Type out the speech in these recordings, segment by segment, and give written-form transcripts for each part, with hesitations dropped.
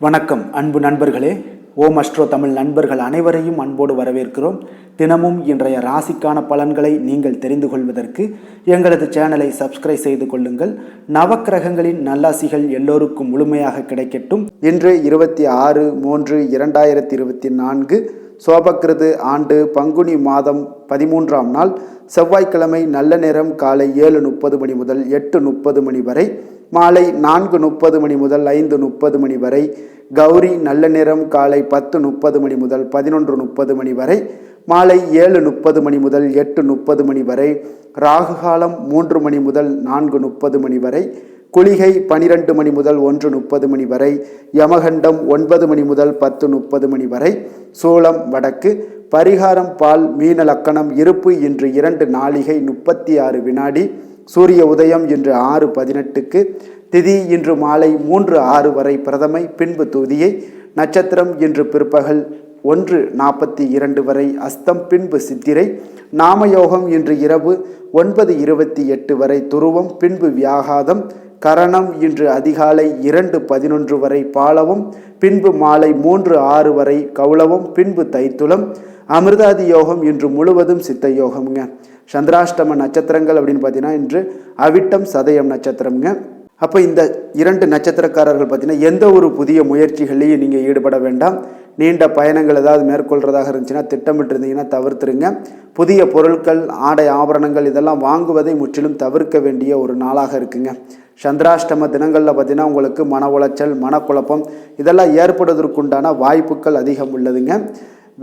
வணக்கம் அன்பு நண்பர்களே. ஓம் அஸ்ட்ரோ தமிழ் நண்பர்கள் அனைவரையும் அன்போடு வரவேற்கிறோம். தினமும் இன்றைய ராசிக்கான பலன்களை நீங்கள் தெரிந்து கொள்வதற்கு எங்களது சேனலை சப்ஸ்கிரைப் செய்து கொள்ளுங்கள். நவக்கிரகங்களின் நல்லாசிகள் எல்லோருக்கும் முழுமையாக கிடைக்கட்டும். இன்று 26/3/2024 சோபக்கிருது ஆண்டு பங்குனி மாதம் 13ஆம் நாள் செவ்வாய்க்கிழமை. நல்ல நேரம் காலை 7:30 மணி முதல் 8:30 மணி வரை, மாலை 4:30 மணி முதல் 5:30 மணி வரை. கௌரி நல்ல நேரம் காலை 10:30 மணி முதல் 11:30 மணி வரை, மாலை 7:30 மணி முதல் 8:30 மணி வரை. ராகு காலம் 3 மணி முதல் 4:30 மணி வரை. குளிகை 12 மணி முதல் 1:30 மணி வரை. யமகண்டம் 9 மணி முதல் 10:30 மணி வரை. சூலம் வடக்கு. பரிகாரம் பால். மீன லக்கணம். இருப்பு இன்று 2 நாழிகை 36 வினாடி. சூரிய உதயம் இன்று 6:18க்கு. திதி இன்று மாலை 3:06 வரை பிரதமை, பின்பு துதியை. நட்சத்திரம் இன்று பிற்பகல் 1:42 வரை அஸ்தம், பின்பு சித்திரை. நாமயோகம் இன்று இரவு 9:28 வரை துருவம், பின்பு வியாகாதம். கரணம் இன்று அதிகாலை 2:11 வரை பாலவம், பின்பு மாலை 3:06 வரை கௌளவம், பின்பு தைத்துளம். அமிர்தாதி யோகம் இன்று முழுவதும் சித்த யோகம்ங்க. சந்திராஷ்டம நட்சத்திரங்கள் அப்படின்னு பார்த்தீங்கன்னா இன்று அவிட்டம், சதயம் நட்சத்திரம்ங்க. அப்போ இந்த 2 நட்சத்திரக்காரர்கள் பார்த்தீங்கன்னா எந்த ஒரு புதிய முயற்சிகளையும் நீங்கள் ஈடுபட வேண்டாம். நீண்ட பயணங்கள் ஏதாவது மேற்கொள்கிறதாக இருந்துச்சுன்னா திட்டமிட்டு இருந்தீங்கன்னா தவிர்த்துருங்க. புதிய பொருட்கள், ஆடை, ஆபரணங்கள் இதெல்லாம் வாங்குவதை முற்றிலும் தவிர்க்க வேண்டிய ஒரு நாளாக இருக்குங்க. சந்திராஷ்டம தினங்களில் பார்த்தீங்கன்னா உங்களுக்கு மன உளைச்சல், மனக்குழப்பம் இதெல்லாம் ஏற்படுவதற்குண்டான வாய்ப்புகள் அதிகம் உள்ளதுங்க.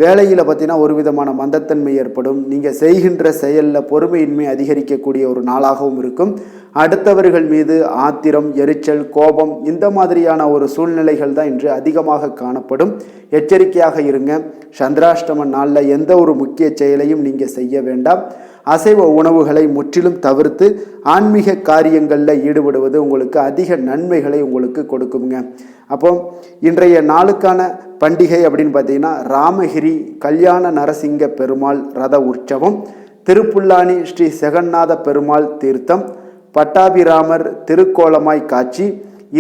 வேலையில் பார்த்தீங்கன்னா ஒரு விதமான மந்தத்தன்மை ஏற்படும். நீங்கள் செய்கின்ற செயலில் பொறுமையின்மை அதிகரிக்கக்கூடிய ஒரு நாளாகவும் இருக்கும். அடுத்தவர்கள் மீது ஆத்திரம், எரிச்சல், கோபம் இந்த மாதிரியான ஒரு சூழ்நிலைகள் தான் இன்று அதிகமாக காணப்படும். எச்சரிக்கையாக இருங்க. சந்திராஷ்டம நாளில் எந்த ஒரு முக்கிய செயலையும் நீங்கள் செய்ய வேண்டாம். அசைவ உணவுகளை முற்றிலும் தவிர்த்து ஆன்மீக காரியங்களில் ஈடுபடுவது உங்களுக்கு அதிக நன்மைகளை உங்களுக்கு கொடுக்குங்க. அப்போ இன்றைய நாளுக்கான பண்டிகை அப்படின்னு பார்த்தீங்கன்னா ராமகிரி கல்யாண நரசிங்க பெருமாள் ரத உற்சவம், திருப்புல்லானி ஸ்ரீ செகநாத பெருமாள் தீர்த்தம், பட்டாபிராமர் திருக்கோலமாய் காட்சி,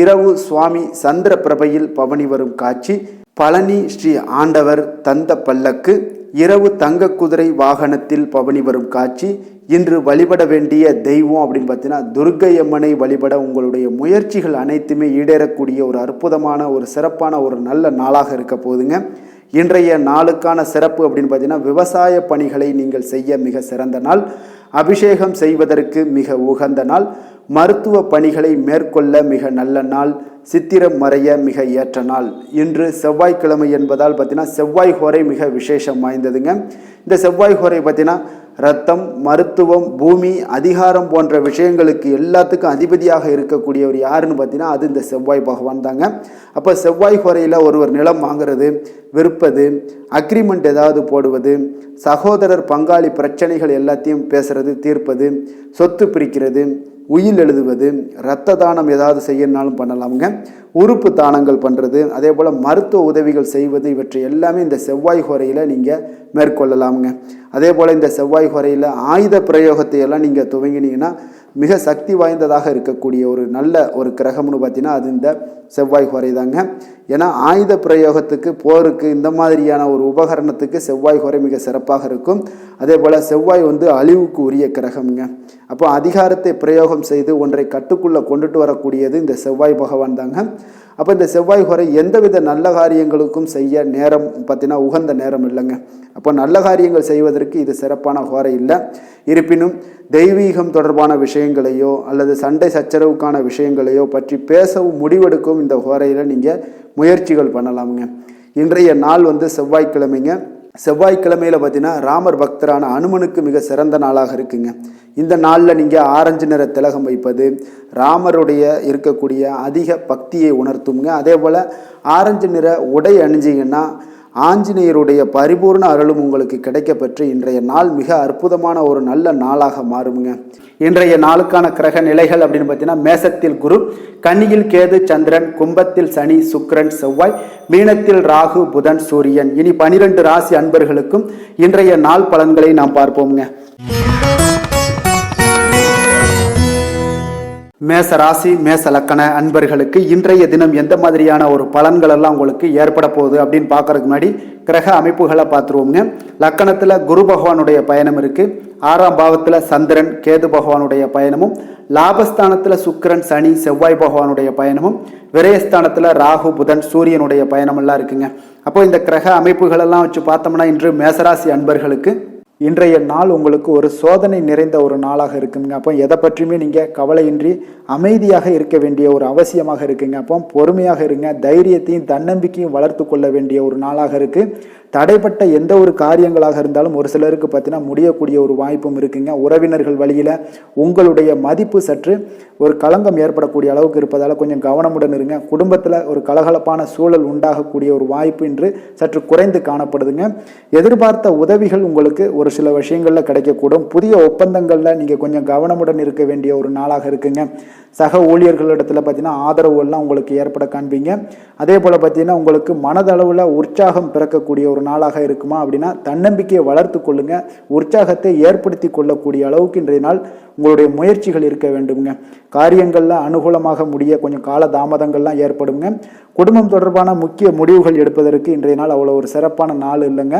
இரவு சுவாமி சந்திர பிரபையில் பவனி வரும் காட்சி, பழனி ஸ்ரீ ஆண்டவர் தந்த பல்லக்கு, இரவு தங்க குதிரை வாகனத்தில் பவனி வரும் காட்சி. இன்று வழிபட வேண்டிய தெய்வம் அப்படின்னு பார்த்தீங்கன்னா துர்க்கை அம்மனை வழிபட உங்களுடைய முயற்சிகள் அனைத்துமே ஈடேறக்கூடிய ஒரு அற்புதமான ஒரு சிறப்பான ஒரு நல்ல நாளாக இருக்க போகுதுங்க. இன்றைய நாளுக்கான சிறப்பு அப்படின்னு பார்த்தீங்கன்னா விவசாய பணிகளை நீங்கள் செய்ய மிக சிறந்த நாள். அபிஷேகம் செய்வதற்கு மிக உகந்த நாள். மருத்துவ பணிகளை மேற்கொள்ள மிக நல்ல நாள். சித்திரம் மறைய மிக ஏற்ற நாள். இன்று செவ்வாய்க்கிழமை என்பதால் பார்த்தீங்கன்னா செவ்வாய் ஹோரை மிக விசேஷம் வாய்ந்ததுங்க. இந்த செவ்வாய் ஹோரை பார்த்தீங்கன்னா ரத்தம், மருத்துவம், பூமி, அதிகாரம் போன்ற விஷயங்களுக்கு எல்லாத்துக்கும் அதிபதியாக இருக்கக்கூடியவர் யாருன்னு பார்த்தீங்கன்னா அது இந்த செவ்வாய் பகவான் தாங்க. அப்போ செவ்வாய் ஹோரையில் ஒருவர் நிலம் வாங்குறது, விற்பது, அக்ரிமெண்ட் ஏதாவது போடுவது, சகோதரர் பங்காளி பிரச்சனைகள் எல்லாத்தையும் பேசுறது, தீர்ப்பது, சொத்து பிரிக்கிறது, உயில் எழுதுவது, இரத்த தானம் ஏதாவது செய்யணும்னாலும் பண்ணலாமுங்க. உறுப்பு தானங்கள் பண்ணுறது, அதே போல் மருத்துவ உதவிகள் செய்வது, இவற்றை எல்லாமே இந்த செவ்வாய் ஹோரையில் நீங்கள் மேற்கொள்ளலாமுங்க. அதே போல் இந்த செவ்வாய் ஹோரையில் ஆயுத பிரயோகத்தை எல்லாம் நீங்கள் துவங்கினீங்கன்னா மிக சக்தி வாய்ந்ததாக இருக்கக்கூடிய ஒரு நல்ல ஒரு கிரகம்னு பார்த்தீங்கன்னா அது இந்த செவ்வாய் ஹோரை தாங்க. ஏன்னா ஆயுத பிரயோகத்துக்கு, போருக்கு, இந்த மாதிரியான ஒரு உபகரணத்துக்கு செவ்வாய் ஹோரை மிக சிறப்பாக இருக்கும். அதே போல் செவ்வாய் அழிவுக்கு உரிய கிரகம்ங்க. அப்போ அதிகாரத்தை பிரயோகம் செய்து ஒன்றை கட்டுக்குள்ளே கொண்டுட்டு வரக்கூடியது இந்த செவ்வாய் பகவான் தாங்க. அப்போ இந்த செவ்வாய் ஹோரை எந்தவித நல்ல காரியங்களுக்கும் செய்ய நேரம் பார்த்தீங்கன்னா உகந்த நேரம் இல்லைங்க. அப்போ நல்ல காரியங்கள் செய்வதற்கு இது சிறப்பான ஹோரை இல்லை. இருப்பினும் தெய்வீகம் தொடர்பான விஷயங்களையோ அல்லது சண்டை சச்சரவுக்கான விஷயங்களையோ பற்றி பேசவும் முடிவெடுக்கவும் இந்த ஹோரையில் நீங்கள் முயற்சிகள் பண்ணலாமுங்க. இன்றைய நாள் செவ்வாய்க்கிழமைங்க. செவ்வாய்க்கிழமையில் பார்த்தீங்கன்னா ராமர் பக்தரான அனுமனுக்கு மிக சிறந்த நாளாக இருக்குங்க. இந்த நாளில் நீங்கள் ஆரஞ்சு நிற திலகம் வைப்பது ராமருடைய இருக்கக்கூடிய அதிக பக்தியை உணர்த்துங்க. அதே போல் ஆரஞ்சு நிற உடை அணிஞ்சிங்கன்னா ஆஞ்சநேயருடைய பரிபூர்ண அருளும் உங்களுக்கு கிடைக்கப்பெற்று இன்றைய நாள் மிக அற்புதமான ஒரு நல்ல நாளாக மாறுங்க. இன்றைய நாளுக்கான கிரக நிலைகள் அப்படின்னு பார்த்தீங்கன்னா மேசத்தில் குரு, கன்னியில் கேது, சந்திரன், கும்பத்தில் சனி, சுக்கிரன், செவ்வாய், மீனத்தில் ராகு, புதன், சூரியன். இனி 12 ராசி அன்பர்களுக்கும் இன்றைய நாள் பலன்களை நாம் பார்ப்போம்ங்க. மேச ராசி மேச லக்கண அன்பர்களுக்கு இன்றைய தினம் எந்த மாதிரியான ஒரு பலன்கள் எல்லாம் உங்களுக்கு ஏற்பட போகுது அப்படின்னு பார்க்கறதுக்கு முன்னாடி கிரக அமைப்புகளை பார்த்துருவோங்க. லக்கணத்தில் குரு பகவானுடைய பயணம் இருக்குது. 6ஆம் பாவத்தில் சந்திரன் கேது பகவானுடைய பயணமும், லாபஸ்தானத்தில் சுக்கிரன் சனி செவ்வாய் பகவானுடைய பயணமும், விரயஸ்தானத்தில் ராகு புதன் சூரியனுடைய பயணமெல்லாம் இருக்குங்க. அப்போ இந்த கிரக அமைப்புகளெல்லாம் வச்சு பார்த்தோம்னா இன்று மேசராசி அன்பர்களுக்கு இன்றைய நாள் உங்களுக்கு ஒரு சோதனை நிறைந்த ஒரு நாளாக இருக்குங்க. அப்போ எதை பற்றியுமே நீங்கள் கவலையின்றி அமைதியாக இருக்க வேண்டிய ஒரு அவசியமாக இருக்குங்க. அப்போ பொறுமையாக இருங்க. தைரியத்தையும் தன்னம்பிக்கையும் வளர்த்து கொள்ள வேண்டிய ஒரு நாளாக இருக்குது. தடைப்பட்ட எந்த ஒரு காரியங்களாக இருந்தாலும் ஒரு சிலருக்கு பார்த்தீங்கன்னா முடியக்கூடிய ஒரு வாய்ப்பும் இருக்குங்க. உறவினர்கள் வழியில் உங்களுடைய மதிப்பு சற்று ஒரு களங்கம் ஏற்படக்கூடிய அளவுக்கு இருப்பதால் கொஞ்சம் கவனமுடன் இருங்க. குடும்பத்தில் ஒரு கலகலப்பான சூழல் உண்டாகக்கூடிய ஒரு வாய்ப்பு இன்று சற்று குறைந்து காணப்படுதுங்க. எதிர்பார்த்த உதவிகள் உங்களுக்கு ஒரு சில விஷயங்களில் கிடைக்கக்கூடும். புதிய ஒப்பந்தங்களில் நீங்கள் கொஞ்சம் கவனமுடன் இருக்க வேண்டிய ஒரு நாளாக இருக்குங்க. சக ஊழியர்களிடத்தில் பார்த்தீங்கன்னா ஆதரவு எல்லாம் உங்களுக்கு ஏற்பட காண்பீங்க. அதே போல் பார்த்தீங்கன்னா உங்களுக்கு மனதளவில் உற்சாகம் பிறக்கக்கூடிய ஒரு நாளாக இருக்குமா அப்படின்னா தன்னம்பிக்கையை வளர்த்து கொள்ளுங்க. உற்சாகத்தை ஏற்படுத்தி கொள்ளக்கூடிய அளவுக்கு இன்றைய நாள் உங்களுடைய முயற்சிகள் இருக்க வேண்டுங்க. காரியங்களில் அனுகூலமாக முடிய கொஞ்சம் கால தாமதங்கள்லாம் ஏற்படுங்க. குடும்பம் தொடர்பான முக்கிய முடிவுகள் எடுப்பதற்கு இன்றைய நாள் அவ்வளோ ஒரு சிறப்பான நாள் இல்லைங்க.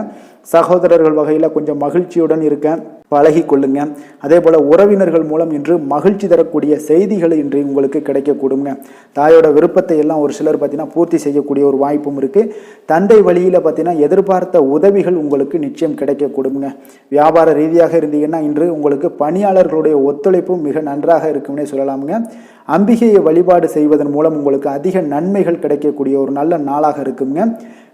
சகோதரர்கள் வகையில் கொஞ்சம் மகிழ்ச்சியுடன் இருக்க பழகி கொள்ளுங்க. அதே போல் உறவினர்கள் மூலம் இன்று மகிழ்ச்சி தரக்கூடிய செய்திகள் இன்று உங்களுக்கு கிடைக்கக்கூடுங்க. தாயோட விருப்பத்தை எல்லாம் ஒரு சிலர் பார்த்தீங்கன்னா பூர்த்தி செய்யக்கூடிய ஒரு வாய்ப்பும் இருக்குது. தந்தை வழியில் பார்த்தீங்கன்னா எதிர்பார்த்த உதவிகள் உங்களுக்கு நிச்சயம் கிடைக்கக்கூடுங்க. வியாபார ரீதியாக இருந்தீங்கன்னா இன்று உங்களுக்கு பணியாளர்களுடைய ஒத்துழைப்பும் மிக நன்றாக இருக்கும்னே சொல்லலாமுங்க. அம்பிகையை வழிபாடு செய்வதன் மூலம் உங்களுக்கு அதிக நன்மைகள் கிடைக்கக்கூடிய ஒரு நல்ல நாளாக இருக்குங்க.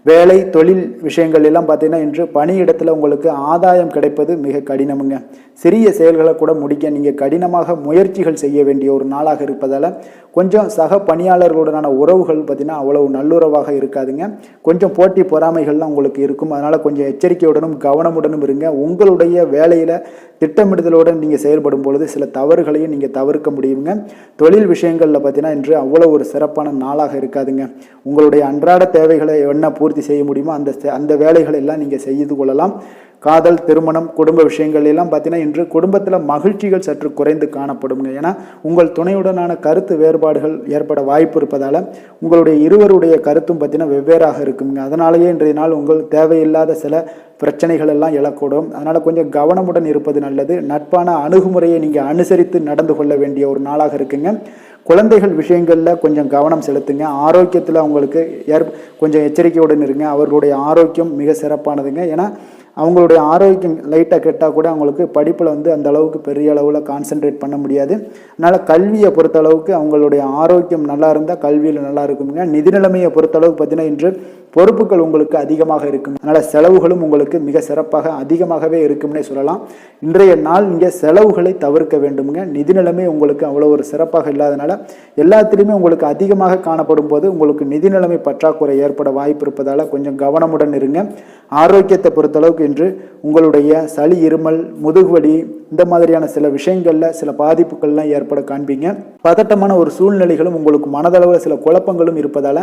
வேலை தொழில் விஷயங்கள் எல்லாம் பார்த்தீங்கன்னா இன்று பணியிடத்தில் உங்களுக்கு ஆதாயம் கிடைப்பது மிக கடினமுங்க. சிறிய செயல்களை கூட முடிக்க நீங்கள் கடினமாக முயற்சிகள் செய்ய வேண்டிய ஒரு நாளாக இருப்பதால் கொஞ்சம் சக பணியாளர்களுடனான உறவுகள் பார்த்தீங்கன்னா அவ்வளவு நல்லுறவாக இருக்காதுங்க. கொஞ்சம் போட்டி பொறாமைகள்லாம் உங்களுக்கு இருக்கும். அதனால் கொஞ்சம் எச்சரிக்கையுடனும் கவனமுடனும் இருங்க. உங்களுடைய வேலையில் திட்டமிடுதலுடன் நீங்கள் செயல்படும் பொழுது சில தவறுகளையும் நீங்கள் தவிர்க்க முடியுங்க. தொழில் விஷயங்களில் பார்த்தீங்கன்னா இன்று அவ்வளோ ஒரு சிறப்பான நாளாக இருக்காதுங்க. உங்களுடைய அன்றாட தேவைகளை என்ன பூர்த்தி செய்ய முடியுமோ அந்த வேலைகளை எல்லாம் நீங்கள் செய்து கொள்ளலாம். காதல் திருமணம் குடும்ப விஷயங்கள் எல்லாம் பார்த்தீங்கன்னா இன்று குடும்பத்தில் மகிழ்ச்சிகள் சற்று குறைந்து காணப்படுங்க. ஏன்னா உங்கள் துணையுடனான கருத்து வேறுபாடுகள் ஏற்பட வாய்ப்பு இருப்பதால் உங்களுடைய இருவருடைய கருத்தும் பார்த்தீங்கன்னா வெவ்வேறாக இருக்குங்க. அதனாலேயே இன்றைய நாள் உங்கள் தேவையில்லாத சில பிரச்சனைகள் எல்லாம் எழக்கூடும். அதனால் கொஞ்சம் கவனமுடன் இருப்பது நல்லது. நட்பான அணுகுமுறையை நீங்கள் அனுசரித்து நடந்து கொள்ள வேண்டிய ஒரு நாளாக இருக்குங்க. குழந்தைகள் விஷயங்களில் கொஞ்சம் கவனம் செலுத்துங்க. ஆரோக்கியத்தில் அவங்களுக்கு கொஞ்சம் எச்சரிக்கையுடன் இருங்க. அவர்களுடைய ஆரோக்கியம் மிக சிறப்பானதுங்க. ஏன்னா அவங்களுடைய ஆரோக்கியம் லைட்டாக கெட்டால் கூட அவங்களுக்கு படிப்பில் அந்த அளவுக்கு பெரிய அளவில் கான்சென்ட்ரேட் பண்ண முடியாது. அதனால் கல்வியை பொறுத்த அளவுக்கு அவங்களுடைய ஆரோக்கியம் நல்லா இருந்தால் கல்வியில் நல்லா இருக்குங்க. நிதி நிலைமையை பொறுத்த அளவுக்கு பார்த்தீங்கன்னா இன்று பொறுப்புகள் உங்களுக்கு அதிகமாக இருக்கும். அதனால் செலவுகளும் உங்களுக்கு மிக சிறப்பாக அதிகமாகவே இருக்கும்னே சொல்லலாம். இன்றைய நாள் நீங்கள் செலவுகளை தவிர்க்க வேண்டுமுங்க. நிதி நிலைமை உங்களுக்கு அவ்வளோ ஒரு சிறப்பாக இல்லாதனால எல்லாத்திலையுமே உங்களுக்கு அதிகமாக காணப்படும் போது உங்களுக்கு நிதி நிலைமை பற்றாக்குறை ஏற்பட வாய்ப்பு இருப்பதால் கொஞ்சம் கவனமுடன் இருங்க. ஆரோக்கியத்தை பொறுத்தளவுக்கு இன்று உங்களுடைய சளி இருமல் முதுகுவலி இந்த மாதிரியான சில விஷயங்களில் சில பாதிப்புகள்லாம் ஏற்பட காண்பீங்க. பதட்டமான ஒரு சூழ்நிலைகளும் உங்களுக்கு மனதளவில் சில குழப்பங்களும் இருப்பதால்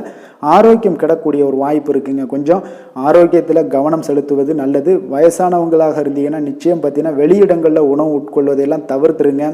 ஆரோக்கியம் கிடக்கூடிய ஒரு வாய்ப்பு இருக்குங்க. கொஞ்சம் ஆரோக்கியத்தில் கவனம் செலுத்துவது நல்லது. வயசானவங்களாக இருந்தீங்கன்னா நிச்சயம் பார்த்தீங்கன்னா வெளியிடங்களில் உணவு உட்கொள்வதையெல்லாம் தவிர்த்துருங்க.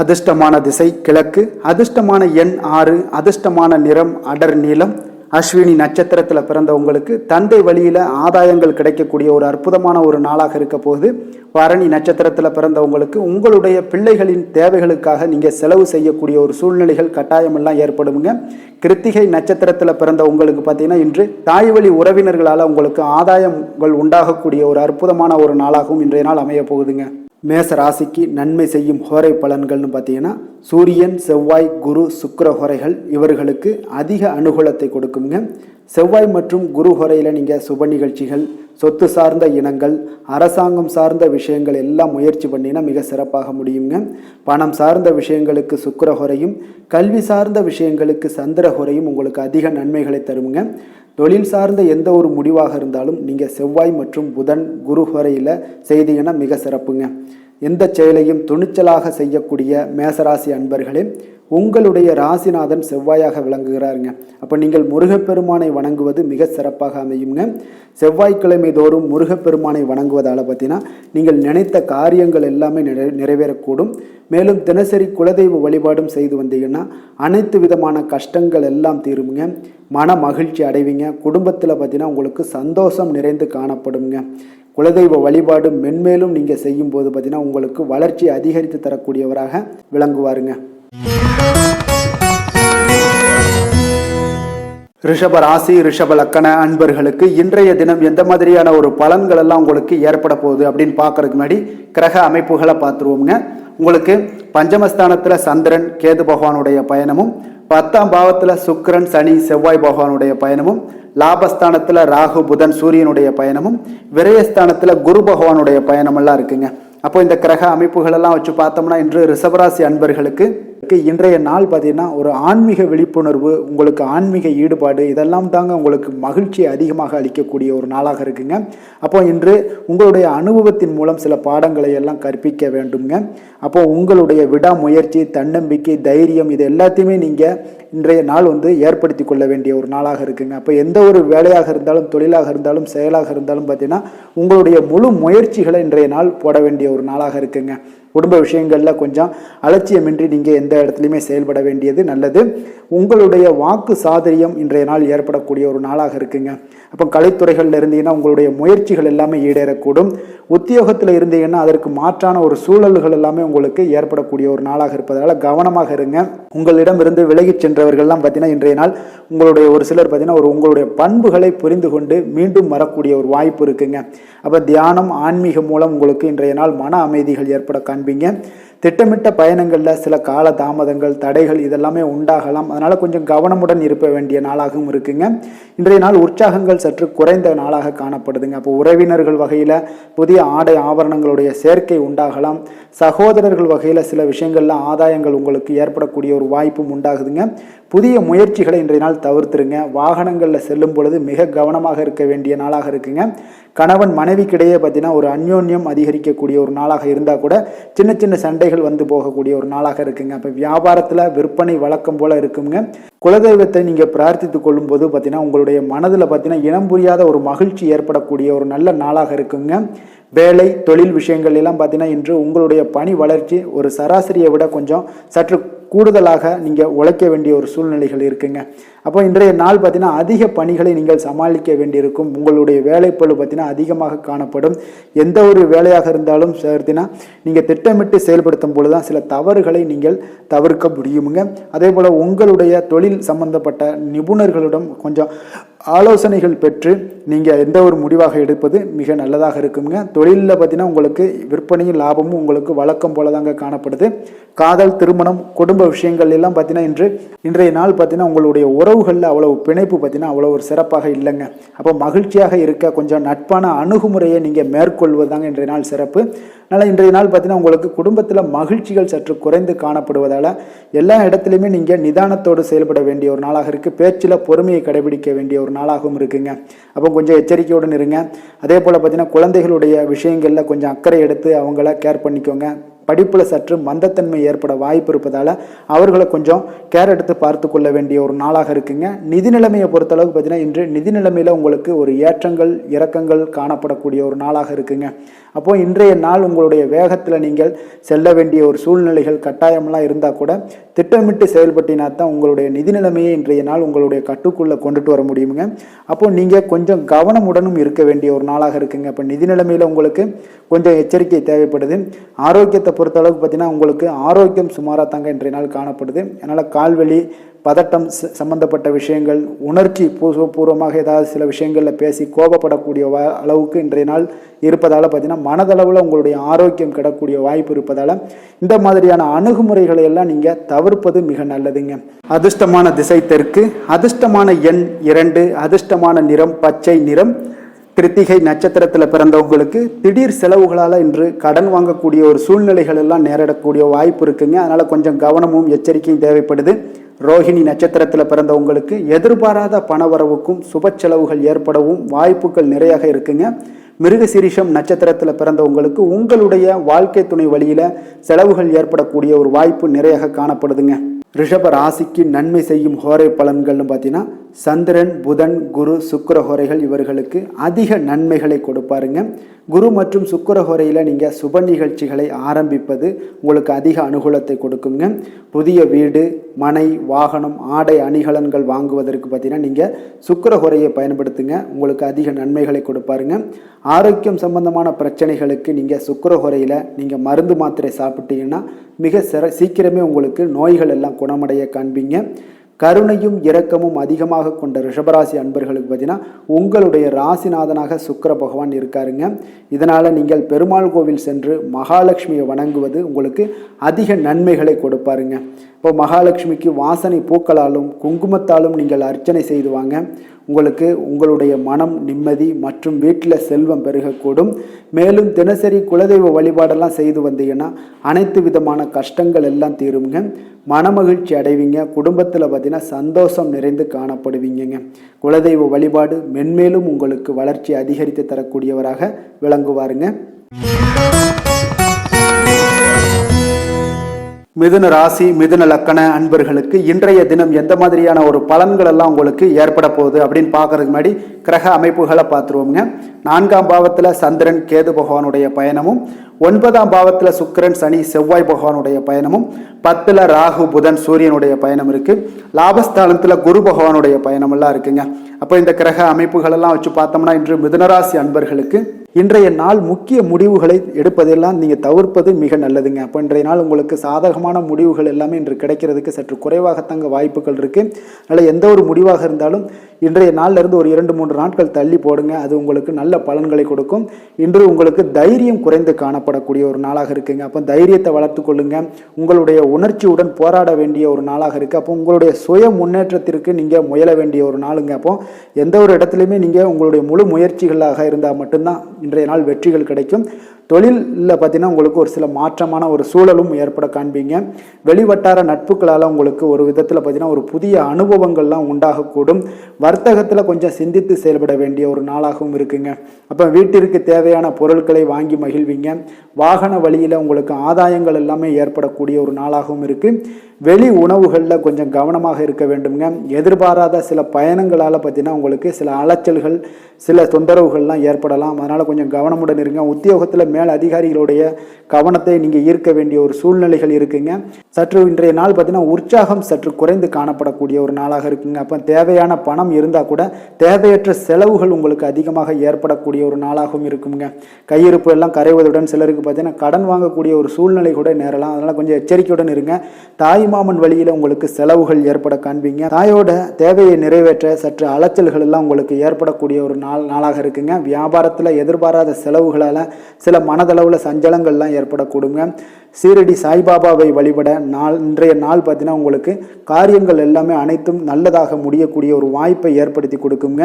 அதிர்ஷ்டமான திசை கிழக்கு, அதிர்ஷ்டமான எண் 6, அதிர்ஷ்டமான நிறம் அடர் நீலம். அஸ்வினி நட்சத்திரத்தில் பிறந்தவங்களுக்கு தந்தை வழியில் ஆதாயங்கள் கிடைக்கக்கூடிய ஒரு அற்புதமான ஒரு நாளாக இருக்க போகுது. பரணி நட்சத்திரத்தில் பிறந்தவங்களுக்கு உங்களுடைய பிள்ளைகளின் தேவைகளுக்காக நீங்கள் செலவு செய்யக்கூடிய ஒரு சூழ்நிலைகள் கட்டாயமெல்லாம் ஏற்படுங்க. கிருத்திகை நட்சத்திரத்தில் பிறந்த உங்களுக்கு பார்த்தீங்கன்னா இன்று தாய் வழி உறவினர்களால் உங்களுக்கு ஆதாயங்கள் உண்டாகக்கூடிய ஒரு அற்புதமான ஒரு நாளாகவும் இன்றைய நாள் அமைய போகுதுங்க. மேச ராசிக்கு நன்மை செய்யும் ஹோரை பலன்கள்னு பார்த்தீங்கன்னா சூரியன் செவ்வாய் குரு சுக்கிர ஹோரைகள் இவர்களுக்கு அதிக அனுகூலத்தை கொடுக்குங்க. செவ்வாய் மற்றும் குரு ஹோரையில் நீங்கள் சுப நிகழ்ச்சிகள் சொத்து சார்ந்த இனங்கள் அரசாங்கம் சார்ந்த விஷயங்கள் எல்லாம் முயற்சி பண்ணினா மிக சிறப்பாக முடியுங்க. பணம் சார்ந்த விஷயங்களுக்கு சுக்கிர ஹோரையும் கல்வி சார்ந்த விஷயங்களுக்கு சந்திர ஹோரையும் உங்களுக்கு அதிக நன்மைகளை தருங்க. தொழில் சார்ந்த எந்த ஒரு முடிவாக இருந்தாலும் நீங்கள் செவ்வாய் மற்றும் புதன் குரு ஹோரையில் செய்தீங்கன்னா மிக சிறப்புங்க. எந்த செயலையும் துணிச்சலாக செய்யக்கூடிய மேசராசி அன்பர்களே, உங்களுடைய ராசிநாதன் செவ்வாயாக விளங்குகிறாருங்க. அப்போ நீங்கள் முருகப்பெருமானை வணங்குவது மிக சிறப்பாக அமையுங்க. செவ்வாய்க்கிழமை தோறும் முருகப்பெருமானை வணங்குவதால் பார்த்தீங்கன்னா நீங்கள் நினைத்த காரியங்கள் எல்லாமே நிறைவேறக்கூடும். மேலும் தினசரி குலதெய்வ வழிபாடும் செய்து வந்தீங்கன்னா அனைத்து விதமான கஷ்டங்கள் எல்லாம் தீருங்க. மன மகிழ்ச்சி அடைவீங்க. குடும்பத்தில் பார்த்தீங்கன்னா உங்களுக்கு சந்தோஷம் நிறைந்து காணப்படுங்க. குலதெய்வ வழிபாடு மென்மேலும் நீங்கள் செய்யும்போது பார்த்தீங்கன்னா உங்களுக்கு வளர்ச்சி அதிகரித்து தரக்கூடியவராக விளங்குவாருங்க. ரிஷப ராசி ரிஷப லக்கண அன்பர்களுக்கு இன்றைய தினம் எந்த மாதிரியான ஒரு பலன்கள் எல்லாம் உங்களுக்கு ஏற்பட போகுது அப்படின்னு பார்க்கறதுக்கு முன்னாடி கிரக அமைப்புகளை பார்த்துருவோம்ங்க. உங்களுக்கு பஞ்சமஸ்தானத்தில் சந்திரன் கேது பகவானுடைய பயணமும், 10ஆம் பாவத்தில் சுக்கிரன் சனி செவ்வாய் பகவானுடைய பயணமும், லாபஸ்தானத்தில் ராகு புதன் சூரியனுடைய பயணமும், விரயஸ்தானத்தில் குரு பகவானுடைய பயணமெல்லாம் இருக்குங்க. அப்போ இந்த கிரக அமைப்புகளெல்லாம் வச்சு பார்த்தோம்னா இன்று ரிஷபராசி அன்பர்களுக்கு இன்றைய நாள் பார்த்தீங்கன்னா ஒரு ஆன்மீக விழிப்புணர்வு, உங்களுக்கு ஆன்மீக ஈடுபாடு, இதெல்லாம் தாங்க உங்களுக்கு மகிழ்ச்சி அதிகமாக அளிக்கக்கூடிய ஒரு நாளாக இருக்குங்க. அப்போ இன்று உங்களுடைய அனுபவத்தின் மூலம் சில பாடங்களை எல்லாம் கற்பிக்க வேண்டுங்க. அப்போ உங்களுடைய விடாமுயற்சி, தன்னம்பிக்கை, தைரியம் இது எல்லாத்தையுமே நீங்கள் இன்றைய நாள் ஏற்படுத்தி கொள்ள வேண்டிய ஒரு நாளாக இருக்குங்க. அப்போ எந்த ஒரு வேலையாக இருந்தாலும், தொழிலாக இருந்தாலும், செயலாக இருந்தாலும் பார்த்தீங்கன்னா உங்களுடைய முழு முயற்சிகளை இன்றைய நாள் போட வேண்டிய ஒரு நாளாக இருக்குங்க. குடும்ப விஷயங்களில் கொஞ்சம் அலட்சியமின்றி நீங்கள் எந்த இடத்துலையுமே செயல்பட வேண்டியது நல்லது. உங்களுடைய வாக்கு சாதுரியம் இன்றைய நாள் ஏற்படக்கூடிய ஒரு நாளாக இருக்குங்க. அப்போ கலைத்துறைகளில் இருந்தீங்கன்னா உங்களுடைய முயற்சிகள் எல்லாமே ஈடேறக்கூடும். உத்தியோகத்தில் இருந்தீங்கன்னா அதற்கு மாற்றான ஒரு சூழல்கள் எல்லாமே உங்களுக்கு ஏற்படக்கூடிய ஒரு நாளாக இருப்பதால் கவனமாக இருங்க. உங்களிடம் இருந்து விலகி சென்றவர்கள்லாம் பார்த்தீங்கன்னா இன்றைய நாள் உங்களுடைய ஒரு சிலர் பார்த்தீங்கன்னா உங்களுடைய பண்புகளை புரிந்து கொண்டு மீண்டும் வரக்கூடிய ஒரு வாய்ப்பு இருக்குங்க. அப்போ தியானம், ஆன்மீகம் மூலம் உங்களுக்கு இன்றைய நாள் மன அமைதிகள் ஏற்பட காண்பீங்க. திட்டமிட்ட பயணங்களில் சில கால தாமதங்கள், தடைகள் இதெல்லாமே உண்டாகலாம். அதனால் கொஞ்சம் கவனமுடன் இருக்க வேண்டிய நாளாகவும் இருக்குங்க. இன்றைய நாள் உற்சாகங்கள் சற்று குறைந்த நாளாக காணப்படுதுங்க. அப்போ உறவினர்கள் வகையில் புதிய ஆடை ஆபரணங்களுடைய சேர்க்கை உண்டாகலாம். சகோதரர்கள் வகையில் சில விஷயங்களில் ஆதாயங்கள் உங்களுக்கு ஏற்படக்கூடிய ஒரு வாய்ப்பும் உண்டாகுதுங்க. புதிய முயற்சிகளை இன்றைய நாள் தவிர்த்துருங்க. வாகனங்களில் செல்லும் பொழுது மிக கவனமாக இருக்க வேண்டிய நாளாக இருக்குங்க. கணவன் மனைவிக்கிடையே பார்த்தீங்கன்னா ஒரு அந்யோன்யம் அதிகரிக்கக்கூடிய ஒரு நாளாக இருந்தால் கூட சின்ன சின்ன சண்டைகள் போகக்கூடிய ஒரு நாளாக இருக்குங்க. அப்போ வியாபாரத்தில் விற்பனை வழக்கம் போல இருக்குங்க. குலதெய்வத்தை நீங்கள் பிரார்த்தித்து கொள்ளும் போது பார்த்தீங்கன்னா உங்களுடைய மனதில் பார்த்தீங்கன்னா இனம் புரியாத ஒரு மகிழ்ச்சி ஏற்படக்கூடிய ஒரு நல்ல நாளாக இருக்குங்க. வேலை, தொழில் விஷயங்கள் எல்லாம் பார்த்தீங்கன்னா இன்று உங்களுடைய பணி வளர்ச்சி ஒரு சராசரியை விட கொஞ்சம் சற்று கூடுதலாக நீங்கள் உழைக்க வேண்டிய ஒரு சூழ்நிலைகள் இருக்குங்க. அப்போ இன்றைய நாள் பார்த்தீங்கன்னா அதிக பணிகளை நீங்கள் சமாளிக்க வேண்டியிருக்கும். உங்களுடைய வேலைப்பளு பார்த்தீங்கன்னா அதிகமாக காணப்படும். எந்த ஒரு வேலையாக இருந்தாலும் பார்த்தீங்கன்னா நீங்கள் திட்டமிட்டு செயல்படுத்தும் பொழுது தான் சில தவறுகளை நீங்கள் தவிர்க்க முடியுமுங்க. அதே போல் உங்களுடைய தொழில் சம்பந்தப்பட்ட நிபுணர்களிடம் கொஞ்சம் ஆலோசனைகள் பெற்று நீங்கள் எந்த ஒரு முடிவாக எடுப்பது மிக நல்லதாக இருக்குங்க. தொழிலில் பார்த்தீங்கன்னா உங்களுக்கு விற்பனையும் லாபமும் உங்களுக்கு வழக்கம் போல தாங்க காணப்படுது. காதல், திருமணம், குடும்ப விஷயங்கள் எல்லாம் பார்த்தீங்கன்னா இன்றைய நாள் பார்த்தீங்கன்னா உங்களுடைய உறவுகளில் அவ்வளவு பிணைப்பு பார்த்தீங்கன்னா அவ்வளோ ஒரு சிறப்பாக இல்லைங்க. அப்போ மகிழ்ச்சியாக இருக்க கொஞ்சம் நட்பான அணுகுமுறையை நீங்கள் மேற்கொள்வதாங்க இன்றைய நாள் சிறப்பு. அதனால் இன்றைய நாள் பார்த்தீங்கன்னா உங்களுக்கு குடும்பத்தில் மகிழ்ச்சிகள் சற்று குறைந்து காணப்படுவதால் எல்லா இடத்துலையுமே நீங்கள் நிதானத்தோடு செயல்பட வேண்டிய ஒரு நாளாக இருக்குது. பேச்சில் பொறுமையை கடைபிடிக்க வேண்டிய ஒரு நாளாகவும் இருக்குங்க. அப்போ கொஞ்சம் எச்சரிக்கையுடன் இருங்க. அதே போல் பார்த்தீங்கன்னா குழந்தைகளுடைய விஷயங்களில் கொஞ்சம் அக்கறை எடுத்து அவங்கள கேர் பண்ணிக்கோங்க. படிப்பில் சற்று மந்தத்தன்மை ஏற்பட வாய்ப்பு இருப்பதால் அவர்களை கொஞ்சம் கேர் எடுத்து பார்த்து கொள்ள வேண்டிய ஒரு நாளாக இருக்குங்க. நிதி நிலைமையை பொறுத்தளவுக்கு பார்த்தீங்கன்னா இன்று நிதி நிலைமையில் உங்களுக்கு ஒரு ஏற்றங்கள் இறக்கங்கள் காணப்படக்கூடிய ஒரு நாளாக இருக்குங்க. அப்போது இன்றைய நாள் உங்களுடைய வேகத்தில் நீங்கள் செல்ல வேண்டிய ஒரு சூழ்நிலைகள் கட்டாயமெல்லாம் இருந்தால் கூட திட்டமிட்டு செயல்பட்டினா தான் உங்களுடைய நிதி நிலைமையை இன்றைய நாள் உங்களுடைய கட்டுக்குள்ளே கொண்டுட்டு வர முடியுங்க. அப்போது நீங்கள் கொஞ்சம் கவனமுடனும் இருக்க வேண்டிய ஒரு நாளாக இருக்குங்க. அப்போ நிதி நிலைமையில் உங்களுக்கு கொஞ்சம் எச்சரிக்கை தேவைப்படுது. ஆரோக்கியத்தை பொறுத்தளவுக்கு பார்த்தீங்கன்னா உங்களுக்கு ஆரோக்கியம் சுமாராக தாங்க இன்றைய நாள் காணப்படுது. அதனால் கால்வலி, பதட்டம் சம்பந்தப்பட்ட விஷயங்கள், உணர்ச்சி பூர்வமாக ஏதாவது சில விஷயங்களில் பேசி கோபப்படக்கூடிய அளவுக்கு இன்றைய நாள் இருப்பதால் பார்த்தீங்கன்னா மனதளவில் உங்களுடைய ஆரோக்கியம் கிடக்கூடிய வாய்ப்பு இருப்பதால் இந்த மாதிரியான அணுகுமுறைகளை எல்லாம் நீங்கள் தவிர்ப்பது மிக நல்லதுங்க. அதிர்ஷ்டமான திசை தெற்கு, அதிர்ஷ்டமான எண் 2, அதிர்ஷ்டமான நிறம் பச்சை நிறம். கிருத்திகை நட்சத்திரத்தில் பிறந்தவங்களுக்கு திடீர் செலவுகளால் இன்று கடன் வாங்கக்கூடிய ஒரு சூழ்நிலைகள் எல்லாம் நேரிடக்கூடிய வாய்ப்பு இருக்குங்க. அதனால் கொஞ்சம் கவனமும் எச்சரிக்கையும் தேவைப்படுது. ரோஹிணி நட்சத்திரத்தில் பிறந்தவங்களுக்கு எதிர்பாராத பணவரவுக்கும் சுப செலவுகள் ஏற்படவும் வாய்ப்புகள் நிறையாக இருக்குங்க. மிருகசீரிஷம் நட்சத்திரத்தில் பிறந்தவங்களுக்கு உங்களுடைய வாழ்க்கை துணை வழியில் செலவுகள் ஏற்படக்கூடிய ஒரு வாய்ப்பு நிறைய காணப்படுதுங்க. ரிஷப ராசிக்கு நன்மை செய்யும் ஹோரை பலன்கள்னு பார்த்தீங்கன்னா சந்திரன், புதன், குரு, சுக்கிர ஹோரைகள் இவர்களுக்கு அதிக நன்மைகளை கொடுப்பாருங்க. குரு மற்றும் சுக்கிர ஹோரையில் நீங்கள் சுப நிகழ்ச்சிகளை ஆரம்பிப்பது உங்களுக்கு அதிக அனுகூலத்தை கொடுக்குங்க. புதிய வீடு, மனை, வாகனம், ஆடை அணிகலன்கள் வாங்குவதற்கு பார்த்தீங்கன்னா நீங்கள் சுக்கிர ஹோரையை பயன்படுத்துங்க, உங்களுக்கு அதிக நன்மைகளை கொடுப்பாருங்க. ஆரோக்கியம் சம்பந்தமான பிரச்சனைகளுக்கு நீங்கள் சுக்கிர ஹோரையில் நீங்கள் மருந்து மாத்திரை சாப்பிட்டீங்கன்னா மிக சீக்கிரமே உங்களுக்கு நோய்கள் எல்லாம் குணமடைய காண்பீங்க. கருணையும் இரக்கமும் அதிகமாக கொண்ட ரிஷபராசி அன்பர்களுக்கு பார்த்தீங்கன்னா உங்களுடைய ராசிநாதனாக சுக்கிர பகவான் இருக்காருங்க. இதனால் நீங்கள் பெருமாள் கோவில் சென்று மகாலட்சுமியை வணங்குவது உங்களுக்கு அதிக நன்மைகளை கொடுப்பாருங்க. இப்போ மகாலட்சுமிக்கு வாசனை பூக்களாலும் குங்குமத்தாலும் நீங்கள் அர்ச்சனை செய்து வாங்க. உங்களுக்கு உங்களுடைய மனம் நிம்மதி மற்றும் வீட்டில் செல்வம் பெருகக்கூடும். மேலும் தினசரி குலதெய்வ வழிபாடெல்லாம் செய்து வந்தீங்கன்னா அனைத்து விதமான கஷ்டங்கள் எல்லாம் தீருங்க. மனமகிழ்ச்சி அடைவீங்க. குடும்பத்தில் பார்த்தீங்கன்னா சந்தோஷம் நிறைந்து காணப்படுவீங்க. குலதெய்வ வழிபாடு மென்மேலும் உங்களுக்கு வளர்ச்சி அதிகரித்து தரக்கூடியவராக விளங்குவாருங்க. மிதுன ராசி, மிதுன லக்கண அன்பர்களுக்கு இன்றைய தினம் எந்த மாதிரியான ஒரு பலன்கள் எல்லாம் உங்களுக்கு ஏற்பட போகுது அப்படின்னு பார்க்கறதுக்கு முன்னாடி கிரக அமைப்புகளை பார்த்துருவோங்க. 4ஆம் பாவத்தில் சந்திரன், கேது பகவானுடைய பயணமும், 9ஆம் பாவத்தில் சுக்கிரன், சனி, செவ்வாய் பகவானுடைய பயணமும், 10ல் ராகு, புதன், சூரியனுடைய பயணம் இருக்கு. லாபஸ்தானத்தில் குரு பகவானுடைய பயணம் எல்லாம் இருக்குங்க. அப்போ இந்த கிரக அமைப்புகள் எல்லாம் வச்சு பார்த்தோம்னா இன்று மிதுனராசி அன்பர்களுக்கு இன்றைய நாள் முக்கிய முடிவுகளை எடுப்பதெல்லாம் நீங்கள் தவிர்ப்பது மிக நல்லதுங்க. அப்போ இன்றைய நாள் உங்களுக்கு சாதகமான முடிவுகள் எல்லாமே இன்று கிடைக்கிறதுக்கு சற்று குறைவாகத்தாங்க வாய்ப்புகள் இருக்குது. அதனால் எந்த ஒரு முடிவாக இருந்தாலும் இன்றைய நாளிலிருந்து ஒரு 2-3 நாட்கள் தள்ளி போடுங்க. அது உங்களுக்கு நல்ல பலன்களை கொடுக்கும். இன்று உங்களுக்கு தைரியம் குறைந்து காணப்படக்கூடிய ஒரு நாளாக இருக்குங்க. அப்போ தைரியத்தை வளர்த்து கொள்ளுங்க. உங்களுடைய உணர்ச்சியுடன் போராட வேண்டிய ஒரு நாளாக இருக்குது. அப்போ உங்களுடைய சுய முன்னேற்றத்திற்கு நீங்கள் முயல வேண்டிய ஒரு நாளுங்க. அப்போ எந்த ஒரு இடத்துலையுமே நீங்கள் உங்களுடைய முழு முயற்சிகளாக இருந்தால் மட்டும்தான் இன்றைய நாள் வெற்றிகள் கிடைக்கும். தொழிலில் பார்த்தீங்கன்னா உங்களுக்கு ஒரு சில மாற்றமான ஒரு சூழலும் ஏற்பட காண்பீங்க. வெளிவட்டார நட்புகளால் உங்களுக்கு ஒரு விதத்தில் பார்த்தீங்கன்னா ஒரு புதிய அனுபவங்கள்லாம் உண்டாகக்கூடும். வர்த்தகத்தில் கொஞ்சம் சிந்தித்து செயல்பட வேண்டிய ஒரு நாளாகவும் இருக்குங்க. அப்போ வீட்டிற்கு தேவையான பொருட்களை வாங்கி மகிழ்வீங்க. வாகன வழியில் உங்களுக்கு ஆதாயங்கள் எல்லாமே ஏற்படக்கூடிய ஒரு நாளாகவும் இருக்குது. வெளி உணவுகளில் கொஞ்சம் கவனமாக இருக்க வேண்டுங்க. எதிர்பாராத சில பயணங்களால் பார்த்தீங்கன்னா உங்களுக்கு சில அலைச்சல்கள், சில தொந்தரவுகள்லாம் ஏற்படலாம். அதனால் கொஞ்சம் கவனமுடன் இருங்க. உத்தியோகத்தில் மேல் அதிகாரிகளுடைய கவனத்தை நீங்கள் ஈர்க்க வேண்டிய ஒரு சூழ்நிலைகள் இருக்குங்க. சற்று இன்றைய நாள் பார்த்தீங்கன்னா உற்சாகம் சற்று குறைந்து காணப்படக்கூடிய ஒரு நாளாக இருக்குங்க. அப்போ தேவையான பணம் இருந்தால் கூட தேவையற்ற செலவுகள் உங்களுக்கு அதிகமாக ஏற்படக்கூடிய ஒரு நாளாகவும் இருக்குங்க. கையிருப்பு எல்லாம் கரைவதுடன் சிலருக்கு பார்த்தீங்கன்னா கடன் வாங்கக்கூடிய ஒரு சூழ்நிலை கூட நேரலாம். அதனால் கொஞ்சம் எச்சரிக்கையுடன் இருங்க. தாய்மாமன் வழியில் உங்களுக்கு செலவுகள் ஏற்பட காண்பீங்க. தாயோட தேவையை நிறைவேற்ற சற்று அலைச்சல்கள் எல்லாம் உங்களுக்கு ஏற்படக்கூடிய ஒரு நாளாக இருக்குங்க. வியாபாரத்தில் எதிர்பாராத செலவுகளால் சில மனதளவில் சஞ்சலங்கள்லாம் ஏற்படக்கூடுங்க. சீரடி சாய்பாபாவை வழிபட இன்றைய நாள் பார்த்தீங்கன்னா உங்களுக்கு காரியங்கள் எல்லாமே அனைத்தும் நல்லதாக முடியக்கூடிய ஒரு வாய்ப்பை ஏற்படுத்தி கொடுக்குங்க.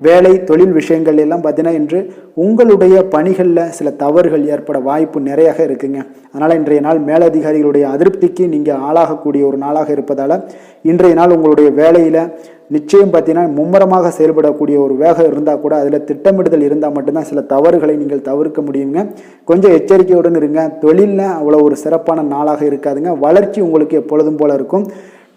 வேலை, தொழில் விஷயங்கள் எல்லாம் பார்த்தீங்கன்னா இன்று உங்களுடைய பணிகளில் சில தவறுகள் ஏற்பட வாய்ப்பு நிறைய இருக்குங்க. அதனால் இன்றைய நாள் மேலதிகாரிகளுடைய அதிருப்திக்கு நீங்கள் ஆளாகக்கூடிய ஒரு நாளாக இருப்பதால் இன்றைய நாள் உங்களுடைய வேலையில் நிச்சயம் பார்த்தீங்கன்னா மும்முரமாக செயல்படக்கூடிய ஒரு வேகம் இருந்தால் கூட அதில் திட்டமிடுதல் இருந்தால் மட்டும்தான் சில தவறுகளை நீங்கள் தவிர்க்க முடியுங்க. கொஞ்சம் எச்சரிக்கையுடன் இருங்க. தொழிலில் அவ்வளோ ஒரு சிறப்பான நாளாக இருக்காதுங்க. வளர்ச்சி உங்களுக்கு எப்பொழுதும் போல இருக்கும்.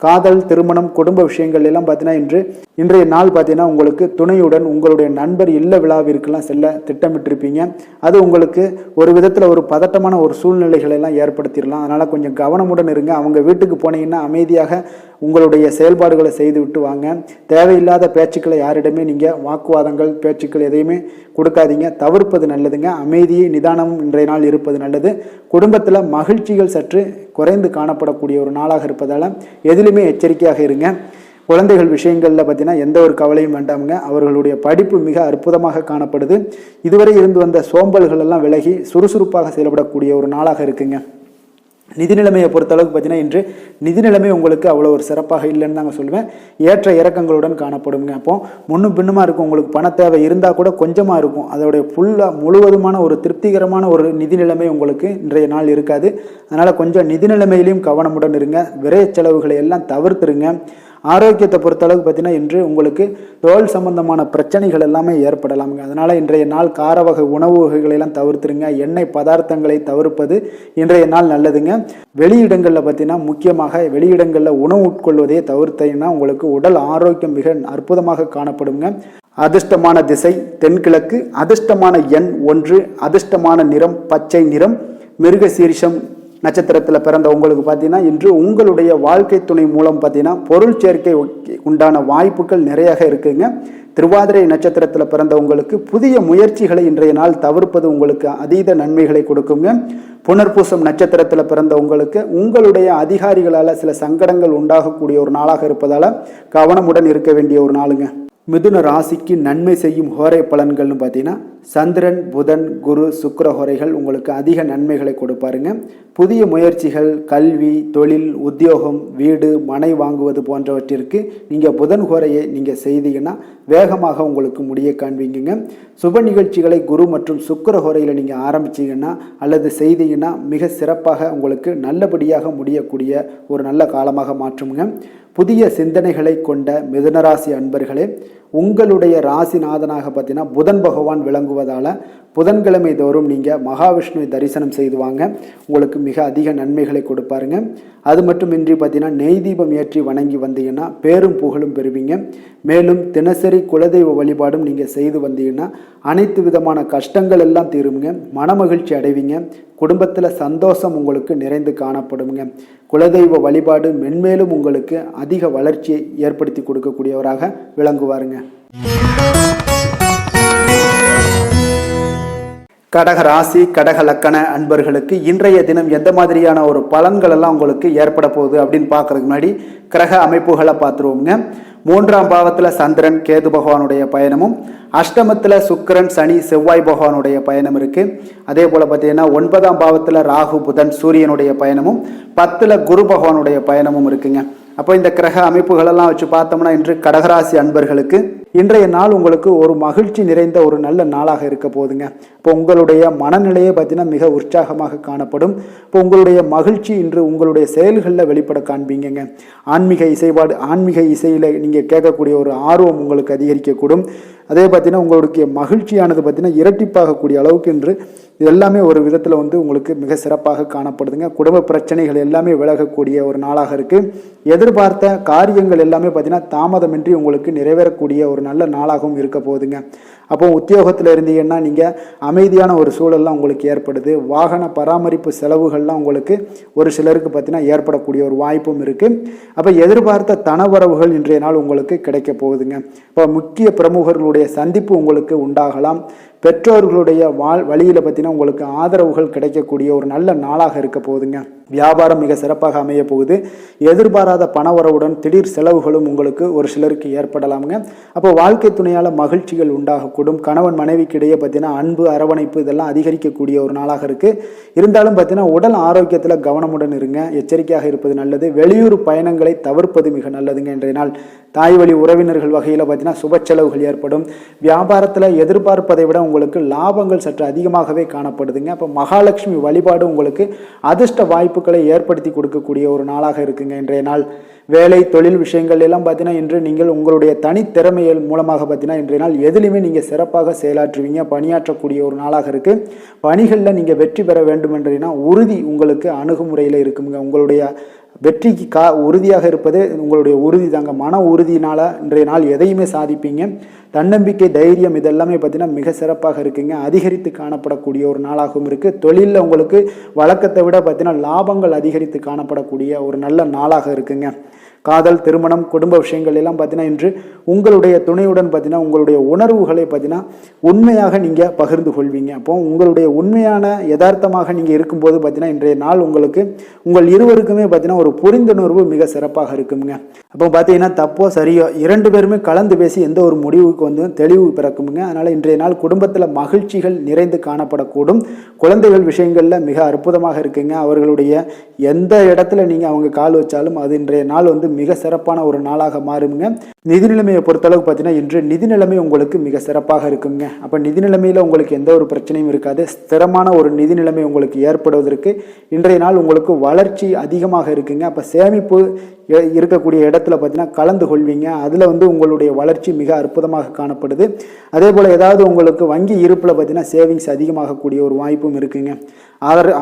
காதல், திருமணம், குடும்ப விஷயங்கள் எல்லாம் பார்த்தீங்கன்னா இன்றைய நாள் பார்த்தீங்கன்னா உங்களுக்கு துணையுடன் உங்களுடைய நண்பர் இல்ல விழாவிற்கெல்லாம் செல்ல திட்டமிட்டிருப்பீங்க. அது உங்களுக்கு ஒரு விதத்தில் ஒரு பதட்டமான ஒரு சூழ்நிலைகளை எல்லாம் ஏற்படுத்திடலாம். அதனால் கொஞ்சம் கவனமுடன் இருங்க. அவங்க வீட்டுக்கு போனீங்கன்னா அமைதியாக உங்களுடைய செயல்பாடுகளை செய்து விட்டு வாங்க. தேவையில்லாத பேச்சுக்களை யாரிடமே நீங்கள் வாக்குவாதங்கள், பேச்சுக்கள் எதையுமே கொடுக்காதீங்க. தவிர்ப்பது நல்லதுங்க. அமைதியை, நிதானமும் இன்றைய நாள் இருப்பது நல்லது. குடும்பத்தில் மகிழ்ச்சிகள் சற்று குறைந்து காணப்படக்கூடிய ஒரு நாளாக இருப்பதால் எதிலுமே எச்சரிக்கையாக இருங்க. குழந்தைகள் விஷயங்களில் பார்த்தீங்கன்னா எந்த ஒரு கவலையும் வேண்டாமுங்க. அவர்களுடைய படிப்பு மிக அற்புதமாக காணப்படுது. இதுவரை இருந்து வந்த சோம்பல்கள் எல்லாம் விலகி சுறுசுறுப்பாக செயல்படக்கூடிய ஒரு நாளாக இருக்குங்க. நிதி நிலைமையை பொறுத்தளவுக்கு பார்த்தீங்கன்னா இன்று நிதி நிலைமை உங்களுக்கு அவ்வளோ ஒரு சிறப்பாக இல்லைன்னு தாங்க சொல்லுவேன். ஏற்ற இறக்கங்களுடன் காணப்படுங்க. அப்போ முன்னும் பின்னுமா இருக்கும். உங்களுக்கு பண தேவை இருந்தால் கூட கொஞ்சமாக இருக்கும். அதோடைய முழுவதுமான ஒரு திருப்திகரமான ஒரு நிதி நிலைமை உங்களுக்கு இன்றைய நாள் இருக்காது. அதனால் கொஞ்சம் நிதி நிலைமையிலையும் கவனமுடன் இருங்க. விரைய செலவுகளை எல்லாம் தவிர்த்துருங்க. ஆரோக்கியத்தை பொறுத்தளவுக்கு பார்த்தீங்கன்னா இன்று உங்களுக்கு தோல் சம்பந்தமான பிரச்சனைகள் எல்லாமே ஏற்படலாமுங்க. அதனால் இன்றைய நாள் கார வகை உணவு வகைகளெல்லாம் தவிர்த்துருங்க. எண்ணெய் பதார்த்தங்களை தவிர்ப்பது இன்றைய நாள் நல்லதுங்க. வெளியிடங்களில் பார்த்தீங்கன்னா முக்கியமாக வெளியிடங்களில் உணவு உட்கொள்வதையே தவிர்த்தீங்கன்னா உங்களுக்கு உடல் ஆரோக்கியம் மிக அற்புதமாக காணப்படுங்க. அதிர்ஷ்டமான திசை தென்கிழக்கு, அதிர்ஷ்டமான எண் 1, அதிர்ஷ்டமான நிறம் பச்சை நிறம். மிருகசீரிஷம் நட்சத்திரத்தில் பிறந்த உங்களுக்கு பார்த்தீங்கன்னா இன்று உங்களுடைய வாழ்க்கை துணை மூலம் பார்த்தீங்கன்னா பொருள் சேர்க்கை உண்டான வாய்ப்புகள் நிறைய இருக்குங்க. திருவாதிரை நட்சத்திரத்தில் பிறந்த உங்களுக்கு புதிய முயற்சிகளை இன்றைய நாள் தவிர்ப்பது உங்களுக்கு அதீத நன்மைகளை கொடுக்குங்க. புனர்பூசம் நட்சத்திரத்தில் பிறந்த உங்களுக்கு உங்களுடைய அதிகாரிகளால் சில சங்கடங்கள் உண்டாகக்கூடிய ஒரு நாளாக இருப்பதால் கவனமுடன் இருக்க வேண்டிய ஒரு நாளுங்க. மிதுன ராசிக்கு நன்மை செய்யும் ஹோரை பலன்கள்னு பார்த்தீங்கன்னா சந்திரன், புதன், குரு, சுக்கிர ஹோரைகள் உங்களுக்கு அதிக நன்மைகளை கொடுப்பாருங்க. புதிய முயற்சிகள், கல்வி, தொழில், உத்தியோகம், வீடு, மனை வாங்குவது போன்றவற்றிற்கு நீங்கள் புதன் ஹோரையை நீங்கள் செய்தீங்கன்னா வேகமாக உங்களுக்கு முடிய காண்பீங்க. சுப நிகழ்ச்சிகளை குரு மற்றும் சுக்கிர ஹோரையில் நீங்கள் ஆரம்பிச்சிங்கன்னா அல்லது செய்தீங்கன்னா மிக சிறப்பாக உங்களுக்கு நல்லபடியாக முடியக்கூடிய ஒரு நல்ல காலமாக மாற்றுங்க. புதிய சிந்தனைகளை கொண்ட மிதுனராசி அன்பர்களே, உங்களுடைய ராசிநாதனாக பார்த்தீங்கன்னா புதன் பகவான் விளங்குவதால் புதன்கிழமை தோறும் நீங்கள் மகாவிஷ்ணுவை தரிசனம் செய்து வாங்க, உங்களுக்கு மிக அதிக நன்மைகளை கொடுப்பாருங்க. அது மட்டுமின்றி பார்த்தீங்கன்னா நெய் தீபம் ஏற்றி வணங்கி வந்தீங்கன்னா பேரும் புகழும் பெறுவீங்க. மேலும் தினசரி குலதெய்வ வழிபாடும் நீங்கள் செய்து வந்தீங்கன்னா அனைத்து விதமான கஷ்டங்கள் எல்லாம் தீருங்க, மனமகிழ்ச்சி அடைவீங்க, குடும்பத்தில் சந்தோஷம் உங்களுக்கு நிறைந்து காணப்படுங்க. குலதெய்வ வழிபாடு மென்மேலும் உங்களுக்கு அதிக வளர்ச்சியை ஏற்படுத்தி கொடுக்கக்கூடியவராக விளங்குவாருங்க. கடக ராசி கடக லக்கண அன்பர்களுக்கு இன்றைய தினம் எந்த மாதிரியான ஒரு பலன்கள் எல்லாம் உங்களுக்கு ஏற்பட போகுது அப்படின்னு பார்க்கறதுக்கு முன்னாடி கிரக அமைப்புகளை பார்த்துருவோங்க. 3ஆம் பாவத்தில் சந்திரன் கேது பகவானுடைய பயணமும், அஷ்டமத்தில் சுக்கிரன் சனி செவ்வாய் பகவானுடைய பயணம் இருக்கு. அதே போல பார்த்தீங்கன்னா 9ஆம் பாவத்தில் ராகு புதன் சூரியனுடைய பயணமும், 10ல் குரு பகவானுடைய பயணமும் இருக்குங்க. அப்போ இந்த கிரக அமைப்புகளெல்லாம் வச்சு பார்த்தோம்னா இன்று கடகராசி அன்பர்களுக்கு இன்றைய நாள் உங்களுக்கு ஒரு மகிழ்ச்சி நிறைந்த ஒரு நல்ல நாளாக இருக்க போகுதுங்க. இப்போ உங்களுடைய மனநிலையை பார்த்தீங்கன்னா மிக உற்சாகமாக காணப்படும். இப்போ உங்களுடைய மகிழ்ச்சி இன்று உங்களுடைய செயல்களில் வெளிப்பட காண்பீங்க. ஆன்மீக இசையில் நீங்கள் கேட்கக்கூடிய ஒரு ஆர்வம் உங்களுக்கு அதிகரிக்கக்கூடும். அதே பார்த்தீங்கன்னா உங்களுடைய மகிழ்ச்சியானது பார்த்தீங்கன்னா இரட்டிப்பாகக்கூடிய அளவுக்கு இன்று எல்லாமே ஒரு விதத்தில் உங்களுக்கு மிக சிறப்பாக காணப்படுதுங்க. குடும்ப பிரச்சனைகள் எல்லாமே விலகக்கூடிய ஒரு நாளாக இருக்குது. எதிர்பார்த்த காரியங்கள் எல்லாமே பார்த்தீங்கன்னா தாமதமின்றி உங்களுக்கு நிறைவேறக்கூடிய ஒரு நல்ல நாளாகவும் இருக்க போகுதுங்க. அப்போ உத்தியோகத்தில் இருந்தீங்கன்னா நீங்கள் அமைதியான ஒரு சூழல்லாம் உங்களுக்கு ஏற்படுது. வாகன பராமரிப்பு செலவுகள்லாம் உங்களுக்கு ஒரு சிலருக்கு பார்த்தீங்கன்னா ஏற்படக்கூடிய ஒரு வாய்ப்பும் இருக்குது. அப்போ எதிர்பார்த்த தனவரவுகள் இன்றைய நாள் உங்களுக்கு கிடைக்க போகுதுங்க. இப்போ முக்கிய பிரமுகர்களுடைய சந்திப்பு உங்களுக்கு உண்டாகலாம். பெற்றோர்களுடைய வழியில் பார்த்தீங்கன்னா உங்களுக்கு ஆதரவுகள் கிடைக்கக்கூடிய ஒரு நல்ல நாளாக இருக்க போகுதுங்க. வியாபாரம் மிக சிறப்பாக அமைய போகுது. எதிர்பாராத பணவரவுடன் திடீர் செலவுகளும் உங்களுக்கு ஒரு சிலருக்கு ஏற்படலாமுங்க. அப்போ வாழ்க்கை துணையால் மகிழ்ச்சிகள் உண்டாகக்கூடும். கணவன் மனைவிக்கு இடையே பார்த்தீங்கன்னா அன்பு, அரவணைப்பு இதெல்லாம் அதிகரிக்கக்கூடிய ஒரு நாளாக இருக்குது. இருந்தாலும் பார்த்தீங்கன்னா உடல் ஆரோக்கியத்தில் கவனமுடன் இருங்க, எச்சரிக்கையாக இருப்பது நல்லது. வெளியூர் பயணங்களை தவிர்ப்பது மிக நல்லதுங்க. இன்றைய நாள் தாய் வழி உறவினர்கள் வகையில் பார்த்தீங்கன்னா சுப செலவுகள் ஏற்படும். வியாபாரத்தில் எதிர்பார்ப்பதை விட உங்களுக்கு லாபங்கள் சற்று அதிகமாகவே காணப்படுதுங்க. அப்போ மகாலட்சுமி வழிபாடு உங்களுக்கு அதிர்ஷ்ட வாய்ப்புகளை ஏற்படுத்தி கொடுக்கக்கூடிய ஒரு நாளாக இருக்குங்க. இன்றைய நாள் வேலை தொழில் விஷயங்கள் எல்லாம் பார்த்தீங்கன்னா இன்று நீங்கள் உங்களுடைய தனித்திறமைகள் மூலமாக பார்த்தீங்கன்னா இன்றைய நாள் எதிலுமே நீங்கள் சிறப்பாக செயலாற்றுவீங்க, பணியாற்றக்கூடிய ஒரு நாளாக இருக்குது. பணிகளில் நீங்கள் வெற்றி பெற வேண்டும் என்றீங்கன்னா உறுதி உங்களுக்கு அணுகுமுறையில் இருக்குங்க. உங்களுடைய வெற்றிக்கு உறுதியாக இருப்பது உங்களுடைய உறுதி தாங்க. மன உறுதியினால் இன்றைய நாள் எதையுமே சாதிப்பீங்க. தன்னம்பிக்கை, தைரியம் இதெல்லாமே பார்த்தீங்கன்னா மிக சிறப்பாக இருக்குங்க. அதிகரித்து காணப்படக்கூடிய ஒரு நாளாகவும் இருக்குது. தொழிலில் உங்களுக்கு வழக்கத்தை விட பார்த்தீங்கன்னா லாபங்கள் அதிகரித்து காணப்படக்கூடிய ஒரு நல்ல நாளாக இருக்குங்க. காதல், திருமணம், குடும்ப விஷயங்கள் எல்லாம் பார்த்தீங்கன்னா இன்று உங்களுடைய துணையுடன் பார்த்தீங்கன்னா உங்களுடைய உணர்வுகளை பார்த்தீங்கன்னா உண்மையாக நீங்கள் பகிர்ந்து கொள்வீங்க. அப்போ உங்களுடைய உண்மையான யதார்த்தமாக நீங்கள் இருக்கும்போது பார்த்தீங்கன்னா இன்றைய நாள் உங்களுக்கு உங்கள் இருவருக்குமே பார்த்தீங்கன்னா ஒரு புரிந்துணர்வு மிக சிறப்பாக இருக்குங்க. அப்போ பார்த்தீங்கன்னா தப்போ சரியோ 2 பேருமே கலந்து பேசி எந்த ஒரு முடிவுக்கு தெளிவு பிறக்குங்க. அதனால் இன்றைய நாள் குடும்பத்தில் மகிழ்ச்சிகள் நிறைந்து காணப்படக்கூடும். குழந்தைகள் விஷயங்களில் மிக அற்புதமாக இருக்குங்க. அவர்களுடைய எந்த இடத்துல நீங்கள் அவங்க கால் வச்சாலும் அது இன்றைய நாள் மிக சிறப்பான ஒரு நாளாக மாறுங்க. நிதி நிலைமையை பொறுத்தளவுக்கு பார்த்தீங்கன்னா இன்று நிதி நிலைமை உங்களுக்கு மிக சிறப்பாக இருக்குங்க. அப்போ நிதி நிலைமையில் உங்களுக்கு எந்த ஒரு பிரச்சனையும் இருக்காது. ஸ்திரமான ஒரு நிதி நிலைமை உங்களுக்கு ஏற்படுவதற்கு இன்றைய நாள் உங்களுக்கு வளர்ச்சி அதிகமாக இருக்குங்க. அப்போ சேமிப்பு இருக்கக்கூடிய இடத்துல பார்த்தீங்கன்னா கலந்து கொள்வீங்க. அதில் உங்களுடைய வளர்ச்சி மிக அற்புதமாக காணப்படுது. அதே போல் ஏதாவது உங்களுக்கு வங்கி இருப்பில் பார்த்தீங்கன்னா சேவிங்ஸ் அதிகமாகக்கூடிய ஒரு வாய்ப்பும் இருக்குங்க.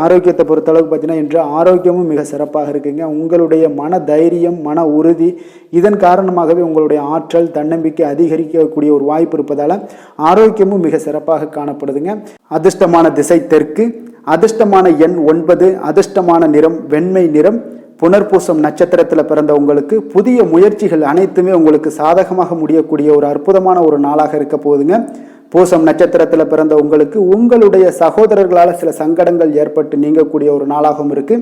ஆரோக்கியத்தை பொறுத்தளவுக்கு பார்த்தீங்கன்னா இன்று ஆரோக்கியமும் மிக சிறப்பாக இருக்குங்க. உங்களுடைய மன தைரியம், மன உறுதி, இதன் காரணமாகவே உங்களுடைய ஆற்றல், தன்னம்பிக்கை அதிகரிக்கக்கூடிய ஒரு வாய்ப்பு இருப்பதால் ஆரோக்கியமும் மிக சிறப்பாக காணப்படுதுங்க. அதிர்ஷ்டமான திசை தெற்கு, அதிர்ஷ்டமான எண் 9, அதிர்ஷ்டமான நிறம் வெண்மை நிறம். புனர்பூசம் நட்சத்திரத்தில் பிறந்த உங்களுக்கு புதிய முயற்சிகள் அனைத்துமே உங்களுக்கு சாதகமாக முடியக்கூடிய ஒரு அற்புதமான ஒரு நாளாக இருக்க போகுதுங்க. பூசம் நட்சத்திரத்தில் பிறந்த உங்களுக்கு உங்களுடைய சகோதரர்களால் சில சங்கடங்கள் ஏற்பட்டு நீங்கக்கூடிய ஒரு நாளாகவும் இருக்கு.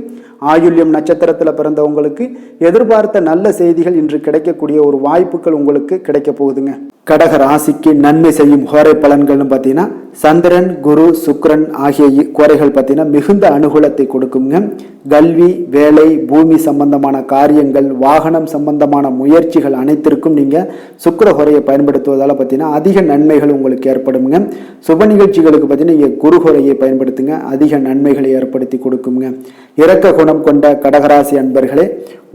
ஆயுள்யம் நட்சத்திரத்தில் பிறந்த உங்களுக்கு எதிர்பார்த்த நல்ல செய்திகள் இன்று கிடைக்கக்கூடிய ஒரு வாய்ப்புகள் உங்களுக்கு கிடைக்க போகுதுங்க. கடக ராசிக்கு நன்மை செய்யும் கோரை பலன்கள்னு பார்த்தீங்கன்னா சந்திரன், குரு, சுக்கிரன் ஆகிய கோரைகள் பார்த்தீங்கன்னா மிகுந்த அனுகூலத்தை கொடுக்குங்க. கல்வி, வேலை, பூமி சம்பந்தமான காரியங்கள், வாகனம் சம்பந்தமான முயற்சிகள் அனைத்திற்கும் நீங்கள் சுக்கிர கோரையை பயன்படுத்துவதால் பார்த்தீங்கன்னா அதிக நன்மைகள் உங்களுக்கு ஏற்படுங்க. சுப நிகழ்ச்சிகளுக்கு பார்த்தீங்கன்னா நீங்கள் குரு கோரையை பயன்படுத்துங்க, அதிக நன்மைகளை ஏற்படுத்தி கொடுக்குங்க. இரக்க குணம் கொண்ட கடகராசி அன்பர்களே,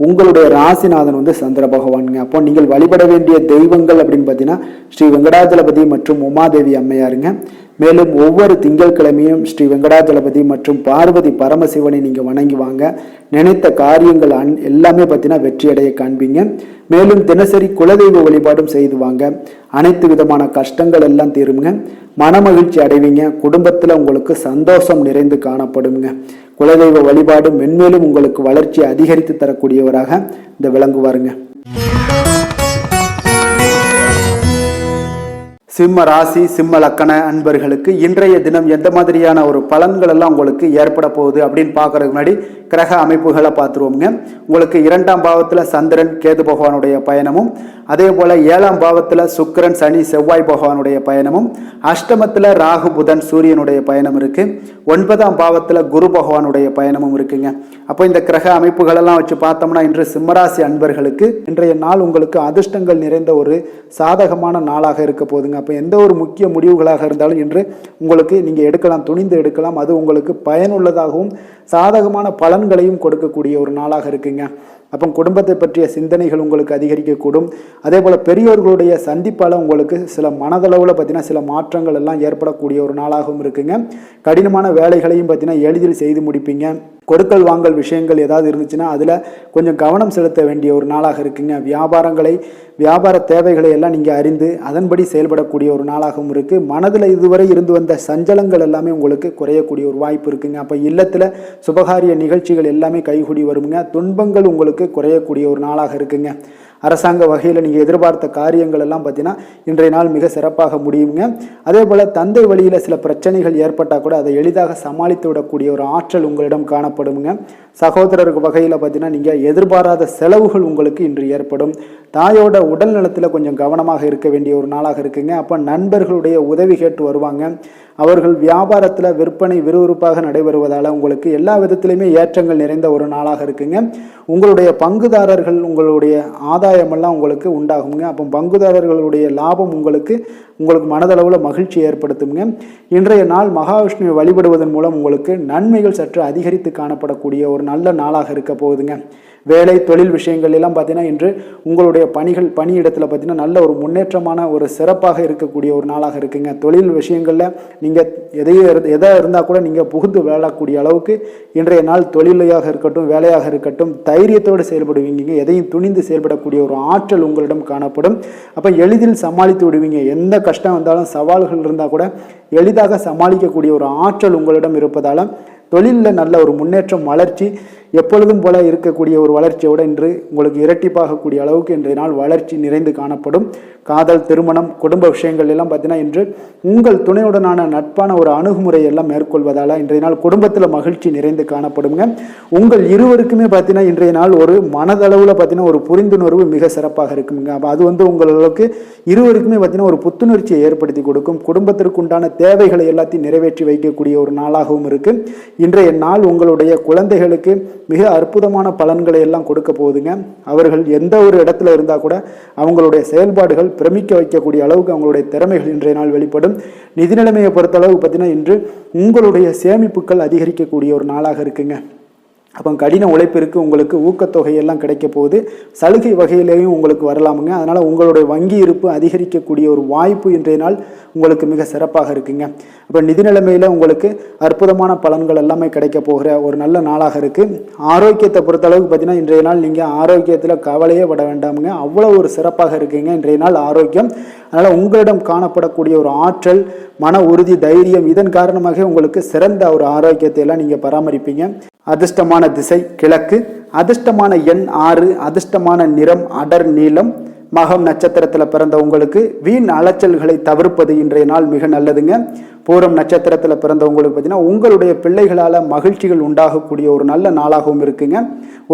உங்களுடைய ராசிநாதன் சந்திர பகவானுங்க. அப்போ நீங்கள் வழிபட வேண்டிய தெய்வங்கள் அப்படின்னு பார்த்தீங்கன்னா ஸ்ரீ வெங்கடாஜலபதி மற்றும் உமாதேவி அம்மையாருங்க. மேலும் ஒவ்வொரு திங்கட்கிழமையும் ஸ்ரீ வெங்கடாஜலபதி மற்றும் பார்வதி பரமசிவனை நீங்கள் வணங்கி வாங்க. நினைத்த காரியங்கள் எல்லாமே பார்த்தீங்கன்னா வெற்றியடைய காண்பீங்க. மேலும் தினசரி குலதெய்வ வழிபாடும் செய்து வாங்க. அனைத்து விதமான கஷ்டங்கள் எல்லாம் தீருங்க. மனமகிழ்ச்சி அடைவீங்க. குடும்பத்தில் உங்களுக்கு சந்தோஷம் நிறைந்து காணப்படுங்க. குலதெய்வ வழிபாடு மென்மேலும் உங்களுக்கு வளர்ச்சி அதிகரித்து தரக்கூடியவராக இந்த விளங்குவாருங்க. சிம்ம ராசி, சிம்ம லக்கண அன்பர்களுக்கு இன்றைய தினம் எந்த மாதிரியான ஒரு பலன்கள் எல்லாம் உங்களுக்கு ஏற்பட போகுது அப்படின்னு பார்க்கறதுக்கு முன்னாடி கிரக அமைப்புகளை பார்த்துருவோங்க. உங்களுக்கு 2ஆம் பாவத்தில் சந்திரன், கேது பகவானுடைய பயணமும், அதே போல 7ஆம் பாவத்தில் சுக்கிரன், சனி, செவ்வாய் பகவானுடைய பயணமும், அஷ்டமத்தில் ராகு, புதன், சூரியனுடைய பயணம் இருக்கு. 9ஆம் பாவத்தில் குரு பகவானுடைய பயணமும் இருக்குங்க. அப்போ இந்த கிரக அமைப்புகள் எல்லாம் வச்சு பார்த்தோம்னா இன்று சிம்மராசி அன்பர்களுக்கு இன்றைய நாள் உங்களுக்கு அதிர்ஷ்டங்கள் நிறைந்த ஒரு சாதகமான நாளாக இருக்க போகுதுங்க. அப்போ எந்த ஒரு முக்கிய முடிவுகளாக இருந்தாலும் இன்று உங்களுக்கு நீங்கள் எடுக்கலாம், துணிந்து எடுக்கலாம். அது உங்களுக்கு பயனுள்ளதாகவும் சாதகமான பலன்களையும் கொடுக்கக்கூடிய ஒரு நாளாக இருக்குங்க. அப்போ குடும்பத்தை பற்றிய சிந்தனைகள் உங்களுக்கு அதிகரிக்கக்கூடும். அதே போல் பெரியோர்களுடைய சந்திப்பால் உங்களுக்கு சில மனதளவில் பார்த்தீங்கன்னா சில மாற்றங்கள் எல்லாம் ஏற்படக்கூடிய ஒரு நாளாகவும் இருக்குங்க. கடினமான வேலைகளையும் பார்த்தீங்கன்னா எளிதில் செய்து முடிப்பீங்க. கொடுக்கல் வாங்கல் விஷயங்கள் ஏதாவது இருந்துச்சுன்னா அதில் கொஞ்சம் கவனம் செலுத்த வேண்டிய ஒரு நாளாக இருக்குங்க. வியாபார தேவைகளை எல்லாம் நீங்கள் அறிந்து அதன்படி செயல்படக்கூடிய ஒரு நாளாகவும் இருக்குது. மனதில் இதுவரை இருந்து வந்த சஞ்சலங்கள் எல்லாமே உங்களுக்கு குறையக்கூடிய ஒரு வாய்ப்பு இருக்குங்க. அப்போ இல்லத்தில் சுபகாரிய நிகழ்ச்சிகள் எல்லாமே கைகூடி வருங்க. துன்பங்கள் உங்களுக்கு குறையக்கூடிய ஒரு நாளாக இருக்குங்க. அரசாங்க வகையில் நீங்கள் எதிர்பார்த்த காரியங்கள் எல்லாம் பார்த்தீங்கன்னா இன்றைய நாள் மிக சிறப்பாக முடியுங்க. அதே போல் தந்தை வழியில் சில பிரச்சனைகள் ஏற்பட்டால் கூட அதை எளிதாக சமாளித்து விடக்கூடிய ஒரு ஆற்றல் உங்களிடம் காணப்படுங்க. சகோதரருக்கு வகையில் பார்த்தீங்கன்னா நீங்கள் எதிர்பாராத செலவுகள் உங்களுக்கு இன்று ஏற்படும். தாயோட உடல் நலத்தில் கொஞ்சம் கவனமாக இருக்க வேண்டிய ஒரு நாளாக இருக்குங்க. அப்போ நண்பர்களுடைய உதவி கேட்டு வருவாங்க. அவர்கள் வியாபாரத்தில் விற்பனை விறுவிறுப்பாக நடைபெறுவதால் உங்களுக்கு எல்லா விதத்திலையுமே ஏற்றங்கள் நிறைந்த ஒரு நாளாக இருக்குங்க. உங்களுடைய பங்குதாரர்கள் உங்களுடைய ஆதாயமெல்லாம் உங்களுக்கு உண்டாகுங்க. அப்போ பங்குதாரர்களுடைய லாபம் உங்களுக்கு மனதளவில் மகிழ்ச்சி ஏற்படுத்துங்க. இன்றைய நாள் மகாவிஷ்ணுவை வழிபடுவதன் மூலம் உங்களுக்கு நன்மைகள் சற்று அதிகரித்து காணப்படக்கூடிய ஒரு நல்ல நாளாக இருக்க போகுதுங்க. வேலை தொழில் விஷயங்கள் எல்லாம் பார்த்தீங்கன்னா இன்று உங்களுடைய பணியிடத்தில் பார்த்தீங்கன்னா நல்ல ஒரு முன்னேற்றமான ஒரு சிறப்பாக இருக்கக்கூடிய ஒரு நாளாக இருக்குங்க. தொழில் விஷயங்களில் நீங்கள் எதாக இருந்தால் கூட நீங்கள் புகுந்து விளையாடக்கூடிய அளவுக்கு இன்றைய நாள் தொழிலையாக இருக்கட்டும், வேலையாக இருக்கட்டும், தைரியத்தோடு செயல்படுவீங்க. எதையும் துணிந்து செயல்படக்கூடிய ஒரு ஆற்றல் உங்களிடம் காணப்படும். அப்போ எளிதில் சமாளித்து விடுவீங்க. எந்த கஷ்டம் வந்தாலும் சவால்கள் இருந்தால் கூட எளிதாக சமாளிக்கக்கூடிய ஒரு ஆற்றல் உங்களிடம் இருப்பதால் தொழிலில் நல்ல ஒரு முன்னேற்றம், வளர்ச்சி எப்பொழுதும் போல இருக்கக்கூடிய ஒரு வளர்ச்சியோடு இன்று உங்களுக்கு இரட்டிப்பாகக்கூடிய அளவுக்கு இன்றைய நாள் வளர்ச்சி நிறைந்து காணப்படும். காதல், திருமணம், குடும்ப விஷயங்கள் எல்லாம் பார்த்தீங்கன்னா இன்று உங்கள் துணையுடனான நட்பான ஒரு அணுகுமுறை எல்லாம் மேற்கொள்வதால் இன்றைய நாள் குடும்பத்தில் மகிழ்ச்சி நிறைந்து காணப்படுங்க. உங்கள் இருவருக்குமே பார்த்தீங்கன்னா இன்றைய நாள் ஒரு மனதளவில் பார்த்தீங்கன்னா ஒரு புரிந்துணர்வு மிக சிறப்பாக இருக்குங்க. அப்போ அது உங்களுக்கு இருவருக்குமே பார்த்தீங்கன்னா ஒரு புத்துணர்ச்சியை ஏற்படுத்தி கொடுக்கும். குடும்பத்திற்கு உண்டான தேவைகளை எல்லாத்தையும் நிறைவேற்றி வைக்கக்கூடிய ஒரு நாளாகவும் இருக்கு. இன்றைய நாள் உங்களுடைய குழந்தைகளுக்கு மிக அற்புதமான பலன்களை எல்லாம் கொடுக்க போகுதுங்க. அவர்கள் எந்த ஒரு இடத்துல இருந்தால் கூட அவங்களுடைய செயல்பாடுகள் பிரமிக்க வைக்கக்கூடிய அளவுக்கு அவங்களுடைய திறமைகள் இன்றைய நாள் வெளிப்படும். நிதி நிலைமையை பொறுத்தளவு பார்த்தீங்கன்னா இன்று உங்களுடைய சேமிப்புகள் அதிகரிக்கக்கூடிய ஒரு நாளாக இருக்குங்க. அப்போ கடின உழைப்பிற்கு உங்களுக்கு ஊக்கத்தொகையெல்லாம் கிடைக்க போகுது. சலுகை வகையிலேயும் உங்களுக்கு வரலாமுங்க. அதனால் உங்களுடைய வங்கி இருப்பு அதிகரிக்கக்கூடிய ஒரு வாய்ப்பு இன்றைய நாள் உங்களுக்கு மிக சிறப்பாக இருக்குங்க. அப்போ நிதி நிலைமையில் உங்களுக்கு அற்புதமான பலன்கள் எல்லாமே கிடைக்க போகிற ஒரு நல்ல நாளாக இருக்குது. ஆரோக்கியத்தை பொறுத்தளவுக்கு பார்த்தீங்கன்னா இன்றைய நாள் நீங்கள் ஆரோக்கியத்தில் கவலையே பட வேண்டாமுங்க. அவ்வளோ ஒரு சிறப்பாக இருக்குங்க இன்றைய நாள் ஆரோக்கியம். அதனால் உங்களிடம் காணப்படக்கூடிய ஒரு ஆற்றல், மன உறுதி, தைரியம் இதன் காரணமாக உங்களுக்கு சிறந்த ஒரு ஆரோக்கியத்தை எல்லாம் நீங்கள் பராமரிப்பீங்க. அதிர்ஷ்டமான திசை கிழக்கு, அதிர்ஷ்டமான எண் 6, அதிர்ஷ்டமான நிறம் அடர் நீலம். மகம் நட்சத்திரத்தில் பிறந்த உங்களுக்கு வீண் அலைச்சல்களை தவிர்ப்பது இன்றைய நாள் மிக நல்லதுங்க. பூரம் நட்சத்திரத்தில் பிறந்தவங்களுக்கு பார்த்தீங்கன்னா உங்களுடைய பிள்ளைகளால் மகிழ்ச்சிகள் உண்டாகக்கூடிய ஒரு நல்ல நாளாகவும் இருக்குங்க.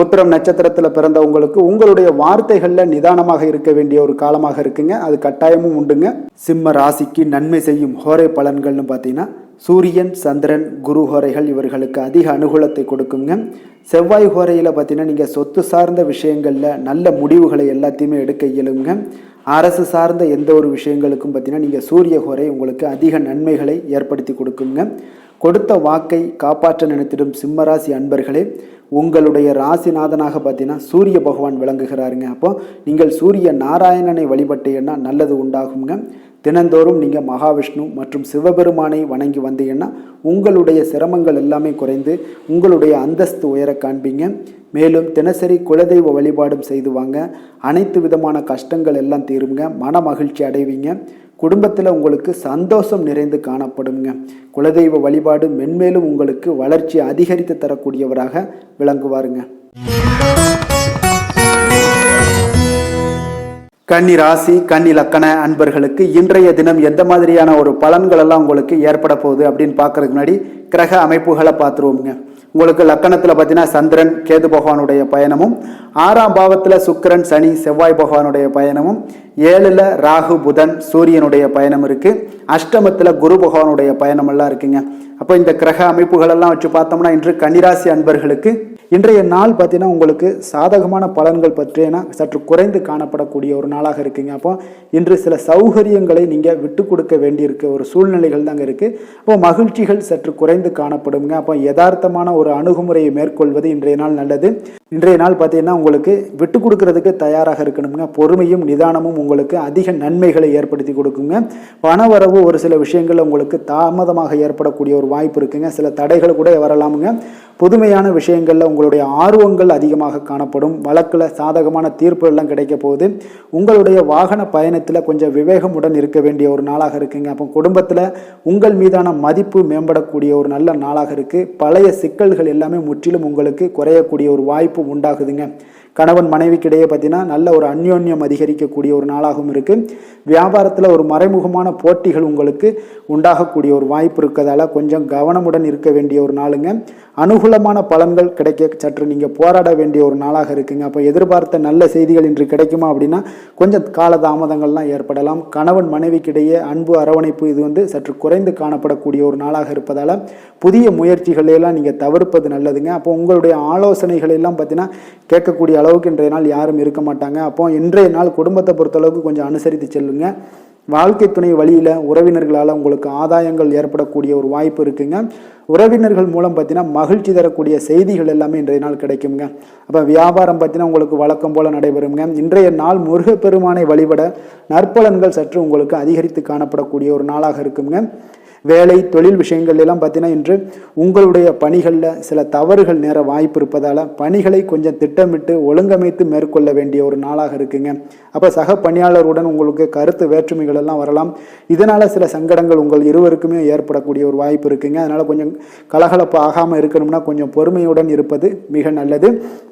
உத்திரம் நட்சத்திரத்தில் பிறந்தவங்களுக்கு உங்களுடைய வார்த்தைகளில் நிதானமாக இருக்க வேண்டிய ஒரு காலமாக இருக்குங்க. அது கட்டாயமும் உண்டுங்க. சிம்ம ராசிக்கு நன்மை செய்யும் ஹோரை பலன்கள்னு பார்த்தீங்கன்னா சூரியன், சந்திரன், குரு ஹோரைகள் இவர்களுக்கு அதிக அனுகூலத்தை கொடுக்குங்க. செவ்வாய் ஹோரையில் பார்த்தீங்கன்னா நீங்கள் சொத்து சார்ந்த விஷயங்களில் நல்ல முடிவுகளை எல்லாத்தையுமே எடுக்க இயலுங்க. அரசு சார்ந்த எந்த ஒரு விஷயங்களுக்கும் பார்த்தீங்கன்னா நீங்கள் சூரிய ஹோரை உங்களுக்கு அதிக நன்மைகளை ஏற்படுத்தி கொடுக்குங்க. கொடுத்த வாக்கை காப்பாற்ற நினைத்திடும் சிம்மராசி அன்பர்களே, உங்களுடைய ராசிநாதனாக பார்த்தீங்கன்னா சூரிய பகவான் விளங்குகிறாருங்க. அப்போ நீங்கள் சூரிய நாராயணனை வழிபட்டீங்கன்னா நல்லது உண்டாகுங்க. தினந்தோறும் நீங்கள் மகாவிஷ்ணு மற்றும் சிவபெருமானை வணங்கி வந்தீங்கன்னா உங்களுடைய சிரமங்கள் எல்லாமே குறைந்து உங்களுடைய அந்தஸ்து உயர காண்பீங்க. மேலும் தினசரி குலதெய்வ வழிபாடும் செய்து வாங்க. அனைத்து விதமான கஷ்டங்கள் எல்லாம் தீருங்க. மன மகிழ்ச்சி அடைவீங்க. குடும்பத்தில் உங்களுக்கு சந்தோஷம் நிறைந்து காணப்படுங்க. குலதெய்வ வழிபாடு மென்மேலும் உங்களுக்கு வளர்ச்சி அதிகரித்து தரக்கூடியவராக விளங்குவாருங்க. கன்னி ராசி, கன்னி லக்கண அன்பர்களுக்கு இன்றைய தினம் எந்த மாதிரியான ஒரு பலன்கள் எல்லாம் உங்களுக்கு ஏற்பட போகுது அப்படின்னு பார்க்கறதுக்கு முன்னாடி கிரக அமைப்புகளை பார்த்துருவோங்க. உங்களுக்கு லக்கணத்தில் பார்த்தீங்கன்னா சந்திரன், கேது பகவானுடைய பயணமும், 6ஆம் பாவத்தில் சுக்கிரன், சனி, செவ்வாய் பகவானுடைய பயணமும், 7ல் ராகு, புதன், சூரியனுடைய பயணம் இருக்குது. அஷ்டமத்தில் குரு பகவானுடைய பயணம் எல்லாம் இருக்குங்க. அப்போ இந்த கிரக அமைப்புகளெல்லாம் வச்சு பார்த்தோம்னா இன்று கன்னிராசி அன்பர்களுக்கு இன்றைய நாள் பார்த்தீங்கன்னா உங்களுக்கு சாதகமான பலன்கள் பற்றினா சற்று குறைந்து காணப்படக்கூடிய ஒரு நாளாக இருக்குங்க. அப்போ இன்று சில சௌகரியங்களை நீங்கள் விட்டு கொடுக்க வேண்டியிருக்க ஒரு சூழ்நிலைகள் தாங்க இருக்குது. அப்போ மகிழ்ச்சிகள் சற்று குறைந்து காணப்படுங்க. அப்போ யதார்த்தமான ஒரு அணுகுமுறையை மேற்கொள்வது இன்றைய நாள் நல்லது. இன்றைய நாள் பார்த்தீங்கன்னா உங்களுக்கு விட்டு கொடுக்கறதுக்கு தயாராக இருக்கணுங்க. பொறுமையும் நிதானமும் உங்களுக்கு அதிக நன்மைகளை ஏற்படுத்தி கொடுக்குங்க. பணவரவு ஒரு சில விஷயங்கள் உங்களுக்கு தாமதமாக ஏற்படக்கூடிய ஒரு வாய்ப்பு இருக்குங்க. சில தடைகள் கூட வரலாமுங்க. புதுமையான விஷயங்களில் உங்களுடைய ஆர்வங்கள் அதிகமாக காணப்படும். வழக்கில் சாதகமான தீர்ப்பு எல்லாம் கிடைக்க போகுது. உங்களுடைய வாகன பயணத்தில் கொஞ்சம் விவேகமுடன் இருக்க வேண்டிய ஒரு நாளாக இருக்குங்க. அப்போ குடும்பத்தில் உங்கள் மீதான மதிப்பு மேம்படக்கூடிய ஒரு நல்ல நாளாக இருக்குது. பழைய சிக்கல்கள் எல்லாமே முற்றிலும் உங்களுக்கு குறையக்கூடிய ஒரு வாய்ப்பு உண்டாகுதுங்க. கணவன் மனைவிக்கிடையே பார்த்தீங்கன்னா நல்ல ஒரு அந்யோன்யம் அதிகரிக்கக்கூடிய ஒரு நாளாகவும் இருக்குது. வியாபாரத்தில் ஒரு மறைமுகமான போட்டிகள் உங்களுக்கு உண்டாகக்கூடிய ஒரு வாய்ப்பு இருக்கிறதால கொஞ்சம் கவனமுடன் இருக்க வேண்டிய ஒரு நாளுங்க. அனுகூலமான பலன்கள் கிடைக்க சற்று நீங்கள் போராட வேண்டிய ஒரு நாளாக இருக்குங்க. அப்போ எதிர்பார்த்த நல்ல செய்திகள் இன்று கிடைக்குமா அப்படின்னா கொஞ்சம் காலதாமதங்கள்லாம் ஏற்படலாம். கணவன் மனைவிக்கிடையே அன்பு, அரவணைப்பு இது சற்று குறைந்து காணப்படக்கூடிய ஒரு நாளாக இருப்பதால் புதிய முயற்சிகளையெல்லாம் நீங்கள் தவிர்ப்பது நல்லதுங்க. அப்போ உங்களுடைய ஆலோசனைகள் எல்லாம் பார்த்தீங்கன்னா கேட்கக்கூடிய அளவுக்கு இன்றைய நாள் யாரும் இருக்க மாட்டாங்க. அப்போ இன்றைய நாள் குடும்பத்தை பொறுத்தளவுக்கு கொஞ்சம் அனுசரித்து செல்லுங்க. வாழ்க்கை துணை வழியில் உறவினர்களால் உங்களுக்கு ஆதாயங்கள் ஏற்படக்கூடிய ஒரு வாய்ப்பு இருக்குங்க. உறவினர்கள் மூலம் பார்த்தீங்கன்னா மகிழ்ச்சி தரக்கூடிய செய்திகள் எல்லாமே இன்றைய நாள் கிடைக்குங்க. அப்போ வியாபாரம் பார்த்தீங்கன்னா உங்களுக்கு வழக்கம் போல் நடைபெறுங்க. இன்றைய நாள் முருகப்பெருமானை வழிபட நற்பலன்கள் சற்று உங்களுக்கு அதிகரித்து காணப்படக்கூடிய ஒரு நாளாக இருக்குங்க. வேலை, தொழில் விஷயங்கள் எல்லாம் பார்த்தீங்கன்னா இன்று உங்களுடைய பணிகளில் சில தவறுகள் நேர வாய்ப்பு இருப்பதால் பணிகளை கொஞ்சம் திட்டமிட்டு ஒழுங்கமைத்து மேற்கொள்ள வேண்டிய ஒரு நாளாக இருக்குங்க. அப்போ சக பணியாளருடன் உங்களுக்கு கருத்து வேற்றுமைகள் எல்லாம் வரலாம். இதனால் சில சங்கடங்கள் உங்கள் இருவருக்குமே ஏற்படக்கூடிய ஒரு வாய்ப்பு இருக்குங்க. அதனால் கொஞ்சம் கலகலப்பு ஆகாமல் இருக்கணும்னா கொஞ்சம் பொறுமையுடன் இருப்பது மிக நல்லது.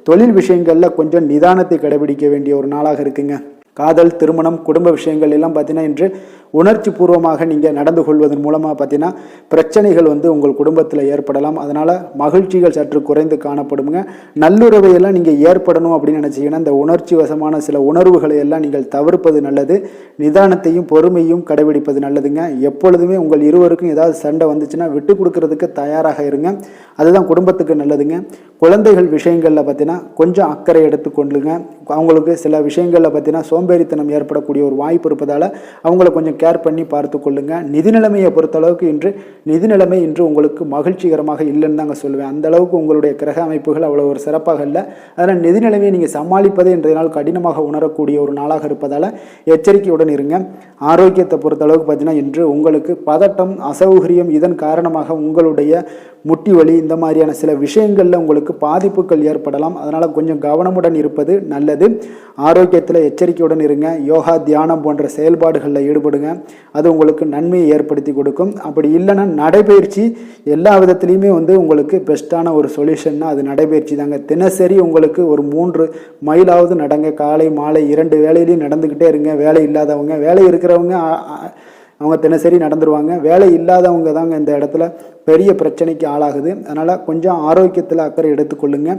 தொழில் விஷயங்களில் கொஞ்சம் நிதானத்தை கடைபிடிக்க வேண்டிய ஒரு நாளாக இருக்குங்க. காதல், திருமணம், குடும்ப விஷயங்கள் எல்லாம் பார்த்தீங்கன்னா இன்று உணர்ச்சி பூர்வமாக நீங்கள் நடந்து கொள்வதன் மூலமாக பார்த்தீங்கன்னா பிரச்சனைகள் உங்கள் குடும்பத்தில் ஏற்படலாம். அதனால் மகிழ்ச்சிகள் சற்று குறைந்து காணப்படுங்க. நல்லுறவையெல்லாம் நீங்கள் ஏற்படணும் அப்படின்னு நினச்சிங்கன்னா இந்த உணர்ச்சி வசமான சில உணர்வுகளை எல்லாம் நீங்கள் தவிர்ப்பது நல்லது. நிதானத்தையும் பொறுமையும் கடைபிடிப்பது நல்லதுங்க. எப்பொழுதுமே உங்கள் இருவருக்கும் ஏதாவது சண்டை வந்துச்சுன்னா விட்டு கொடுக்கறதுக்கு தயாராக இருங்க. அதுதான் குடும்பத்துக்கு நல்லதுங்க. குழந்தைகள் விஷயங்களில் பார்த்தீங்கன்னா கொஞ்சம் அக்கறை எடுத்துக்கொள்ளுங்க. அவங்களுக்கு சில விஷயங்களில் பார்த்தீங்கன்னா சோம்பேறித்தனம் ஏற்படக்கூடிய ஒரு வாய்ப்பு இருப்பதால் அவங்கள கொஞ்சம் கேர் பண்ணி பார்த்து கொள்ளுங்க. நிதி நிலைமையை பொறுத்தளவுக்கு நிதி நிலைமை இன்று உங்களுக்கு மகிழ்ச்சிகரமாக இல்லைன்னு தாங்க சொல்லுவேன். அந்த அளவுக்கு உங்களுடைய கிரக அமைப்புகள் அவ்வளோ ஒரு சிறப்பாக இல்லை. அதனால் நிதி நிலைமையை நீங்கள் சமாளிப்பதே இன்றைய நாள் கடினமாக உணரக்கூடிய ஒரு நாளாக இருப்பதால் எச்சரிக்கையுடன் இருங்க. ஆரோக்கியத்தை பொறுத்தளவுக்கு பார்த்தீங்கன்னா இன்று உங்களுக்கு பதட்டம், அசௌகரியம் இதன் காரணமாக உங்களுடைய முட்டி வலி இந்த மாதிரியான சில விஷயங்களில் உங்களுக்கு பாதிப்புகள் ஏற்படலாம். அதனால் கொஞ்சம் கவனமுடன் இருப்பது நல்லது. ஆரோக்கியத்தில் எச்சரிக்கையுடன் இருங்க. யோகா, தியானம் போன்ற செயல்பாடுகளில் ஈடுபடுங்க. அது உங்களுக்கு நன்மையை ஏற்படுத்தி கொடுக்கும். அப்படி இல்லைன்னா நடைபயிற்சி எல்லா விதத்துலேயுமே உங்களுக்கு பெஸ்ட்டான ஒரு சொல்யூஷன்னா அது நடைபயிற்சி தாங்க. தினசரி உங்களுக்கு ஒரு 3 மைலாவது நடங்க. காலை மாலை 2 வேலையிலையும் நடந்துக்கிட்டே இருங்க. வேலை இல்லாதவங்க, வேலை இருக்கிறவங்க அவங்க தினசரி நடந்துருவாங்க. வேலை இல்லாதவங்க தாங்க இந்த இடத்துல பெரிய பிரச்சனைக்கு ஆளாகுது. அதனால் கொஞ்சம் ஆரோக்கியத்தில் அக்கறை எடுத்துக்கொள்ளுங்க.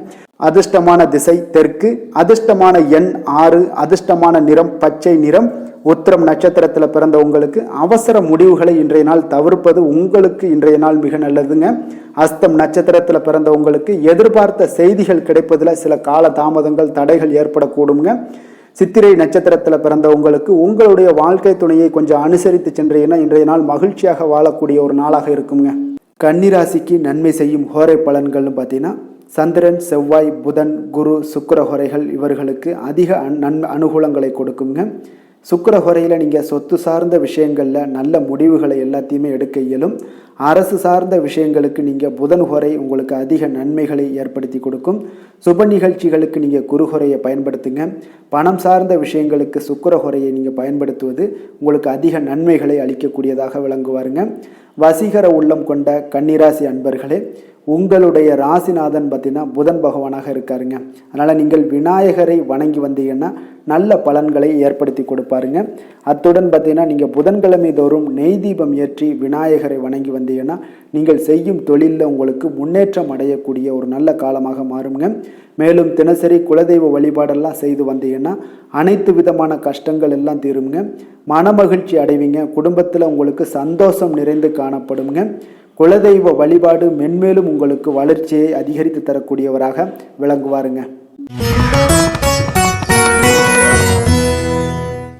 அதிர்ஷ்டமான திசை தெற்கு, அதிர்ஷ்டமான எண் 6, அதிர்ஷ்டமான நிறம் பச்சை நிறம். உத்திரம் நட்சத்திரத்தில் பிறந்த உங்களுக்கு அவசர முடிவுகளை இன்றைய நாள் தவிர்ப்பது உங்களுக்கு இன்றைய நாள் மிக நல்லதுங்க. அஸ்தம் நட்சத்திரத்தில் பிறந்த உங்களுக்கு எதிர்பார்த்த செய்திகள் கிடைப்பதில் சில கால தாமதங்கள், தடைகள் ஏற்படக்கூடுங்க. சித்திரை நட்சத்திரத்தில் பிறந்த உங்களுக்கு உங்களுடைய வாழ்க்கை துணையை கொஞ்சம் அனுசரித்து சென்றீங்கன்னா இன்றைய நாள் மகிழ்ச்சியாக வாழக்கூடிய ஒரு நாளாக இருக்குங்க. கன்னிராசிக்கு நன்மை செய்யும் ஹோரை பலன்கள்னு பார்த்தீங்கன்னா சந்திரன், செவ்வாய், புதன், குரு, சுக்கிர ஹோரைகள் இவர்களுக்கு அதிக அனுகூலங்களை கொடுக்குங்க. சுக்கிர ஹோரையில் நீங்கள் சொத்து சார்ந்த விஷயங்களில் நல்ல முடிவுகளை எல்லாத்தையுமே எடுக்க இயலும். அரசு சார்ந்த விஷயங்களுக்கு நீங்கள் புதன் ஹோரை உங்களுக்கு அதிக நன்மைகளை ஏற்படுத்தி கொடுக்கும். சுப நிகழ்ச்சிகளுக்கு நீங்கள் குரு ஹோரையை பயன்படுத்துங்க. பணம் சார்ந்த விஷயங்களுக்கு சுக்கிர ஹோரையை நீங்கள் பயன்படுத்துவது உங்களுக்கு அதிக நன்மைகளை அளிக்கக்கூடியதாக விளங்குவாருங்க. வசீகர உள்ளம் கொண்ட கன்னிராசி அன்பர்களே, உங்களுடைய ராசிநாதன் பார்த்தீங்கன்னா புதன் பகவானாக இருக்காருங்க. அதனால் நீங்கள் விநாயகரை வணங்கி வந்தீங்கன்னா நல்ல பலன்களை ஏற்படுத்தி கொடுப்பாருங்க. அத்துடன் பார்த்தீங்கன்னா நீங்கள் புதன்கிழமை தோறும் நெய் தீபம் ஏற்றி விநாயகரை வணங்கி வந்தீங்கன்னா நீங்கள் செய்யும் தொழிலில் உங்களுக்கு முன்னேற்றம் அடையக்கூடிய ஒரு நல்ல காலமாக மாறுங்க. மேலும் தினசரி குலதெய்வ வழிபாடெல்லாம் செய்து வந்தீங்கன்னா அனைத்து விதமான கஷ்டங்கள் எல்லாம் தீருங்க. மனமகிழ்ச்சி அடைவீங்க. குடும்பத்தில் உங்களுக்கு சந்தோஷம் நிறைந்து காணப்படுங்க. குலதெய்வ வழிபாடு மென்மேலும் உங்களுக்கு வளர்ச்சியை அதிகரித்து தரக்கூடியவராக விளங்குவாருங்க.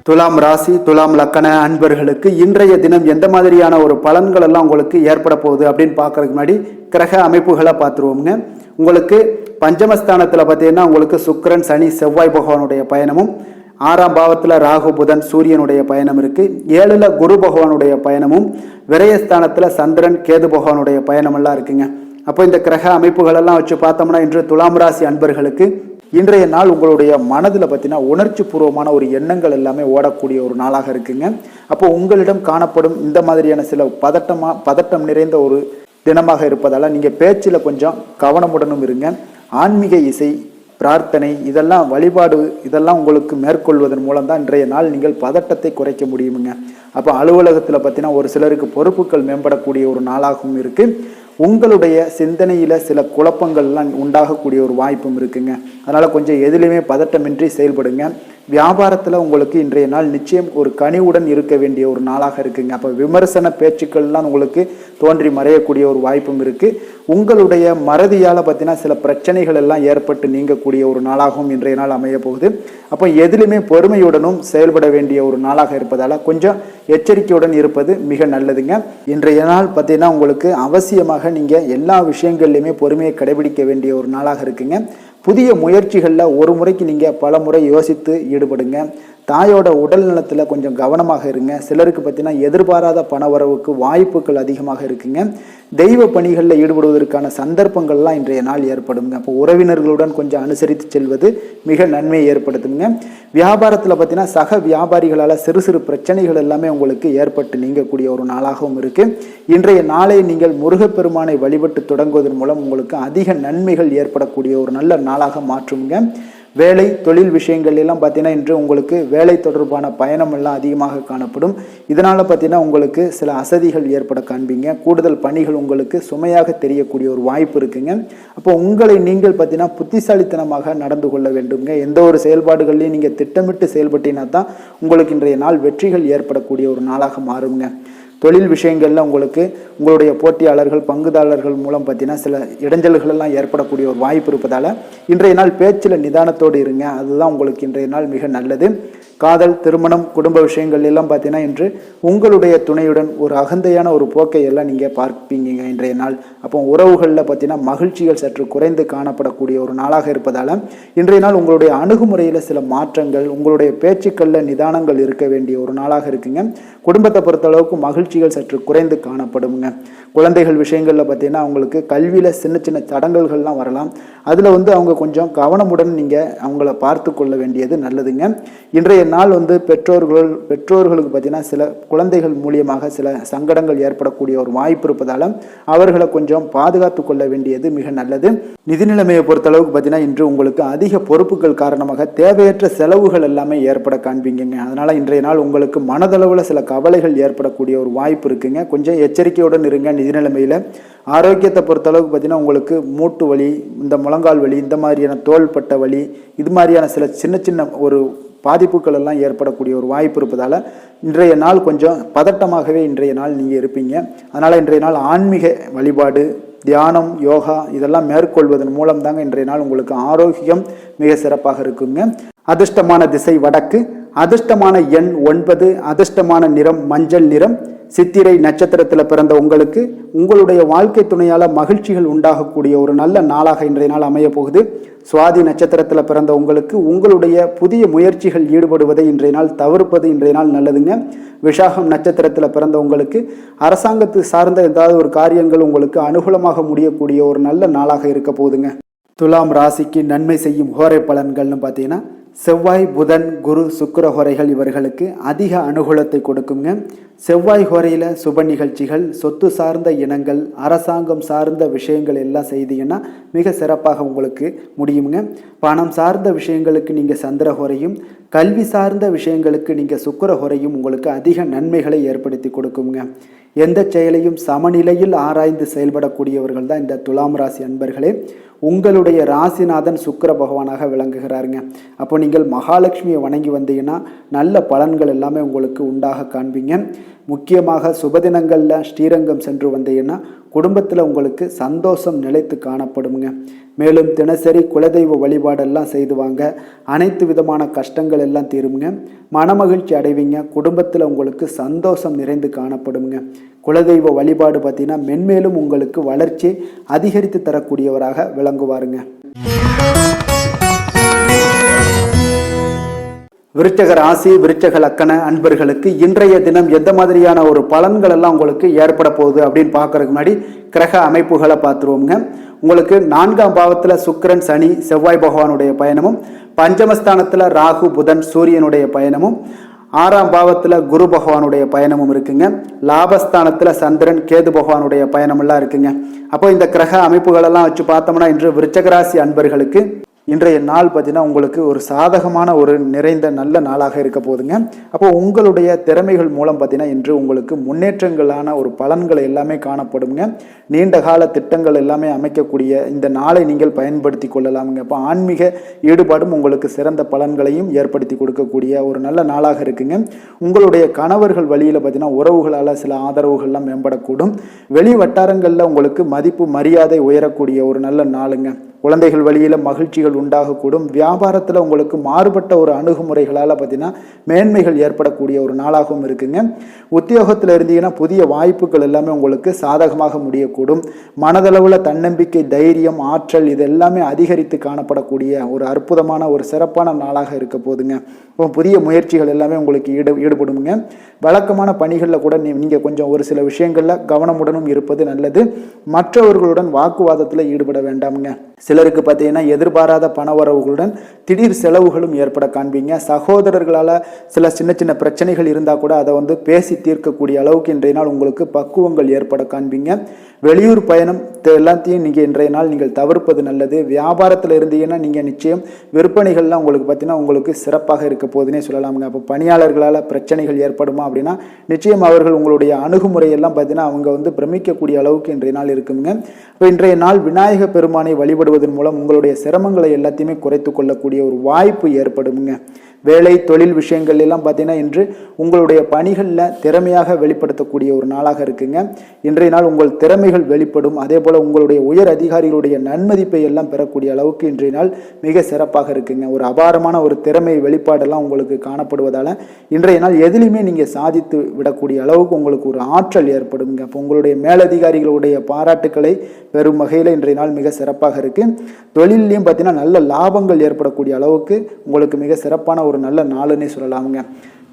துலாம் ராசி, துலாம் லக்கண அன்பர்களுக்கு இன்றைய தினம் எந்த மாதிரியான ஒரு பலன்கள் எல்லாம் உங்களுக்கு ஏற்பட போகுது அப்படின்னு பார்க்கறதுக்கு முன்னாடி கிரக அமைப்புகளை பார்த்துருவோங்க. உங்களுக்கு பஞ்சமஸ்தானத்தில் பார்த்தீங்கன்னா உங்களுக்கு சுக்கிரன், சனி, செவ்வாய் பகவானுடைய பயணமும், 6ஆம் பாவத்தில் ராகு, புதன், சூரியனுடைய பயணம் இருக்கு. 7ல் குரு பகவானுடைய பயணமும், விரயஸ்தானத்தில் சந்திரன், கேது பகவானுடைய பயணம் எல்லாம் இருக்குங்க. அப்போ இந்த கிரக அமைப்புகளெல்லாம் வச்சு பார்த்தோம்னா இன்று துலாம் ராசி அன்பர்களுக்கு இன்றைய நாள் உங்களுடைய மனதில் பார்த்தீங்கன்னா உணர்ச்சி பூர்வமான ஒரு எண்ணங்கள் எல்லாமே ஓடக்கூடிய ஒரு நாளாக இருக்குங்க. அப்போ உங்களிடம் காணப்படும் இந்த மாதிரியான சில பதட்டம் நிறைந்த ஒரு தினமாக இருப்பதால் நீங்கள் பேச்சில் கொஞ்சம் கவனமுடனும் இருங்க. ஆன்மீக இசை, பிரார்த்தனை, இதெல்லாம் வழிபாடு இதெல்லாம் உங்களுக்கு மேற்கொள்வதன் மூலம் தான் இன்றைய நாள் நீங்கள் பதட்டத்தை குறைக்க முடியுமுங்க. அப்போ அலுவலகத்தில் பார்த்தீங்கன்னா ஒரு சிலருக்கு பொறுப்புகள் மேம்படக்கூடிய ஒரு நாளாகவும் இருக்குது. உங்களுடைய சிந்தனையில் சில குழப்பங்கள்லாம் உண்டாகக்கூடிய ஒரு வாய்ப்பும் இருக்குங்க. அதனால் கொஞ்சம் எதிலுமே பதட்டமின்றி செயல்படுங்க. வியாபாரத்தில் உங்களுக்கு இன்றைய நாள் நிச்சயம் ஒரு கனிவுடன் இருக்க வேண்டிய ஒரு நாளாக இருக்குங்க. அப்போ விமர்சன பேச்சுக்கள்லாம் உங்களுக்கு தோன்றி மறையக்கூடிய ஒரு வாய்ப்பும் இருக்குது. உங்களுடைய மறதியால் பார்த்தீங்கன்னா சில பிரச்சனைகள் எல்லாம் ஏற்பட்டு நீங்கக்கூடிய ஒரு நாளாகவும் இன்றைய நாள் அமைய போகுது. அப்போ எதிலுமே பொறுமையுடனும் செயல்பட வேண்டிய ஒரு நாளாக இருப்பதால் கொஞ்சம் எச்சரிக்கையுடன் இருப்பது மிக நல்லதுங்க. இன்றைய நாள் பார்த்தீங்கன்னா உங்களுக்கு அவசியமாக நீங்கள் எல்லா விஷயங்கள்லையுமே பொறுமையை கடைபிடிக்க வேண்டிய ஒரு நாளாக இருக்குங்க. புதிய முயற்சிகளில் ஒரு முறைக்கு நீங்கள் பல முறை யோசித்து ஈடுபடுங்க. தாயோட உடல் நலத்தில் கொஞ்சம் கவனமாக இருங்க. சிலருக்கு பார்த்தீங்கன்னா எதிர்பாராத பணவரவுக்கு வாய்ப்புகள் அதிகமாக இருக்குங்க. தெய்வ பணிகளில் ஈடுபடுவதற்கான சந்தர்ப்பங்கள்லாம் இன்றைய நாள் ஏற்படுங்க. அப்போ உறவினர்களுடன் கொஞ்சம் அனுசரித்து செல்வது மிக நன்மையை ஏற்படுத்துங்க. வியாபாரத்தில் பார்த்தீங்கன்னா சக வியாபாரிகளால் சிறு சிறு பிரச்சனைகள் எல்லாமே உங்களுக்கு ஏற்பட்டு நீங்கக்கூடிய ஒரு நாளாகவும் இருக்குது. இன்றைய நாளை நீங்கள் முருகப்பெருமானை வழிபட்டு தொடங்குவதன் மூலம் உங்களுக்கு அதிக நன்மைகள் ஏற்படக்கூடிய ஒரு நல்ல நாளாக மாற்றுங்க. வேலை தொழில் விஷயங்கள் எல்லாம் பார்த்தீங்கன்னா இன்று உங்களுக்கு வேலை தொடர்பான பயணம் எல்லாம் அதிகமாக காணப்படும். இதனால் பார்த்தீங்கன்னா உங்களுக்கு சில அசதிகள் ஏற்பட காண்பீங்க. கூடுதல் பணிகள் உங்களுக்கு சுமையாக தெரியக்கூடிய ஒரு வாய்ப்பு இருக்குங்க. அப்போ உங்களை நீங்கள் பார்த்தீங்கன்னா புத்திசாலித்தனமாக நடந்து கொள்ள வேண்டுங்க. எந்த ஒரு செயல்பாடுகளையும் நீங்கள் திட்டமிட்டு செயல்பட்டீங்கன்னா தான் உங்களுக்கு இன்றைய நாள் வெற்றிகள் ஏற்படக்கூடிய ஒரு நாளாக மாறுங்க. தொழில் விஷயங்களில் உங்களுக்கு உங்களுடைய போட்டியாளர்கள் பங்குதாரர்கள் மூலம் பார்த்தீங்கன்னா சில இடைஞ்சல்கள் எல்லாம் ஏற்படக்கூடிய ஒரு வாய்ப்பு இருப்பதால் இன்றைய நாள் பேச்சில் நிதானத்தோடு இருங்க. அதுதான் உங்களுக்கு இன்றைய நாள் மிக நல்லது. காதல் திருமணம் குடும்ப விஷயங்கள் எல்லாம் பார்த்தீங்கன்னா இன்று உங்களுடைய துணையுடன் ஒரு அகந்தையான ஒரு போக்கை எல்லாம் நீங்கள் பார்ப்பீங்க இன்றைய நாள். அப்போ உறவுகளில் பார்த்தீங்கன்னா மகிழ்ச்சிகள் சற்று குறைந்து காணப்படக்கூடிய ஒரு நாளாக இருப்பதால் இன்றைய நாள் உங்களுடைய அணுகுமுறையில் சில மாற்றங்கள் உங்களுடைய பேச்சுக்களில் நிதானங்கள் இருக்க வேண்டிய ஒரு நாளாக இருக்குங்க. குடும்பத்தை பொறுத்தளவுக்கு மகிழ்ச்சிகள் சற்று குறைந்து காணப்படுங்க. குழந்தைகள் விஷயங்களில் பார்த்தீங்கன்னா அவங்களுக்கு கல்வியில் சின்ன சின்ன தடங்கல்கள்லாம் வரலாம். அதில் அவங்க கொஞ்சம் கவனமுடன் நீங்கள் அவங்கள பார்த்து கொள்ள வேண்டியது நல்லதுங்க. இன்றைய நாள் பெற்றோர்களுக்கு பார்த்தீங்கன்னா சில குழந்தைகள் மூலியமாக சில சங்கடங்கள் ஏற்படக்கூடிய ஒரு வாய்ப்பு இருப்பதால் அவர்களை கொஞ்சம் பாதுகாத்து கொள்ள வேண்டியது மிக நல்லது. நிதி நிலைமையை பொறுத்தளவுக்கு பார்த்தீங்கன்னா இன்று உங்களுக்கு அதிக பொறுப்புகள் காரணமாக தேவையற்ற செலவுகள் எல்லாமே ஏற்பட காண்பீங்க. அதனால் இன்றைய நாள் உங்களுக்கு மனதளவில் சில கவலைகள் ஏற்படக்கூடிய ஒரு வாய்ப்பு இருக்குங்க. கொஞ்சம் எச்சரிக்கையுடன் இருங்க. நிதி நிலைமையில் ஆரோக்கியத்தை பொறுத்தளவுக்கு பார்த்தீங்கன்னா உங்களுக்கு மூட்டு வலி இந்த முழங்கால் வலி இந்த மாதிரியான தோள்பட்ட வலி இது மாதிரியான சில சின்ன சின்ன ஒரு பாதிப்புகள் எல்லாம் ஏற்படக்கூடிய ஒரு வாய்ப்பு இருப்பதால் இன்றைய நாள் கொஞ்சம் பதட்டமாகவே இன்றைய நாள் நீங்கள் இருப்பீங்க. அதனால் இன்றைய நாள் ஆன்மீக வழிபாடு தியானம் யோகா இதெல்லாம் மேற்கொள்வதன் மூலம் தாங்க இன்றைய நாள் உங்களுக்கு ஆரோக்கியம் மிக சிறப்பாக இருக்குங்க. அதிர்ஷ்டமான திசை வடக்கு, அதிர்ஷ்டமான எண் 9, அதிர்ஷ்டமான நிறம் மஞ்சள் நிறம். சித்திரை நட்சத்திரத்தில் பிறந்த உங்களுக்கு உங்களுடைய வாழ்க்கை துணையால் மகிழ்ச்சிகள் உண்டாகக்கூடிய ஒரு நல்ல நாளாக இன்றைய நாள் அமைய போகுது. சுவாதி நட்சத்திரத்தில் பிறந்த உங்களுக்கு உங்களுடைய புதிய முயற்சிகள் ஈடுபடுவதை இன்றைய நாள் தவிர்ப்பது இன்றைய நாள் நல்லதுங்க. விஷாகம் நட்சத்திரத்தில் பிறந்த உங்களுக்கு அரசாங்கத்து சார்ந்த ஏதாவது ஒரு காரியங்கள் உங்களுக்கு அனுகூலமாக முடியக்கூடிய ஒரு நல்ல நாளாக இருக்க போகுதுங்க. துலாம் ராசிக்கு நன்மை செய்யும் ஹோரை பலன்கள்னு பார்த்தீங்கன்னா செவ்வாய் புதன் குரு சுக்கிர ஹோரைகள் இவர்களுக்கு அதிக அனுகூலத்தை கொடுக்குங்க. செவ்வாய் ஹோரையில் சுப நிகழ்ச்சிகள் சொத்து சார்ந்த இனங்கள் அரசாங்கம் சார்ந்த விஷயங்கள் எல்லாம் செய்தீங்கன்னா மிக சிறப்பாக உங்களுக்கு முடியுங்க. பணம் சார்ந்த விஷயங்களுக்கு நீங்கள் சந்திர ஹோரையும் கல்வி சார்ந்த விஷயங்களுக்கு நீங்கள் சுக்கிர ஹோரையும் உங்களுக்கு அதிக நன்மைகளை ஏற்படுத்தி கொடுக்குங்க. எந்த செயலையும் சமநிலையில் ஆராய்ந்து செயல்படக்கூடியவர்கள் தான் இந்த துலாம் ராசி அன்பர்களே. உங்களுடைய ராசிநாதன் சுக்கிர பகவானாக விளங்குகிறாருங்க. அப்போ நீங்கள் மகாலட்சுமியை வணங்கி வந்தீங்கன்னா நல்ல பலன்கள் எல்லாமே உங்களுக்கு உண்டாக காண்பீங்க. முக்கியமாக சுபதினங்களில் ஸ்ரீரங்கம் சென்று வந்தீங்கன்னா குடும்பத்தில் உங்களுக்கு சந்தோஷம் நிலைத்து காணப்படுங்க. மேலும் தினசரி குலதெய்வ வழிபாடெல்லாம் செய்துவாங்க. அனைத்து விதமான கஷ்டங்கள் எல்லாம் தீருங்க. மனமகிழ்ச்சி அடைவீங்க. குடும்பத்தில் உங்களுக்கு சந்தோஷம் நிறைந்து காணப்படுங்க. குலதெய்வ வழிபாடு பார்த்தீங்கன்னா மென்மேலும் உங்களுக்கு வளர்ச்சி அதிகரித்து தரக்கூடியவராக விளங்குவாருங்க. விருச்சக ராசி விருச்சக லக்கண அன்பர்களுக்கு இன்றைய தினம் எந்த மாதிரியான ஒரு பலன்கள் எல்லாம் உங்களுக்கு ஏற்பட போகுது அப்படின்னு பார்க்கறதுக்கு முன்னாடி கிரக அமைப்புகளை பார்த்துருவோங்க. உங்களுக்கு 4ஆம் பாவத்தில் சுக்கிரன் சனி செவ்வாய் பகவானுடைய பயணமும், பஞ்சமஸ்தானத்தில் ராகு புதன் சூரியனுடைய பயணமும், 6ஆம் பாவத்தில் குரு பகவானுடைய பயணமும் இருக்குங்க. லாபஸ்தானத்தில் சந்திரன் கேது பகவானுடைய பயணமெல்லாம் இருக்குங்க. அப்போ இந்த கிரக அமைப்புகளெல்லாம் வச்சு பார்த்தோம்னா இன்று விருச்சகராசி அன்பர்களுக்கு இன்றைய நாள் பார்த்தீங்கன்னா உங்களுக்கு ஒரு சாதகமான ஒரு நிறைந்த நல்ல நாளாக இருக்க போகுதுங்க. அப்போ உங்களுடைய திறமைகள் மூலம் பார்த்தீங்கன்னா இன்று உங்களுக்கு முன்னேற்றங்களான ஒரு பலன்கள் எல்லாமே காணப்படுங்க. நீண்ட கால திட்டங்கள் எல்லாமே அமைக்கக்கூடிய இந்த நாளை நீங்கள் பயன்படுத்தி கொள்ளலாமுங்க. அப்போ ஆன்மீக ஈடுபாடும் உங்களுக்கு சிறந்த பலன்களையும் ஏற்படுத்தி கொடுக்கக்கூடிய ஒரு நல்ல நாளாக இருக்குங்க. உங்களுடைய கணவர்கள் வழியில் பார்த்தீங்கன்னா உறவுகளால் சில ஆதரவுகள்லாம் மேம்படக்கூடும். வெளி வட்டாரங்களில் உங்களுக்கு மதிப்பு மரியாதை உயரக்கூடிய ஒரு நல்ல நாளுங்க. குழந்தைகள் வழியில் மகிழ்ச்சிகள் உண்டாகக்கூடும். வியாபாரத்தில் உங்களுக்கு மாறுபட்ட ஒரு அணுகுமுறைகளால் பார்த்தீங்கன்னா மேன்மைகள் ஏற்படக்கூடிய ஒரு நாளாகவும் இருக்குங்க. உத்தியோகத்தில் இருந்தீங்கன்னா புதிய வாய்ப்புகள் எல்லாமே உங்களுக்கு சாதகமாக முடியக்கூடும். மனதளவில் தன்னம்பிக்கை தைரியம் ஆற்றல் இது எல்லாமே அதிகரித்து காணப்படக்கூடிய ஒரு அற்புதமான ஒரு சிறப்பான நாளாக இருக்க போதுங்க. புதிய முயற்சிகள் எல்லாமே உங்களுக்கு ஈடுபடுங்க. வழக்கமான பணிகளில் கூட நீங்கள் கொஞ்சம் ஒரு சில விஷயங்களில் கவனமுடனும் இருப்பது நல்லது. மற்றவர்களுடன் வாக்குவாதத்தில் ஈடுபட வேண்டாமுங்க. சிலருக்கு பார்த்தீங்கன்னா எதிர்பாராத பண வரவுகளுடன் திடீர் செலவுகளும் ஏற்பட காண்பீங்க. சகோதரர்களால் சில சின்ன சின்ன பிரச்சனைகள் இருந்தால் கூட அதை பேசி தீர்க்கக்கூடிய அளவுக்கு இன்றைய நாள் உங்களுக்கு பக்குவங்கள் ஏற்பட காண்பீங்க. வெளியூர் பயணம் எல்லாத்தையும் நீங்கள் இன்றைய நாள் நீங்கள் தவிர்ப்பது நல்லது. வியாபாரத்தில் இருந்தீங்கன்னா நீங்கள் நிச்சயம் விற்பனைகள்லாம் உங்களுக்கு பார்த்தீங்கன்னா உங்களுக்கு சிறப்பாக இருக்க போதுன்னே சொல்லலாமுங்க. அப்போ பணியாளர்களால் பிரச்சனைகள் ஏற்படுமா அப்படின்னா நிச்சயம் அவர்கள் உங்களுடைய அணுகுமுறையெல்லாம் பார்த்தீங்கன்னா அவங்க பிரமிக்கக்கூடிய அளவுக்கு இன்றைய நாள் இருக்குங்க. இப்போ இன்றைய நாள் விநாயக பெருமானை வழிபடுவதன் மூலம் உங்களுடைய சிரமங்களை எல்லாத்தையுமே குறைத்து கொள்ளக்கூடிய ஒரு வாய்ப்பு ஏற்படுங்க. வேலை தொழில் விஷயங்கள் எல்லாம் பார்த்தீங்கன்னா இன்று உங்களுடைய பணிகளில் திறமையாக வெளிப்படுத்தக்கூடிய ஒரு நாளாக இருக்குங்க. இன்றைய நாள் உங்கள் திறமைகள் வெளிப்படும். அதே போல் உங்களுடைய உயர் அதிகாரிகளுடைய நன்மதிப்பை எல்லாம் பெறக்கூடிய அளவுக்கு இன்றைய நாள் மிக சிறப்பாக இருக்குங்க. ஒரு அபாரமான ஒரு திறமை வெளிப்பாடெல்லாம் உங்களுக்கு காணப்படுவதால் இன்றைய நாள் எதிலுமே நீங்கள் சாதித்து விடக்கூடிய அளவுக்கு உங்களுக்கு ஒரு ஆற்றல் ஏற்படுங்க. அப்போ உங்களுடைய மேலதிகாரிகளுடைய பாராட்டுக்களை பெறும் வகையில் இன்றைய நாள் மிக சிறப்பாக இருக்கு. தொழிலையும் பார்த்தீங்கன்னா நல்ல லாபங்கள் ஏற்படக்கூடிய அளவுக்கு உங்களுக்கு மிக சிறப்பான ஒரு நல்ல நாளுன்னே சொல்லலாமுங்க.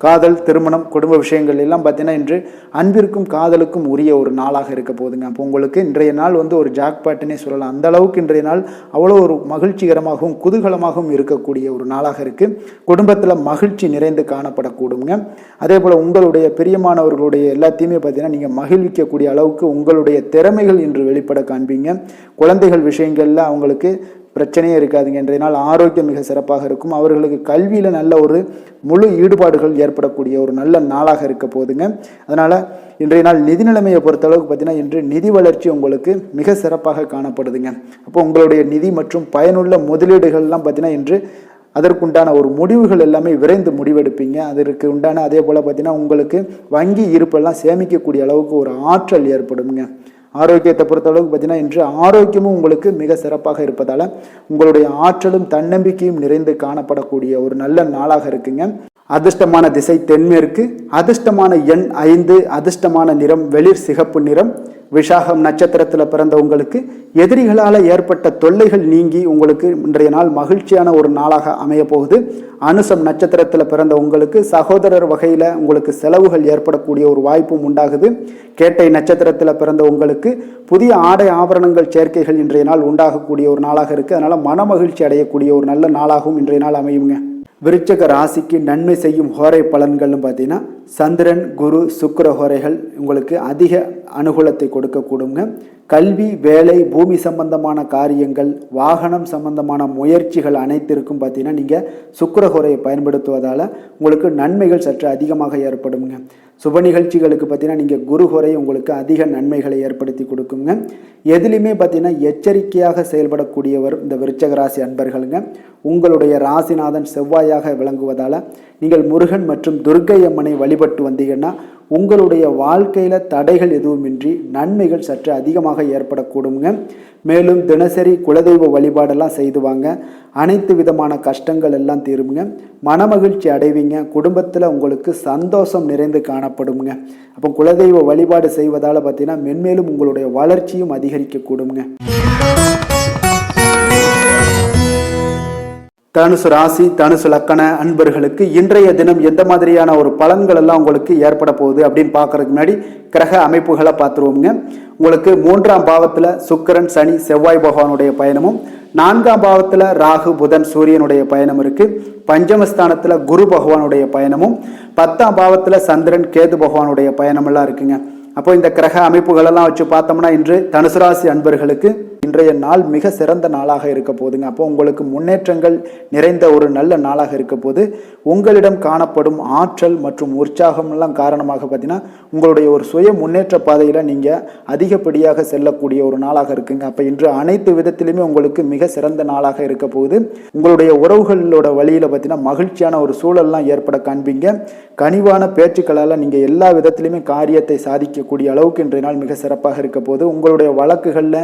காதல், திருமணம், குடும்ப விஷயங்கள் எல்லாம் பார்த்தீங்கன்னா இன்று அன்பிற்கும் காதலுக்கும் உரிய ஒரு நாளாக இருக்க போதுங்க. அப்போ உங்களுக்கு இன்றைய நாள் ஒரு ஜாக்பாட்டுன்னே சொல்லலாம். அந்த அளவுக்கு இன்றைய நாள் அவ்வளோ ஒரு மகிழ்ச்சிகரமாகவும் குதூகலமாகவும் இருக்கக்கூடிய ஒரு நாளாக இருக்குது. குடும்பத்தில் மகிழ்ச்சி நிறைந்து காணப்படக்கூடுங்க. அதே போல் உங்களுடைய பிரியமானவர்களுடைய எல்லாத்தையுமே பார்த்தீங்கன்னா நீங்கள் மகிழ்விக்கக்கூடிய அளவுக்கு உங்களுடைய திறமைகள் இன்று வெளிப்பட காண்பீங்க. குழந்தைகள் விஷயங்களில் அவங்களுக்கு பிரச்சனையே இருக்காதுங்க. இன்றைய நாள் ஆரோக்கியம் மிக சிறப்பாக இருக்கும். அவர்களுக்கு கல்வியில் நல்ல ஒரு முழு ஈடுபாடுகள் ஏற்படக்கூடிய ஒரு நல்ல நாளாக இருக்க போதுங்க. அதனால் இன்றைய நாள் நிதி நிலைமையை பொறுத்தளவுக்கு பார்த்தீங்கன்னா இன்று நிதி வளர்ச்சி உங்களுக்கு மிக சிறப்பாக காணப்படுதுங்க. அப்போ உங்களுடைய நிதி மற்றும் பயனுள்ள முதலீடுகள்லாம் பார்த்தீங்கன்னா இன்று அதற்குண்டான ஒரு முடிவுகள் எல்லாமே விரைந்து முடிவெடுப்பீங்க. அதற்கு உண்டான அதே போல் பார்த்தீங்கன்னா உங்களுக்கு வங்கி இருப்பெல்லாம் சேமிக்கக்கூடிய அளவுக்கு ஒரு ஆற்றல் ஏற்படுங்க. ஆரோக்கியத்தை பொறுத்தளவுக்கு பார்த்தீங்கன்னா இன்று ஆரோக்கியமும் உங்களுக்கு மிக சிறப்பாக இருப்பதால் உங்களுடைய ஆற்றலும் தன்னம்பிக்கையும் நிறைந்து காணப்படக்கூடிய ஒரு நல்ல நாளாக இருக்குங்க. அதிர்ஷ்டமான திசை தென்மேற்கு, அதிர்ஷ்டமான எண் 5, அதிர்ஷ்டமான நிறம் வெளிர் சிகப்பு நிறம். விஷாகம் நட்சத்திரத்தில் பிறந்த உங்களுக்கு எதிரிகளால் ஏற்பட்ட தொல்லைகள் நீங்கி உங்களுக்கு இன்றைய நாள் மகிழ்ச்சியான ஒரு நாளாக அமைய போகுது. அனுசம் நட்சத்திரத்தில் பிறந்த உங்களுக்கு சகோதரர் வகையில் உங்களுக்கு செலவுகள் ஏற்படக்கூடிய ஒரு வாய்ப்பும் உண்டாகுது. கேட்டை நட்சத்திரத்தில் பிறந்த உங்களுக்கு புதிய ஆடை ஆபரணங்கள் சேர்க்கைகள் இன்றைய நாள் உண்டாகக்கூடிய ஒரு நாளாக இருக்குது. அதனால் மன மகிழ்ச்சி அடையக்கூடிய ஒரு நல்ல நாளாகவும் இன்றைய நாள் அமையுங்க. விருச்சக ராசிக்கு நன்மை செய்யும் ஹோரை பலன்கள்னு பார்த்தீங்கன்னா சந்திரன், குரு, சுக்கிர ஹோரைகள் உங்களுக்கு அதிக அனுகூலத்தை கொடுக்கக்கூடுங்க. கல்வி, வேலை, பூமி சம்பந்தமான காரியங்கள், வாகனம் சம்பந்தமான முயற்சிகள் அனைத்திற்கும் பார்த்தீங்கன்னா நீங்கள் சுக்கிர ஹோரையை பயன்படுத்துவதால் உங்களுக்கு நன்மைகள் சற்று அதிகமாக ஏற்படுங்க. சுப நிகழ்ச்சிகளுக்கு பார்த்தீங்கன்னா நீங்கள் குரு ஹோரை உங்களுக்கு அதிக நன்மைகளை ஏற்படுத்தி கொடுக்குங்க. எதுலையுமே பார்த்தீங்கன்னா எச்சரிக்கையாக செயல்படக்கூடியவர் இந்த விருச்சக ராசி அன்பர்களுங்க. உங்களுடைய ராசிநாதன் செவ்வாயாக விளங்குவதால் நீங்கள் முருகன் மற்றும் துர்க்கை அம்மனை வழிபட்டு வந்தீங்கன்னா உங்களுடைய வாழ்க்கையில் தடைகள் எதுவுமின்றி நன்மைகள் சற்று அதிகமாக ஏற்படக்கூடுங்க. மேலும் தினசரி குலதெய்வ வழிபாடெல்லாம் செய்து வாங்க. அனைத்து விதமான கஷ்டங்கள் எல்லாம் தீருங்க. மனமகிழ்ச்சி அடைவீங்க. குடும்பத்தில் உங்களுக்கு சந்தோஷம் நிறைந்து காணப்படுங்க. அப்போ குலதெய்வ வழிபாடு செய்வதால் பார்த்தீங்கன்னா மென்மேலும் உங்களுடைய வளர்ச்சியும் அதிகரிக்கக்கூடுங்க. தனுசு ராசி, தனுசு லக்கண அன்பர்களுக்கு இன்றைய தினம் எந்த மாதிரியான ஒரு பலன்கள் எல்லாம் உங்களுக்கு ஏற்பட போகுது அப்படின்னு பார்க்கறதுக்கு முன்னாடி கிரக அமைப்புகளை பார்த்துருவோங்க. உங்களுக்கு 3ஆம் பாவத்தில் சுக்கிரன், சனி, செவ்வாய் பகவானுடைய பயணமும், 4ஆம் பாவத்தில் ராகு, புதன், சூரியனுடைய பயணம் இருக்கு. பஞ்சமஸ்தானத்தில் குரு பகவானுடைய பயணமும், 10ஆம் பாவத்தில் சந்திரன், கேது பகவானுடைய பயணமெல்லாம் இருக்குங்க. அப்போ இந்த கிரக அமைப்புகளெல்லாம் வச்சு பார்த்தோம்னா இன்று தனுசு ராசி அன்பர்களுக்கு இன்றைய நாள் மிக சிறந்த நாளாக இருக்க போதுங்க. அப்போ உங்களுக்கு முன்னேற்றங்கள் நிறைந்த ஒரு நல்ல நாளாக இருக்க போது உங்களிடம் காணப்படும் ஆற்றல் மற்றும் உற்சாகம் எல்லாம் காரணமாக பார்த்தீங்கன்னா உங்களுடைய ஒரு சுய முன்னேற்ற பாதையில் நீங்கள் அதிகப்படியாக செல்லக்கூடிய ஒரு நாளாக இருக்குங்க. அப்போ இன்று அனைத்து விதத்திலுமே உங்களுக்கு மிக சிறந்த நாளாக இருக்க போகுது. உங்களுடைய உறவுகளோட வழியில் பார்த்தீங்கன்னா மகிழ்ச்சியான ஒரு சூழல்லாம் ஏற்பட காண்பீங்க. கனிவான பேச்சுக்களால் நீங்கள் எல்லா விதத்திலுமே காரியத்தை சாதிக்கக்கூடிய அளவுக்கு இன்றைய நாள் மிக சிறப்பாக இருக்க போது. உங்களுடைய வழக்குகளில்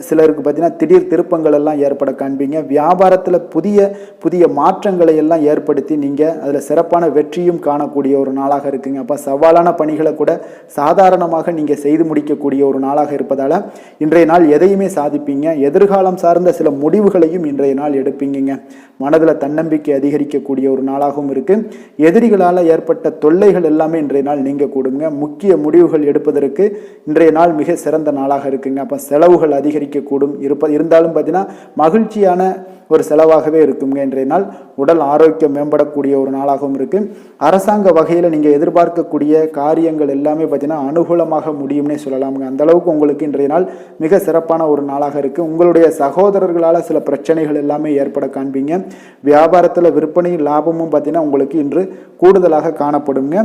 சிலருக்கு பார்த்தீங்கன்னா திடீர் திருப்பங்கள் எல்லாம் ஏற்பட காண்பீங்க. வியாபாரத்தில் புதிய புதிய மாற்றங்களை எல்லாம் ஏற்படுத்தி நீங்கள் அதில் சிறப்பான வெற்றியும் காணக்கூடிய ஒரு நாளாக இருக்குங்க. அப்போ சவாலான பணிகளை கூட சாதாரணமாக நீங்கள் செய்து முடிக்கக்கூடிய ஒரு நாளாக இருப்பதால் இன்றைய நாள் எதையுமே சாதிப்பீங்க. எதிர்காலம் சார்ந்த சில முடிவுகளையும் இன்றைய நாள் எடுப்பீங்க. மனதில் தன்னம்பிக்கை அதிகரிக்கக்கூடிய ஒரு நாளாகவும் இருக்குது. எதிரிகளால் ஏற்பட்ட தொல்லைகள் எல்லாமே இன்றைய நாள் நீங்க கூடுங்க. முக்கிய முடிவுகள் எடுப்பதற்கு இன்றைய நாள் மிக சிறந்த நாளாக இருக்குங்க. அப்போ செலவுகள் அதிகரிக்கக்கூடும். இருந்தாலும் பார்த்தீங்கன்னா மகிழ்ச்சியான ஒரு செலவாகவே இருக்குங்க. இன்றைய நாள் உடல் ஆரோக்கியம் மேம்படக்கூடிய ஒரு நாளாகவும் இருக்கு. அரசாங்க வகையில் நீங்கள் எதிர்பார்க்கக்கூடிய காரியங்கள் எல்லாமே பார்த்தீங்கன்னா அனுகூலமாக முடியும்னே சொல்லலாமுங்க. அந்த அளவுக்கு உங்களுக்கு இன்றைய நாள் மிக சிறப்பான ஒரு நாளாக இருக்கு. உங்களுடைய சகோதரர்களால் சில பிரச்சனைகள் எல்லாமே ஏற்பட காண்பீங்க. வியாபாரத்தில் விற்பனை லாபமும் பார்த்தீங்கன்னா உங்களுக்கு இன்று கூடுதலாக காணப்படுங்க.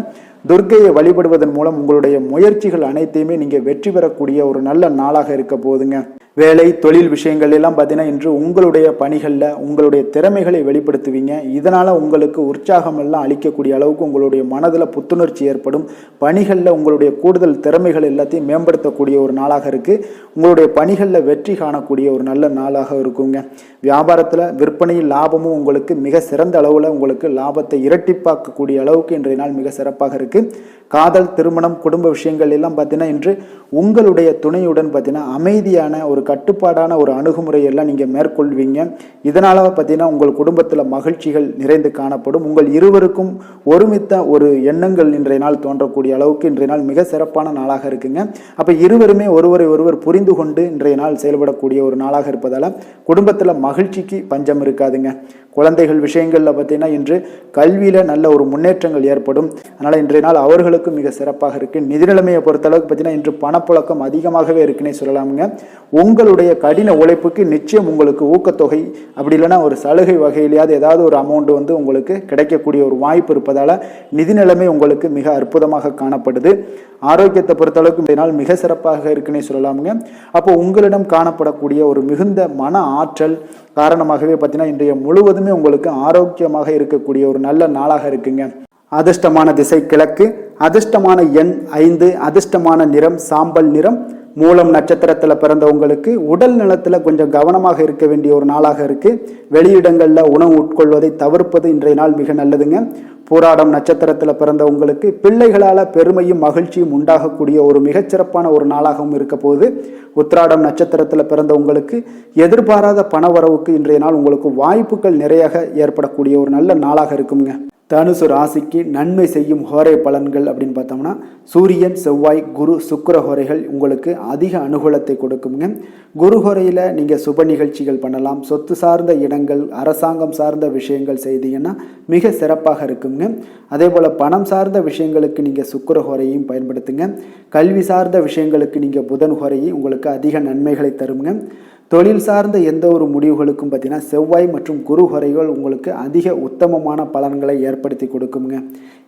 துர்க்கையை வழிபடுவதன் மூலம் உங்களுடைய முயற்சிகள் அனைத்தையுமே நீங்கள் வெற்றி பெறக்கூடிய ஒரு நல்ல நாளாக இருக்க போகுதுங்க. வேலை தொழில் விஷயங்கள் எல்லாம் பார்த்தீங்கன்னா இன்று உங்களுடைய பணிகளில் உங்களுடைய திறமைகளை வெளிப்படுத்துவீங்க. இதனால் உங்களுக்கு உற்சாகம் எல்லாம் அளிக்கக்கூடிய அளவுக்கு உங்களுடைய மனதில் புத்துணர்ச்சி ஏற்படும். பணிகளில் உங்களுடைய கூடுதல் திறமைகள் எல்லாத்தையும் மேம்படுத்தக்கூடிய ஒரு நாளாக இருக்குது. உங்களுடைய பணிகளில் வெற்றி காணக்கூடிய ஒரு நல்ல நாளாக இருக்குங்க. வியாபாரத்தில் விற்பனையில் லாபமும் உங்களுக்கு மிக சிறந்த அளவில் உங்களுக்கு லாபத்தை இரட்டிப்பாக்கக்கூடிய அளவுக்கு இன்றைய நாள் மிக சிறப்பாக இருக்குது. காதல், திருமணம், குடும்ப விஷயங்கள் எல்லாம் பார்த்தீங்கன்னா இன்று உங்களுடைய துணையுடன் பார்த்தீங்கன்னா அமைதியான ஒரு கட்டுப்பாடான ஒரு அணுகுமுறையெல்லாம் நீங்கள் மேற்கொள்வீங்க. இதனால் பார்த்தீங்கன்னா உங்கள் குடும்பத்தில் மகிழ்ச்சிகள் நிறைந்து காணப்படும். உங்கள் இருவருக்கும் ஒருமித்த ஒரு எண்ணங்கள் இன்றைய நாள் தோன்றக்கூடிய அளவுக்கு இன்றைய நாள் மிக சிறப்பான நாளாக இருக்குங்க. அப்போ இருவருமே ஒருவரை ஒருவர் புரிந்து கொண்டு இன்றைய நாள் செயல்படக்கூடிய ஒரு நாளாக இருப்பதால் குடும்பத்தில் மகிழ்ச்சிக்கு பஞ்சம் இருக்காதுங்க. குழந்தைகள் விஷயங்களில் பார்த்தீங்கன்னா இன்று கல்வியில் நல்ல ஒரு முன்னேற்றங்கள் ஏற்படும். அதனால் இன்றைய நாள் அவர்களுக்கு மிக சிறப்பாக இருக்குது. நிதி நிலைமையை பொறுத்தளவுக்கு பார்த்தீங்கன்னா இன்று பணப்புழக்கம் அதிகமாகவே இருக்குன்னே சொல்லலாமுங்க. உங்களுடைய கடின உழைப்புக்கு நிச்சயம் உங்களுக்கு ஊக்கத்தொகை அப்படி இல்லைன்னா ஒரு சலுகை வகையிலேயாவது ஏதாவது ஒரு அமௌண்ட் வந்து உங்களுக்கு கிடைக்கக்கூடிய ஒரு வாய்ப்பு இருப்பதால் நிதி நிலைமை உங்களுக்கு மிக அற்புதமாக காணப்படுது. ஆரோக்கியத்தை பொறுத்தளவுக்கு இந்த நாள் மிக சிறப்பாக இருக்குன்னே சொல்லலாமுங்க. அப்போ உங்களிடம் காணப்படக்கூடிய ஒரு மிகுந்த மன ஆற்றல் காரணமாகவே பார்த்தீங்கன்னா இன்றைய முழுவதுமே உங்களுக்கு ஆரோக்கியமாக இருக்கக்கூடிய ஒரு நல்ல நாளாக இருக்குங்க. அதிர்ஷ்டமான திசை கிழக்கு, அதிர்ஷ்டமான எண் 5, அதிர்ஷ்டமான நிறம் சாம்பல் நிறம். மூலம் நட்சத்திரத்தில் பிறந்தவங்களுக்கு உடல் நலத்தில் கொஞ்சம் கவனமாக இருக்க வேண்டிய ஒரு நாளாக இருக்குது. வெளியிடங்களில் உணவு உட்கொள்வதை தவிர்ப்பது இன்றைய நாள் மிக நல்லதுங்க. பூராடம் நட்சத்திரத்தில் பிறந்தவங்களுக்கு பிள்ளைகளால் பெருமையும் மகிழ்ச்சியும் உண்டாகக்கூடிய ஒரு மிகச்சிறப்பான ஒரு நாளாகவும் இருக்க போகுது. உத்திராடம் நட்சத்திரத்தில் பிறந்தவங்களுக்கு எதிர்பாராத பணவரவுக்கு இன்றைய நாள் உங்களுக்கு வாய்ப்புகள் நிறைய ஏற்படக்கூடிய ஒரு நல்ல நாளாக இருக்குங்க. தனுசு ராசிக்கு நன்மை செய்யும் ஹோரை பலன்கள் அப்படின்னு பார்த்தோம்னா சூரியன், செவ்வாய், குரு, சுக்கிர ஹோரைகள் உங்களுக்கு அதிக அனுகூலத்தை கொடுக்குங்க. குரு ஹோரையில் நீங்கள் சுப நிகழ்ச்சிகள் பண்ணலாம். சொத்து சார்ந்த இடங்கள், அரசாங்கம் சார்ந்த விஷயங்கள் செய்தீங்கன்னா மிக சிறப்பாக இருக்குங்க. அதே போல் பணம் சார்ந்த விஷயங்களுக்கு நீங்கள் சுக்கிர ஹோரையும் பயன்படுத்துங்க. கல்வி சார்ந்த விஷயங்களுக்கு நீங்கள் புதன் ஹோரையை உங்களுக்கு அதிக நன்மைகளை தருங்க. தொழில் சார்ந்த எந்த ஒரு முடிவுகளுக்கும் பார்த்தீங்கன்னா செவ்வாய் மற்றும் குரு ஹோரைகள் உங்களுக்கு அதிக உத்தமமான பலன்களை ஏற்படுத்தி கொடுக்குங்க.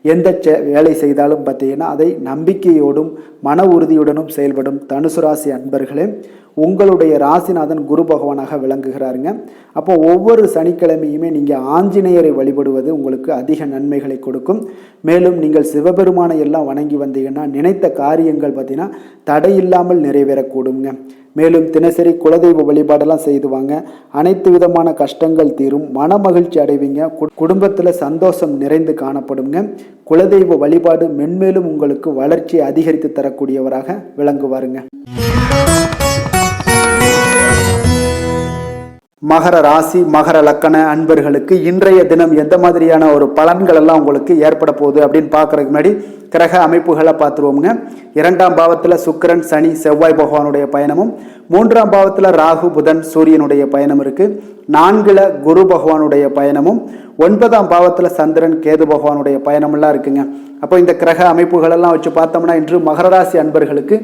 எந்த வேலை செய்தாலும் பார்த்தீங்கன்னா அதை நம்பிக்கையோடும் மன உறுதியுடனும் செயல்படும் தனுசு ராசி அன்பர்களே, உங்களுடைய ராசிநாதன் குரு பகவானாக விளங்குகிறாருங்க. அப்போ ஒவ்வொரு சனிக்கிழமையுமே நீங்கள் ஆஞ்சநேயரை வழிபடுவது உங்களுக்கு அதிக நன்மைகளை கொடுக்கும். மேலும் நீங்கள் சிவபெருமானை எல்லாம் வணங்கி வந்தீங்கன்னா நினைத்த காரியங்கள் பார்த்தீங்கன்னா தடையில்லாமல் நிறைவேறக்கூடுங்க. மேலும் தினசரி குலதெய்வ வழிபாடெல்லாம் செய்துவாங்க. அனைத்து விதமான கஷ்டங்கள் தீரும், மன மகிழ்ச்சி அடைவீங்க. குடும்பத்தில் சந்தோஷம் நிறைந்து காணப்படுங்க. குலதெய்வ வழிபாடு மென்மேலும் உங்களுக்கு வளர்ச்சியை அதிகரித்து தரக்கூடியவராக விளங்குவாருங்க. மகர ராசி மகர லக்கண அன்பர்களுக்கு இன்றைய தினம் எந்த மாதிரியான ஒரு பலன்கள் எல்லாம் உங்களுக்கு ஏற்பட போகுது அப்படின்னு பார்க்கறதுக்கு முன்னாடி கிரக அமைப்புகளை பார்த்துருவோம்ங்க. 2ஆம் பாவத்தில் சுக்கிரன், சனி, செவ்வாய் பகவானுடைய பயணமும், 3ஆம் பாவத்தில் ராகு, புதன், சூரியனுடைய பயணம் இருக்கு. 4ல் குரு பகவானுடைய பயணமும், 9ஆம் பாவத்தில் சந்திரன், கேது பகவானுடைய பயணமெல்லாம் இருக்குங்க. அப்போ இந்த கிரக அமைப்புகளெல்லாம் வச்சு பார்த்தோம்னா இன்று மகர ராசி அன்பர்களுக்கு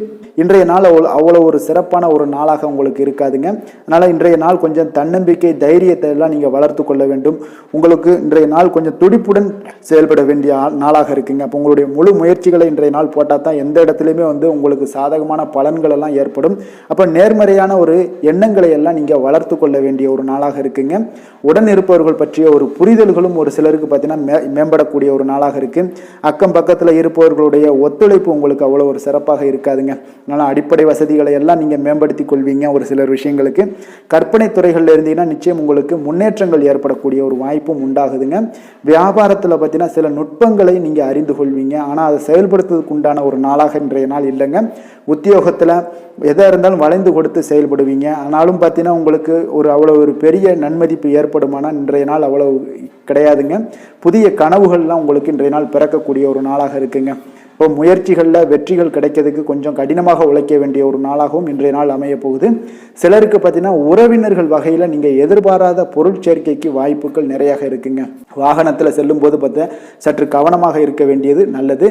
இன்றைய நாள் அவ்வளோ ஒரு சிறப்பான ஒரு நாளாக உங்களுக்கு இருக்காதுங்க. அதனால் இன்றைய நாள் கொஞ்சம் தன்னம்பிக்கை, தைரியத்தை எல்லாம் நீங்கள் வளர்த்து கொள்ள வேண்டும். உங்களுக்கு இன்றைய நாள் கொஞ்சம் துடிப்புடன் செயல்பட வேண்டிய நாளாக இருக்குங்க. அப்போ உங்களுடைய முழு முயற்சிகளை இன்றைய நாள் போட்டால் தான் எந்த இடத்துலையுமே உங்களுக்கு சாதகமான பலன்கள் எல்லாம் ஏற்படும். அப்போ நேர்மறையான ஒரு எண்ணங்களை எல்லாம் நீங்கள் வளர்த்து கொள்ள வேண்டிய ஒரு நாளாக இருக்குங்க. உடன் இருப்பவர்கள் பற்றிய ஒரு புரிதல்களும் ஒரு சிலருக்கு பார்த்தீங்கன்னா மேம்படக்கூடிய ஒரு நாளாக இருக்கு. அக்கம் பக்கத்தில் இருப்பவர்களுடைய ஒத்துழைப்பு உங்களுக்கு அவ்வளோ ஒரு சிறப்பாக இருக்காதுங்க. அதனால் அடிப்படை வசதிகளை எல்லாம் நீங்கள் மேம்படுத்தி கொள்வீங்க. ஒரு சிலர் விஷயங்களுக்கு கற்பனை துறைகளில் இருந்தீங்கன்னா நிச்சயம் உங்களுக்கு முன்னேற்றங்கள் ஏற்படக்கூடிய ஒரு வாய்ப்பும் உண்டாகுதுங்க. வியாபாரத்தில் பார்த்தீங்கன்னா சில நுட்பங்களை நீங்கள் அறிந்து கொள்வீங்க. ஆனால் அதை செயல்படுத்துவதற்கு உண்டான ஒரு நாளாக இன்றைய நாள் இல்லைங்க. உத்தியோகத்தில் எதாக இருந்தாலும் வளைந்து கொடுத்து செயல்படுவீங்க. ஆனாலும் பார்த்தீங்கன்னா உங்களுக்கு அவ்வளோ ஒரு பெரிய நன்மதிப்பு ஏற்படுமானால் இன்றைய நாள் அவ்வளவு கிடையாதுங்க. புதிய கனவுகள்லாம் உங்களுக்கு இன்றைய நாள் பிறக்கக்கூடிய ஒரு நாளாக இருக்குங்க. இப்போ முயற்சிகளில் வெற்றிகள் கிடைக்கிறதுக்கு கொஞ்சம் கடினமாக உழைக்க வேண்டிய ஒரு நாளாகவும் இன்றைய நாள் அமைய போகுது. சிலருக்கு பார்த்தீங்கன்னா உறவினர்கள் வகையில் நீங்கள் எதிர்பாராத பொருள் சேர்க்கைக்கு வாய்ப்புகள் நிறையாக இருக்குங்க. வாகனத்தில் செல்லும் போது பார்த்தா சற்று கவனமாக இருக்க வேண்டியது நல்லது.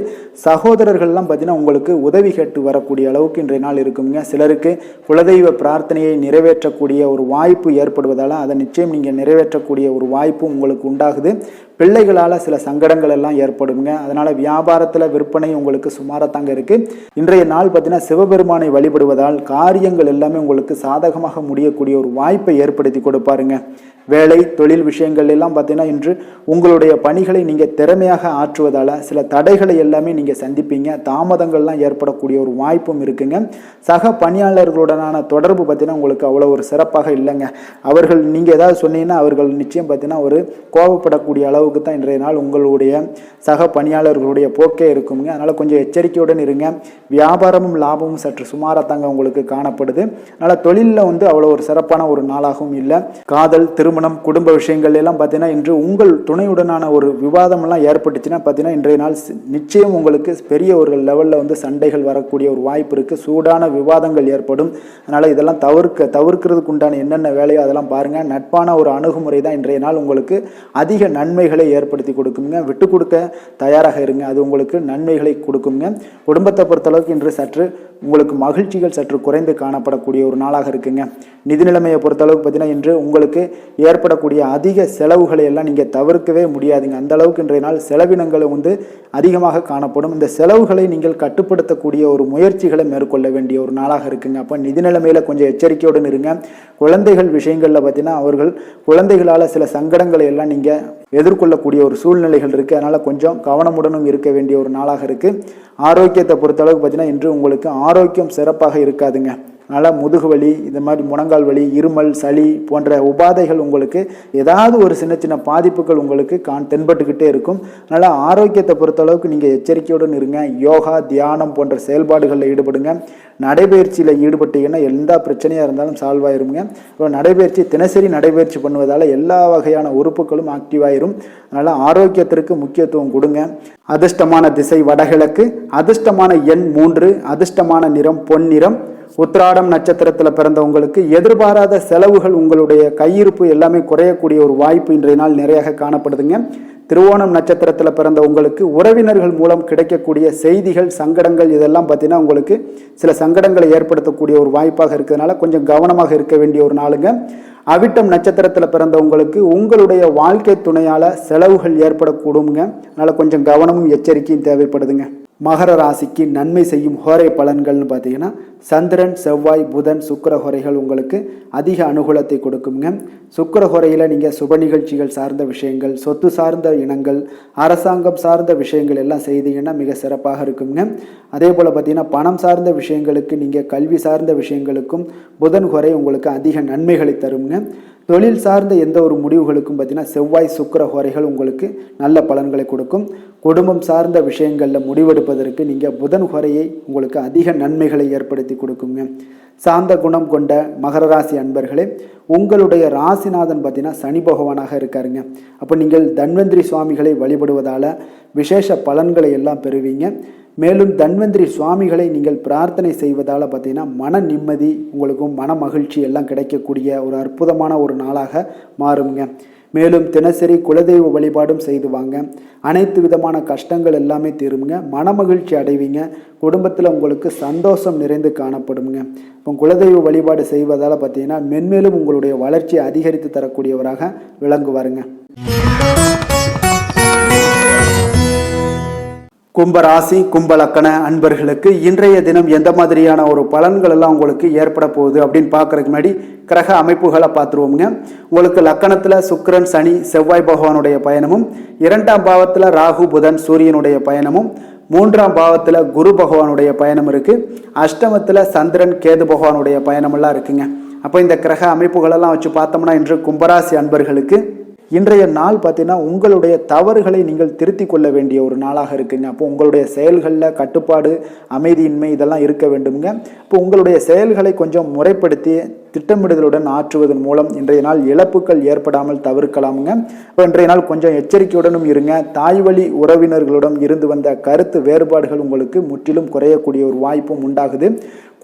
சகோதரர்கள்லாம் பார்த்தீங்கன்னா உங்களுக்கு உதவி கேட்டு வரக்கூடிய அளவுக்கு இன்றைய நாள் இருக்குங்க. சிலருக்கு குலதெய்வ பிரார்த்தனையை நிறைவேற்றக்கூடிய ஒரு வாய்ப்பு ஏற்படுவதால் அதை நிச்சயம் நீங்கள் நிறைவேற்றக்கூடிய ஒரு வாய்ப்பு உங்களுக்கு உண்டாகுது. பிள்ளைகளால் சில சங்கடங்கள் எல்லாம் ஏற்படுங்க. அதனால் வியாபாரத்தில் விற்பனை உங்களுக்கு சுமாரத்தாங்க இருக்குது. இன்றைய நாள் பார்த்தீங்கன்னா சிவபெருமானை வழிபடுவதால் காரியங்கள் எல்லாமே உங்களுக்கு சாதகமாக முடியக்கூடிய ஒரு வாய்ப்பை ஏற்படுத்தி கொடுப்பாருங்க. வேலை தொழில் விஷயங்கள் எல்லாம் பார்த்தீங்கன்னா இன்று உங்களுடைய பணிகளை நீங்கள் திறமையாக ஆற்றுவதால் சில தடைகளை எல்லாமே நீங்கள் சந்திப்பீங்க. தாமதங்கள்லாம் ஏற்படக்கூடிய ஒரு வாய்ப்பும் இருக்குங்க. சக பணியாளர்களுடனான தொடர்பு பார்த்தீங்கன்னா உங்களுக்கு அவ்வளோ ஒரு சிறப்பாக இல்லைங்க. அவர்கள் நீங்கள் ஏதாவது சொன்னீங்கன்னா அவர்கள் நிச்சயம் பார்த்தீங்கன்னா ஒரு கோபப்படக்கூடிய அளவுக்கு தான் இன்றைய நாள் உங்களுடைய சக பணியாளர்களுடைய போக்கே இருக்குங்க. அதனால் கொஞ்சம் எச்சரிக்கையுடன் இருங்க. வியாபாரமும் லாபமும் சற்று சுமாரத்தாங்க உங்களுக்கு காணப்படுது. அதனால் தொழிலில் அவ்வளோ ஒரு சிறப்பான ஒரு நாளாகவும் இல்லை. காதல் திருமணம் குடும்ப விஷயங்கள் எல்லாம் பார்த்தீங்கன்னா இன்று உங்கள் துணையுடனான ஒரு விவாதம் எல்லாம் ஏற்பட்டுச்சுன்னா பார்த்தீங்கன்னா இன்றைய நாள் நிச்சயம் உங்களுக்கு பெரிய ஒரு லெவலில் சண்டைகள் வரக்கூடிய ஒரு வாய்ப்பு இருக்குது. சூடான விவாதங்கள் ஏற்படும். அதனால் இதெல்லாம் தவிர்க்கிறதுக்கு உண்டான என்னென்ன வேலையோ அதெல்லாம் பாருங்கள். நட்பான ஒரு அணுகுமுறை தான் இன்றைய நாள் உங்களுக்கு அதிக நன்மைகளை ஏற்படுத்தி கொடுக்குங்க. விட்டு கொடுக்க தயாராக இருங்க. அது உங்களுக்கு நன்மைகளை கொடுக்குங்க. குடும்பத்தை பொறுத்தளவுக்கு இன்று சற்று உங்களுக்கு மகிழ்ச்சிகள் சற்று குறைந்து காணப்படக்கூடிய ஒரு நாளாக இருக்குங்க. நிதி நிலைமையை பொறுத்தளவுக்கு பார்த்தீங்கன்னா இன்று உங்களுக்கு ஏற்படக்கூடிய அதிக செலவுகளை எல்லாம் நீங்கள் தவிர்க்கவே முடியாதுங்க. அந்த அளவுக்கு இன்றைய நாள் செலவினங்கள் அதிகமாக காணப்படும். இந்த செலவுகளை நீங்கள் கட்டுப்படுத்தக்கூடிய ஒரு முயற்சிகளை மேற்கொள்ள வேண்டிய ஒரு நாளாக இருக்குங்க. அப்போ நிதி நிலைமையில் கொஞ்சம் எச்சரிக்கையுடன் இருங்க. குழந்தைகள் விஷயங்களில் பார்த்தீங்கன்னா அவர்கள் குழந்தைகளால் சில சங்கடங்களை எல்லாம் நீங்கள் எதிர்கொள்ளக்கூடிய ஒரு சூழ்நிலைகள் இருக்குது. அதனால் கொஞ்சம் கவனமுடனும் இருக்க வேண்டிய ஒரு நாளாக இருக்குது. ஆரோக்கியத்தை பொறுத்தளவுக்கு பார்த்தீங்கன்னா இன்று உங்களுக்கு ஆரோக்கியம் சிறப்பாக இருக்காதுங்க. அதனால் முதுகு வலி, இந்த மாதிரி முழங்கால் வலி, இருமல், சளி போன்ற உபாதைகள் உங்களுக்கு ஏதாவது ஒரு சின்ன சின்ன பாதிப்புகள் உங்களுக்கு தென்பட்டுக்கிட்டே இருக்கும். அதனால் ஆரோக்கியத்தை பொறுத்தளவுக்கு நீங்கள் எச்சரிக்கையுடன் இருங்க. யோகா தியானம் போன்ற செயல்பாடுகளில் ஈடுபடுங்க. நடைபயிற்சியில் ஈடுபட்டீங்கன்னா எந்த பிரச்சனையாக இருந்தாலும் சால்வ் ஆயிருங்க. நடைபயிற்சி தினசரி நடைபயிற்சி பண்ணுவதால் எல்லா வகையான உறுப்புகளும் ஆக்டிவாயிரும். அதனால் ஆரோக்கியத்திற்கு முக்கியத்துவம் கொடுங்க. அதிர்ஷ்டமான திசை வடகிழக்கு, அதிர்ஷ்டமான எண் 3, அதிர்ஷ்டமான நிறம் பொன்னிறம். உத்திராடம் நட்சத்திரத்தில் பிறந்தவங்களுக்கு எதிர்பாராத செலவுகள் உங்களுடைய கையிருப்பு எல்லாமே குறையக்கூடிய ஒரு வாய்ப்பு இன்றைய நாள் நிறைய காணப்படுதுங்க. திருவோணம் நட்சத்திரத்தில் பிறந்த உங்களுக்கு உறவினர்கள் மூலம் கிடைக்கக்கூடிய செய்திகள் சங்கடங்கள் இதெல்லாம் பார்த்தீங்கன்னா உங்களுக்கு சில சங்கடங்களை ஏற்படுத்தக்கூடிய ஒரு வாய்ப்பாக இருக்கிறதுனால கொஞ்சம் கவனமாக இருக்க வேண்டிய ஒரு நாளுங்க. அவிட்டம் நட்சத்திரத்தில் பிறந்தவங்களுக்கு உங்களுடைய வாழ்க்கை துணையால் செலவுகள் ஏற்படக்கூடுங்க. அதனால் கொஞ்சம் கவனமும் எச்சரிக்கையும் தேவைப்படுதுங்க. மகர ராசிக்கு நன்மை செய்யும் ஹோரை பலன்கள்னு பார்த்தீங்கன்னா சந்திரன் செவ்வாய் புதன் சுக்கிர ஹோரைகள் உங்களுக்கு அதிக அனுகூலத்தை கொடுக்குங்க. சுக்கிர ஹோரையில் நீங்கள் சுப நிகழ்ச்சிகள் சார்ந்த விஷயங்கள், சொத்து சார்ந்த இனங்கள், அரசாங்கம் சார்ந்த விஷயங்கள் எல்லாம் செய்தீங்கன்னா மிக சிறப்பாக இருக்குங்க. அதே போல் பார்த்தீங்கன்னா பணம் சார்ந்த விஷயங்களுக்கு நீங்கள் கல்வி சார்ந்த விஷயங்களுக்கும் புதன் ஹோரை உங்களுக்கு அதிக நன்மைகளை தருங்க. தொழில் சார்ந்த எந்த ஒரு முடிவுகளுக்கும் பார்த்தீங்கன்னா செவ்வாய் சுக்கிர ஹோரைகள் உங்களுக்கு நல்ல பலன்களை கொடுக்கும். குடும்பம் சார்ந்த விஷயங்களில் முடிவெடுப்பதற்கு நீங்கள் புதன் ஹோரையை உங்களுக்கு அதிக நன்மைகளை ஏற்படுத்தி கொடுக்குங்க. சாந்த குணம் கொண்ட மகர ராசி அன்பர்களே, உங்களுடைய ராசிநாதன் பார்த்தீங்கன்னா சனி பகவானாக இருக்காருங்க. அப்போ நீங்கள் தன்வந்திரி சுவாமிகளை வழிபடுவதால் விசேஷ பலன்களை எல்லாம் பெறுவீங்க. மேலும் தன்வந்திரி சுவாமிகளை நீங்கள் பிரார்த்தனை செய்வதால் பார்த்தீங்கன்னா மன நிம்மதி உங்களுக்கும் மன மகிழ்ச்சி எல்லாம் கிடைக்கக்கூடிய ஒரு அற்புதமான ஒரு நாளாக மாறுங்க. மேலும் தினசரி குலதெய்வ வழிபாடும் செய்து வாங்க. அனைத்து விதமான கஷ்டங்கள் எல்லாமே தீருங்க. மன மகிழ்ச்சி அடைவீங்க. குடும்பத்தில் உங்களுக்கு சந்தோஷம் நிறைந்து காணப்படுங்க. இப்போ குலதெய்வ வழிபாடு செய்வதால் பார்த்தீங்கன்னா மென்மேலும் உங்களுடைய வளர்ச்சியை அதிகரித்து தரக்கூடியவராக விளங்குவாருங்க. கும்பராசி கும்பலக்கண அன்பர்களுக்கு இன்றைய தினம் எந்த மாதிரியான ஒரு பலன்கள் எல்லாம் உங்களுக்கு ஏற்பட போகுது அப்படின்னு பார்க்கறதுக்கு முன்னாடி கிரக அமைப்புகளை பார்த்துருவோங்க. உங்களுக்கு லக்கணத்தில் சுக்கிரன் சனி செவ்வாய் பகவானுடைய பயணமும், 2ஆம் பாவத்தில் ராகு புதன் சூரியனுடைய பயணமும், 3ஆம் பாவத்தில் குரு பகவானுடைய பயணம் இருக்குது. அஷ்டமத்தில் சந்திரன் கேது பகவானுடைய பயணமெல்லாம் இருக்குங்க. அப்போ இந்த கிரக அமைப்புகளெல்லாம் வச்சு பார்த்தோம்னா இன்று கும்பராசி அன்பர்களுக்கு இன்றைய நாள் பார்த்தீங்கன்னா உங்களுடைய தவறுகளை நீங்கள் திருத்தி கொள்ள வேண்டிய ஒரு நாளாக இருக்குங்க. அப்போ உங்களுடைய செயல்களில் கட்டுப்பாடு, அமைதியின்மை இதெல்லாம் இருக்க வேண்டுங்க. இப்போ உங்களுடைய செயல்களை கொஞ்சம் முறைப்படுத்தி திட்டமிடுதலுடன் ஆற்றுவதன் மூலம் இன்றைய நாள் இழப்புகள் ஏற்படாமல் தவிர்க்கலாமுங்க. இப்போ இன்றைய நாள் கொஞ்சம் எச்சரிக்கையுடனும் இருங்க. தாய் வழி உறவினர்களுடன் இருந்து வந்த கருத்து வேறுபாடுகள் உங்களுக்கு முற்றிலும் குறையக்கூடிய ஒரு வாய்ப்பும் உண்டாகுது.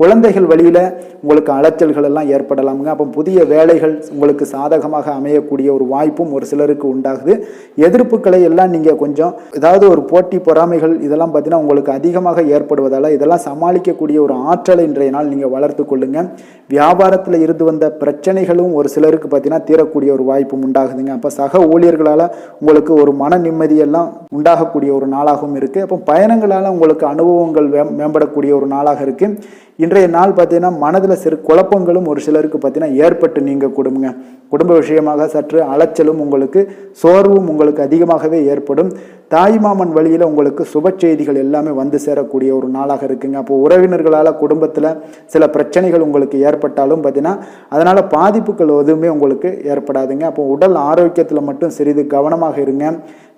குழந்தைகள் வழியில் உங்களுக்கு அலைச்சல்கள் எல்லாம் ஏற்படலாமுங்க. அப்போ புதிய வேலைகள் உங்களுக்கு சாதகமாக அமையக்கூடிய ஒரு வாய்ப்பும் ஒரு சிலருக்கு உண்டாகுது. எதிர்ப்புகளை எல்லாம் நீங்கள் கொஞ்சம் ஏதாவது ஒரு போட்டி பொறாமைகள் இதெல்லாம் பார்த்தீங்கன்னா உங்களுக்கு அதிகமாக ஏற்படுவதால் இதெல்லாம் சமாளிக்கக்கூடிய ஒரு ஆற்றலை இன்றைய நாள் நீங்கள் வளர்த்து கொள்ளுங்க. வியாபாரத்தில் இருந்து வந்த பிரச்சனைகளும் ஒரு சிலருக்கு பார்த்தீங்கன்னா தீரக்கூடிய ஒரு வாய்ப்பும் உண்டாகுதுங்க. அப்போ சக ஊழியர்களால் உங்களுக்கு ஒரு மன நிம்மதியெல்லாம் உண்டாகக்கூடிய ஒரு நாளாகவும் இருக்குது. அப்போ பயணங்களால் உங்களுக்கு அனுபவங்கள் மேம்படக்கூடிய ஒரு நாளாக இருக்குது. இன்றைய நாள் பார்த்தீங்கன்னா மனதில் சிறு குழப்பங்களும் ஒரு சிலருக்கு பார்த்தீங்கன்னா ஏற்பட்டு நீங்க குடும்ப விஷயமாக சற்று அலைச்சலும் உங்களுக்கு சோர்வும் உங்களுக்கு அதிகமாகவே ஏற்படும். தாய்மாமன் வழியில் உங்களுக்கு சுப செய்திகள் எல்லாமே வந்து சேரக்கூடிய ஒரு நாளாக இருக்குங்க. அப்போ உறவினர்களால் குடும்பத்தில் சில பிரச்சனைகள் உங்களுக்கு ஏற்பட்டாலும் பார்த்தீங்கன்னா அதனால் பாதிப்புகள் எதுவுமே உங்களுக்கு ஏற்படாதுங்க. அப்போ உடல் ஆரோக்கியத்தில் மட்டும் சிறிது கவனமாக இருங்க.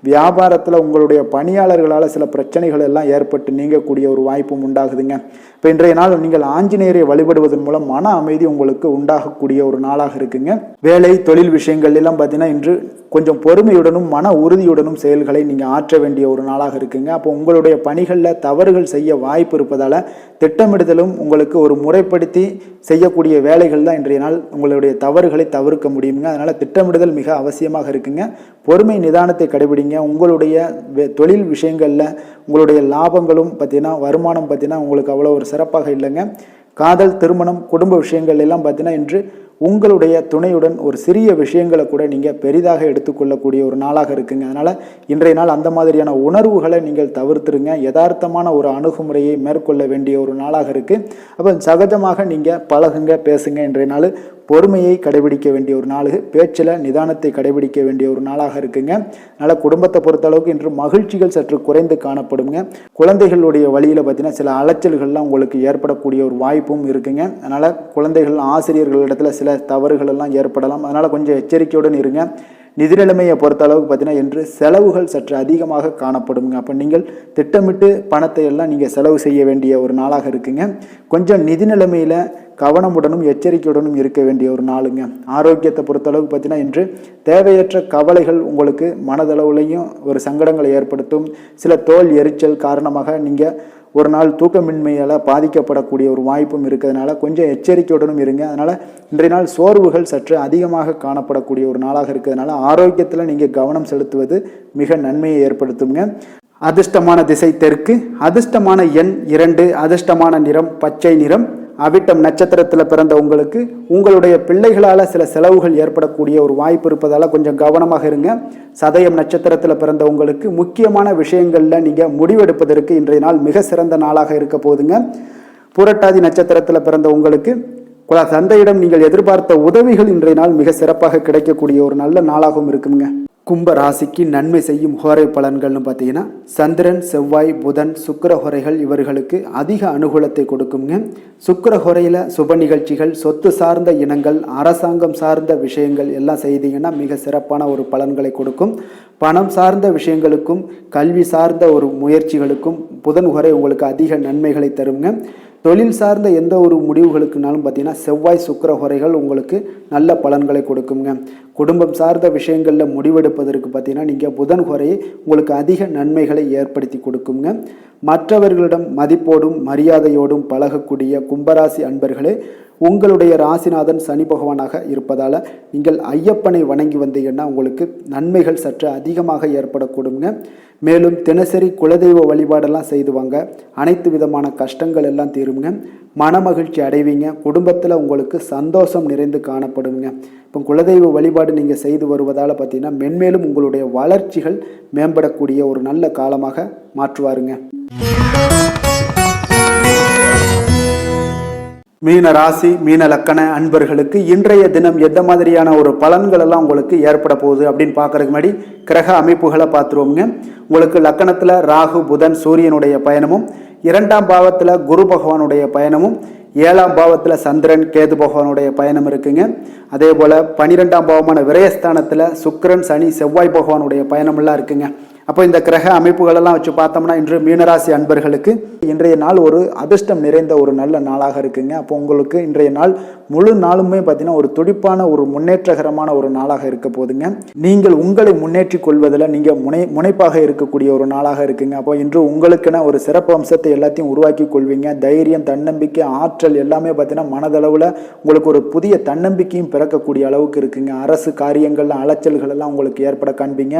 வியாபாரத்தில் உங்களுடைய பணியாளர்களால் சில பிரச்சனைகள் எல்லாம் ஏற்பட்டு நீங்கக்கூடிய ஒரு வாய்ப்பும் உண்டாகுதுங்க. இப்போ இன்றைய நாள் நீங்கள் ஆஞ்சநேயரை வழிபடுவதன் மூலம் மன அமைதி உங்களுக்கு உண்டாகக்கூடிய ஒரு நாளாக இருக்குங்க. வேலை தொழில் விஷயங்கள் எல்லாம் பார்த்தீங்கன்னா இன்று கொஞ்சம் பொறுமையுடனும் மன உறுதியுடனும் செயல்களை நீங்கள் ஆற்ற வேண்டிய ஒரு நாளாக இருக்குங்க. அப்போ உங்களுடைய பணிகளில் தவறுகள் செய்ய வாய்ப்பு இருப்பதால் திட்டமிடுதலும் உங்களுக்கு ஒரு முறைப்படுத்தி செய்யக்கூடிய வேலைகள் தான் இன்றைய நாள் உங்களுடைய தவறுகளை தவிர்க்க முடியுங்க. அதனால் திட்டமிடுதல் மிக அவசியமாக இருக்குங்க. பொறுமை நிதானத்தை கடைபிடிங்க. உங்களுடைய தொழில் விஷயங்களில் உங்களுடைய லாபங்களும் பார்த்தீங்கன்னா வருமானம் பார்த்தீங்கன்னா உங்களுக்கு அவ்வளோ ஒரு சிறப்பாக இல்லைங்க. காதல், திருமணம், குடும்ப விஷயங்கள் எல்லாம் பார்த்தீங்கன்னா இன்று உங்களுடைய துணையுடன் ஒரு சிறிய விஷயங்களை கூட நீங்கள் பெரிதாக எடுத்துக்கொள்ளக்கூடிய ஒரு நாளாக இருக்குங்க. அதனால் இன்றைய நாள் அந்த மாதிரியான உணர்வுகளை நீங்கள் தவிர்த்துருங்க. யதார்த்தமான ஒரு அணுகுமுறையை மேற்கொள்ள வேண்டிய ஒரு நாளாக இருக்குது. அப்போ சகஜமாக நீங்கள் பழகுங்க, பேசுங்க. இன்றைய நாள் பொறுமையை கடைபிடிக்க வேண்டிய ஒரு நாள், பேச்சில் நிதானத்தை கடைபிடிக்க வேண்டிய ஒரு நாளாக இருக்குங்க. அதனால் குடும்பத்தை பொறுத்தளவுக்கு இன்று மகிழ்ச்சிகள் சற்று குறைந்து காணப்படுங்க. குழந்தைகளுடைய வழியில் பார்த்தீங்கன்னா சில அலைச்சல்கள்லாம் உங்களுக்கு ஏற்படக்கூடிய ஒரு வாய்ப்பும் இருக்குங்க. அதனால் குழந்தைகள் ஆசிரியர்களிடத்தில் சில தவறுகள் எல்லாம் ஏற்படலாம். அதனால் கொஞ்சம் எச்சரிக்கையுடன் இருங்க. நிதி நிலைமையை பொறுத்த அளவுக்கு பார்த்தீங்கன்னா இன்று செலவுகள் சற்று அதிகமாக காணப்படுங்க. அப்போ நீங்கள் திட்டமிட்டு பணத்தை எல்லாம் நீங்கள் செலவு செய்ய வேண்டிய ஒரு நாளாக இருக்குங்க. கொஞ்சம் நிதி நிலைமையில் கவனமுடனும் எச்சரிக்கையுடனும் இருக்க வேண்டிய ஒரு நாளுங்க. ஆரோக்கியத்தை பொறுத்தளவுக்கு பார்த்தீங்கன்னா இன்று தேவையற்ற கவலைகள் உங்களுக்கு மனதளவுலையும் ஒரு சங்கடங்களை ஏற்படுத்தும். சில தோல் எரிச்சல் காரணமாக நீங்கள் ஒரு நாள் தூக்கமின்மையால் பாதிக்கப்படக்கூடிய ஒரு வாய்ப்பும் இருக்கிறதுனால கொஞ்சம் எச்சரிக்கையுடனும் இருங்க. அதனால் இன்றைய நாள் சோர்வுகள் சற்று அதிகமாக காணப்படக்கூடிய ஒரு நாளாக இருக்கிறதுனால ஆரோக்கியத்தில் நீங்கள் கவனம் செலுத்துவது மிக நன்மையை ஏற்படுத்துங்க. அதிர்ஷ்டமான திசை தெற்கு, அதிர்ஷ்டமான எண் 2, அதிர்ஷ்டமான நிறம் பச்சை நிறம். அவிட்டம் நட்சத்திரத்தில் பிறந்த உங்களுக்கு உங்களுடைய பிள்ளைகளால் சில செலவுகள் ஏற்படக்கூடிய ஒரு வாய்ப்பு இருப்பதால் கொஞ்சம் கவனமாக இருங்க. சதயம் நட்சத்திரத்தில் பிறந்த உங்களுக்கு முக்கியமான விஷயங்களில் நீங்கள் முடிவெடுப்பதற்கு இன்றைய நாள் மிக சிறந்த நாளாக இருக்க போகுதுங்க. புரட்டாதி நட்சத்திரத்தில் பிறந்த உங்களுக்கு தந்தையிடம் நீங்கள் எதிர்பார்த்த உதவிகள் இன்றைய நாள் மிக சிறப்பாக கிடைக்கக்கூடிய ஒரு நல்ல நாளாகவும் இருக்குங்க. கும்ப ராசிக்கு நன்மை செய்யும் ஹோரை பலன்கள்னு பார்த்தீங்கன்னா சந்திரன், செவ்வாய், புதன், சுக்கிர ஹோரைகள் இவர்களுக்கு அதிக அனுகூலத்தை கொடுக்குங்க. சுக்கிர ஹோரையில் சுப நிகழ்ச்சிகள், சொத்து சார்ந்த இனங்கள், அரசாங்கம் சார்ந்த விஷயங்கள் எல்லாம் செய்தீங்கன்னா மிக சிறப்பான ஒரு பலன்களை கொடுக்கும். பணம் சார்ந்த விஷயங்களுக்கும் கல்வி சார்ந்த ஒரு முயற்சிகளுக்கும் புதன் ஹோரை உங்களுக்கு அதிக நன்மைகளை தருங்க. தொழில் சார்ந்த எந்த ஒரு முடிவுகளுக்குனாலும் பார்த்தீங்கன்னா செவ்வாய், சுக்கிர ஹோரைகள் உங்களுக்கு நல்ல பலன்களை கொடுக்குங்க. குடும்பம் சார்ந்த விஷயங்களில் முடிவெடுப்பதற்கு பார்த்தீங்கன்னா நீங்கள் புதன் ஹோரையை உங்களுக்கு அதிக நன்மைகளை ஏற்படுத்தி கொடுக்குங்க. மற்றவர்களிடம் மதிப்போடும் மரியாதையோடும் பழகக்கூடிய கும்பராசி அன்பர்களே, உங்களுடைய ராசிநாதன் சனி பகவானாக இருப்பதால் நீங்கள் ஐயப்பனை வணங்கி வந்தீங்கன்னா உங்களுக்கு நன்மைகள் சற்று அதிகமாக ஏற்படக்கூடுங்க. மேலும் தினசரி குலதெய்வ வழிபாடெல்லாம் செய்து வாங்க. அனைத்து விதமான கஷ்டங்கள் எல்லாம் தீருங்க. மனமகிழ்ச்சி அடைவீங்க. குடும்பத்தில் உங்களுக்கு சந்தோஷம் நிறைந்து காணப்படுங்க. இப்போ குலதெய்வ வழிபாடு நீங்கள் செய்து வருவதால் பார்த்தீங்கன்னா மென்மேலும் உங்களுடைய வளர்ச்சிகள் மேம்படக்கூடிய ஒரு நல்ல காலமாக மாற்றுவாருங்க. மீன ராசி, மீன லக்கண அன்பர்களுக்கு இன்றைய தினம் எந்த மாதிரியான ஒரு பலன்கள் எல்லாம் உங்களுக்கு ஏற்பட போகுது அப்படின்னு பார்க்கறதுக்கு முன்னாடி கிரக அமைப்புகளை பார்த்துருவோங்க. உங்களுக்கு லக்கணத்தில் ராகு, புதன், சூரியனுடைய பயணமும், 2ஆம் பாவத்தில் குரு பகவானுடைய பயணமும், 7ஆம் பாவத்தில் சந்திரன் கேது பகவானுடைய பயணம் இருக்குங்க. அதே போல் 12ஆம் பாவமான விரயஸ்தானத்தில் சுக்கிரன் சனி செவ்வாய் பகவானுடைய பயணமெல்லாம் இருக்குங்க. அப்போ இந்த கிரக அமைப்புகளெல்லாம் வச்சு பார்த்தோம்னா இன்று மீனராசி அன்பர்களுக்கு இன்றைய நாள் ஒரு அதிர்ஷ்டம் நிறைந்த ஒரு நல்ல நாளாக இருக்குங்க. அப்போ உங்களுக்கு இன்றைய நாள் முழு நாளுமே பார்த்தீங்கன்னா ஒரு துடிப்பான ஒரு முன்னேற்றகரமான ஒரு நாளாக இருக்க போதுங்க. நீங்கள் உங்களை முன்னேற்றி கொள்வதில் நீங்கள் முனைப்பாக இருக்கக்கூடிய ஒரு நாளாக இருக்குங்க. அப்போ இன்று உங்களுக்கென ஒரு சிறப்பு அம்சத்தை எல்லாத்தையும் உருவாக்கி கொள்வீங்க. தைரியம், தன்னம்பிக்கை, ஆற்றல் எல்லாமே பார்த்தீங்கன்னா மனதளவில் உங்களுக்கு ஒரு புதிய தன்னம்பிக்கையும் பிறக்கக்கூடிய அளவுக்கு இருக்குங்க. அரசு காரியங்கள்ல அலைச்சல்கள் எல்லாம் உங்களுக்கு ஏற்பட காண்பீங்க.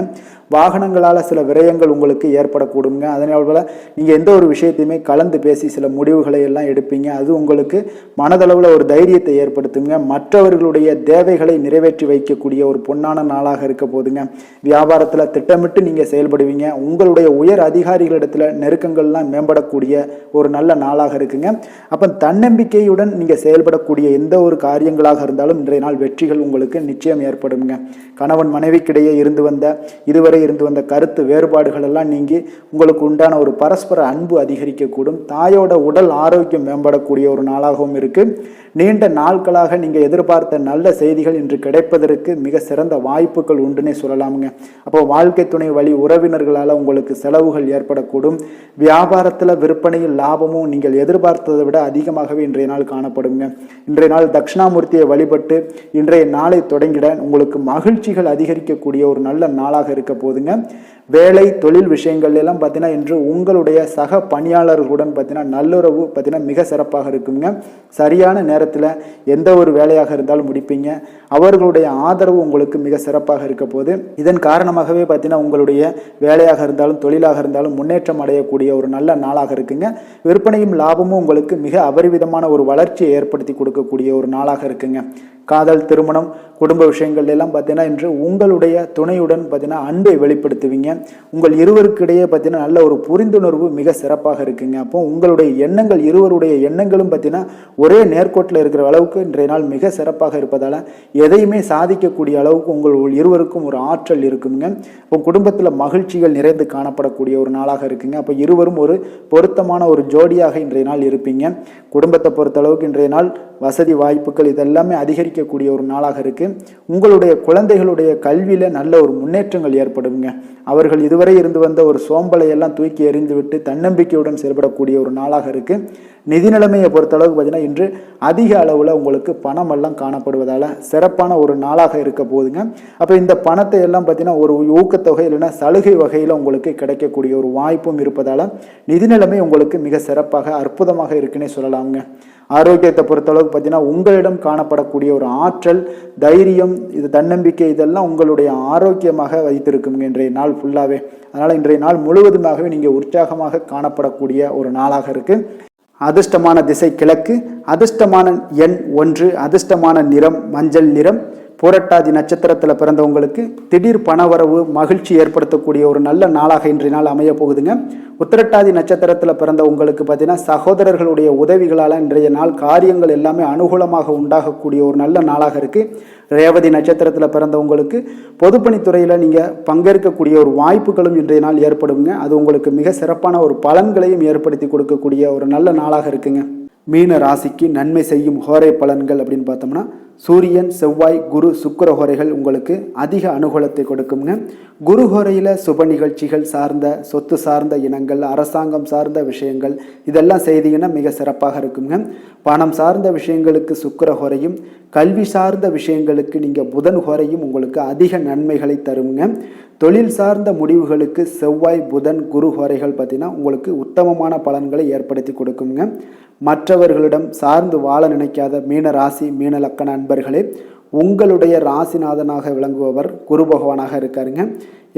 வாகனங்களால் சில விரயங்கள் உங்களுக்கு ஏற்படக்கூடுங்க. அதனால நீங்கள் எந்த ஒரு விஷயத்தையுமே கலந்து பேசி சில முடிவுகளை எல்லாம் எடுப்பீங்க. அது உங்களுக்கு மனதளவில் ஒரு தைரியத்தை ஏற்படுத்துங்க. மற்றவர்களுடைய தேவைகளை நிறைவேற்றி வைக்கக்கூடிய ஒரு பொன்னான நாளாக இருக்க போதுங்க. வியாபாரத்தில் திட்டமிட்டு நீங்கள் செயல்படுவீங்க. உங்களுடைய உயர் அதிகாரிகளிடத்தில் நெருக்கங்கள்லாம் மேம்படக்கூடிய ஒரு நல்ல நாளாக இருக்குங்க. அப்போ தன்னம்பிக்கையுடன் நீங்கள் செயல்படக்கூடிய எந்த ஒரு காரியங்களாக இருந்தாலும் இன்றைய நாள் வெற்றிகள் உங்களுக்கு நிச்சயம் ஏற்படுங்க. கணவன் மனைவிக்கிடையே இதுவரை இருந்து வந்த கருத்து வேறுபாடுகள் எல்லாம் நீங்கி உங்களுக்கு உண்டான ஒரு பரஸ்பர அன்பு அதிகரிக்கக்கூடும். தாயோட உடல் ஆரோக்கியம் மேம்படக்கூடிய ஒரு நாளாகவும் இருக்கு. நீண்ட நாட்களாக நீங்கள் எதிர்பார்த்த நல்ல செய்திகள் இன்று கிடைப்பதற்கு மிக சிறந்த வாய்ப்புகள் உண்டுன்னே சொல்லலாமுங்க. அப்போ வாழ்க்கை துணை வழி உறவினர்களால் உங்களுக்கு செலவுகள் ஏற்படக்கூடும். வியாபாரத்தில் விற்பனையில் லாபமும் நீங்கள் எதிர்பார்த்ததை விட அதிகமாகவே இன்றைய நாள் காணப்படுங்க. இன்றைய நாள் தட்சிணாமூர்த்தியை வழிபட்டு இன்றைய நாளை தொடங்கிட உங்களுக்கு மகிழ்ச்சிகள் அதிகரிக்கக்கூடிய ஒரு நல்ல நாளாக இருக்க போதுங்க. வேலை தொழில் விஷயங்கள் எல்லாம் பார்த்தீங்கன்னா இன்று உங்களுடைய சக பணியாளர்களுடன் பார்த்தீங்கன்னா நல்லுறவு பார்த்தீங்கன்னா மிக சிறப்பாக இருக்குங்க. சரியான நேரத்தில் எந்த ஒரு வேலையாக இருந்தாலும் முடிப்பீங்க. அவர்களுடைய ஆதரவு உங்களுக்கு மிக சிறப்பாக இருக்க போது. இதன் காரணமாகவே பார்த்தீங்கன்னா உங்களுடைய வேலையாக இருந்தாலும் தொழிலாக இருந்தாலும் முன்னேற்றம் அடையக்கூடிய ஒரு நல்ல நாளாக இருக்குங்க. விற்பனையும் லாபமும் உங்களுக்கு மிக அபரிவிதமான ஒரு வளர்ச்சியை ஏற்படுத்தி கொடுக்கக்கூடிய ஒரு நாளாக இருக்குங்க. காதல், திருமணம், குடும்ப விஷயங்கள் எல்லாம் பார்த்தீங்கன்னா இன்று உங்களுடைய துணையுடன் பார்த்தீங்கன்னா அன்பை வெளிப்படுத்துவீங்க. உங்கள் இருவருக்கிடையே பார்த்தீங்கன்னா நல்ல ஒரு புரிந்துணர்வு மிக சிறப்பாக இருக்குங்க. அப்போ உங்களுடைய எண்ணங்கள் இருவருடைய எண்ணங்களும் பார்த்தீங்கன்னா ஒரே நேர்கோட்டில் இருக்கிற அளவுக்கு இன்றைய நாள் மிக சிறப்பாக இருப்பதால் எதையுமே சாதிக்கக்கூடிய அளவுக்கு உங்கள் இருவருக்கும் ஒரு ஆற்றல் இருக்குங்க. இப்போ குடும்பத்தில் மகிழ்ச்சிகள் நிறைந்து காணப்படக்கூடிய ஒரு நாளாக இருக்குங்க. அப்போ இருவரும் ஒரு பொருத்தமான ஒரு ஜோடியாக இன்றைய நாள் இருப்பீங்க. குடும்பத்தை பொறுத்தளவுக்கு இன்றைய நாள் வசதி வாய்ப்புகள் இதெல்லாமே அதிகரிக்கக்கூடிய ஒரு நாளாக இருக்கு. உங்களுடைய குழந்தைகளுடைய கல்வியில நல்ல ஒரு முன்னேற்றங்கள் ஏற்படுங்க. அவர்கள் இதுவரை இருந்து வந்த ஒரு சோம்பலை எல்லாம் தூக்கி எறிந்துவிட்டு தன்னம்பிக்கையுடன் செயல்படக்கூடிய ஒரு நாளாக இருக்கு. நிதி நிலைமையை பொறுத்தளவுக்கு பார்த்தீங்கன்னா இன்று அதிக அளவில் உங்களுக்கு பணம் எல்லாம் காணப்படுவதால சிறப்பான ஒரு நாளாக இருக்க போதுங்க. அப்போ இந்த பணத்தை எல்லாம் பார்த்தீங்கன்னா ஒரு ஊக்கத்தொகை இல்லைன்னா சலுகை வகையில் உங்களுக்கு கிடைக்கக்கூடிய ஒரு வாய்ப்பும் இருப்பதால நிதி நிலைமை உங்களுக்கு மிக சிறப்பாக அற்புதமாக இருக்குன்னே சொல்லலாமுங்க. ஆரோக்கியத்தை பொறுத்தளவுக்கு பார்த்தீங்கன்னா உங்களிடம் காணப்படக்கூடிய ஒரு ஆற்றல், தைரியம், இது தன்னம்பிக்கை இதெல்லாம் உங்களுடைய ஆரோக்கியமாக வைத்திருக்குங்க இன்றைய நாள் ஃபுல்லாகவே. அதனால் இன்றைய நாள் முழுவதுமாகவே நீங்கள் உற்சாகமாக காணப்படக்கூடிய ஒரு நாளாக இருக்குது. அதிர்ஷ்டமான திசை கிழக்கு, அதிர்ஷ்டமான எண் 1, அதிர்ஷ்டமான நிறம் மஞ்சள் நிறம். புரட்டாதி நட்சத்திரத்தில் பிறந்தவங்களுக்கு திடீர் பணவரவு மகிழ்ச்சி ஏற்படுத்தக்கூடிய ஒரு நல்ல நாளாக இன்றைய நாள் அமைய போகுதுங்க. உத்திரட்டாதி நட்சத்திரத்தில் பிறந்த உங்களுக்கு பார்த்தீங்கன்னா சகோதரர்களுடைய உதவிகளால் இன்றைய நாள் காரியங்கள் எல்லாமே அனுகூலமாக உண்டாகக்கூடிய ஒரு நல்ல நாளாக இருக்குது. ரேவதி நட்சத்திரத்தில் பிறந்தவங்களுக்கு பொதுப்பணித்துறையில் நீங்கள் பங்கேற்கக்கூடிய ஒரு வாய்ப்புகளும் இன்றைய நாள் ஏற்படுங்க. அது உங்களுக்கு மிக சிறப்பான ஒரு பலன்களையும் ஏற்படுத்தி கொடுக்கக்கூடிய ஒரு நல்ல நாளாக இருக்குங்க. மீன ராசிக்கு நன்மை செய்யும் ஹோரை பலன்கள் அப்படின்னு பார்த்தோம்னா சூரியன், செவ்வாய், குரு, சுக்கிர ஹோரைகள் உங்களுக்கு அதிக அனுகூலத்தை கொடுக்குங்க. குரு ஹோரையில் சுப நிகழ்ச்சிகள் சார்ந்த சொத்து சார்ந்த இனங்கள், அரசாங்கம் சார்ந்த விஷயங்கள் இதெல்லாம் செய்தீங்கன்னா மிக சிறப்பாக இருக்குங்க. பணம் சார்ந்த விஷயங்களுக்கு சுக்கிர ஹோரையும், கல்வி சார்ந்த விஷயங்களுக்கு நீங்கள் புதன் ஹோரையும் உங்களுக்கு அதிக நன்மைகளை தருங்க. தொழில் சார்ந்த முடிவுகளுக்கு செவ்வாய், புதன், குரு ஹோரைகள் பார்த்தீங்கன்னா உங்களுக்கு உத்தமமான பலன்களை ஏற்படுத்தி கொடுக்குங்க. மற்றவர்களிடம் சார்ந்து வாழ நினைக்காத மீன ராசி, மீன லக்கண அன்பர்களே, உங்களுடைய ராசிநாதனாக விளங்குபவர் குரு பகவானாக இருக்காருங்க.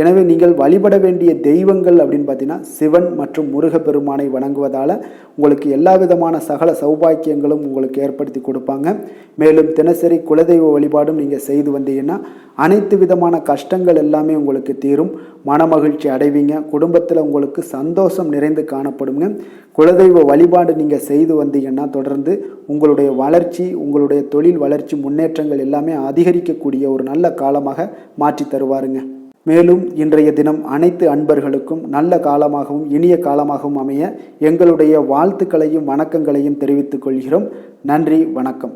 எனவே நீங்கள் வழிபட வேண்டிய தெய்வங்கள் அப்படின்னு பார்த்தீங்கன்னா சிவன் மற்றும் முருகப்பெருமானை வணங்குவதால் உங்களுக்கு எல்லா விதமான சகல சௌபாக்கியங்களும் உங்களுக்கு ஏற்படுத்தி கொடுப்பாங்க. மேலும் தினசரி குலதெய்வ வழிபாடும் நீங்கள் செய்து வந்தீங்கன்னா அனைத்து விதமான கஷ்டங்கள் எல்லாமே உங்களுக்கு தீரும். மனமகிழ்ச்சி அடைவீங்க. குடும்பத்தில் உங்களுக்கு சந்தோஷம் நிறைந்து காணப்படுங்க. குலதெய்வ வழிபாடு நீங்கள் செய்து வந்தீங்கன்னா தொடர்ந்து உங்களுடைய வளர்ச்சி, உங்களுடைய தொழில் வளர்ச்சி, முன்னேற்றங்கள் எல்லாமே அதிகரிக்கக்கூடிய ஒரு நல்ல காலமாக மாற்றி தருவாருங்க. மேலும் இன்றைய தினம் அனைத்து அன்பர்களுக்கும் நல்ல காலமாகவும் இனிய காலமாகவும் அமைய எங்களுடைய வாழ்த்துக்களையும் வணக்கங்களையும் தெரிவித்துக் கொள்கிறோம். நன்றி, வணக்கம்.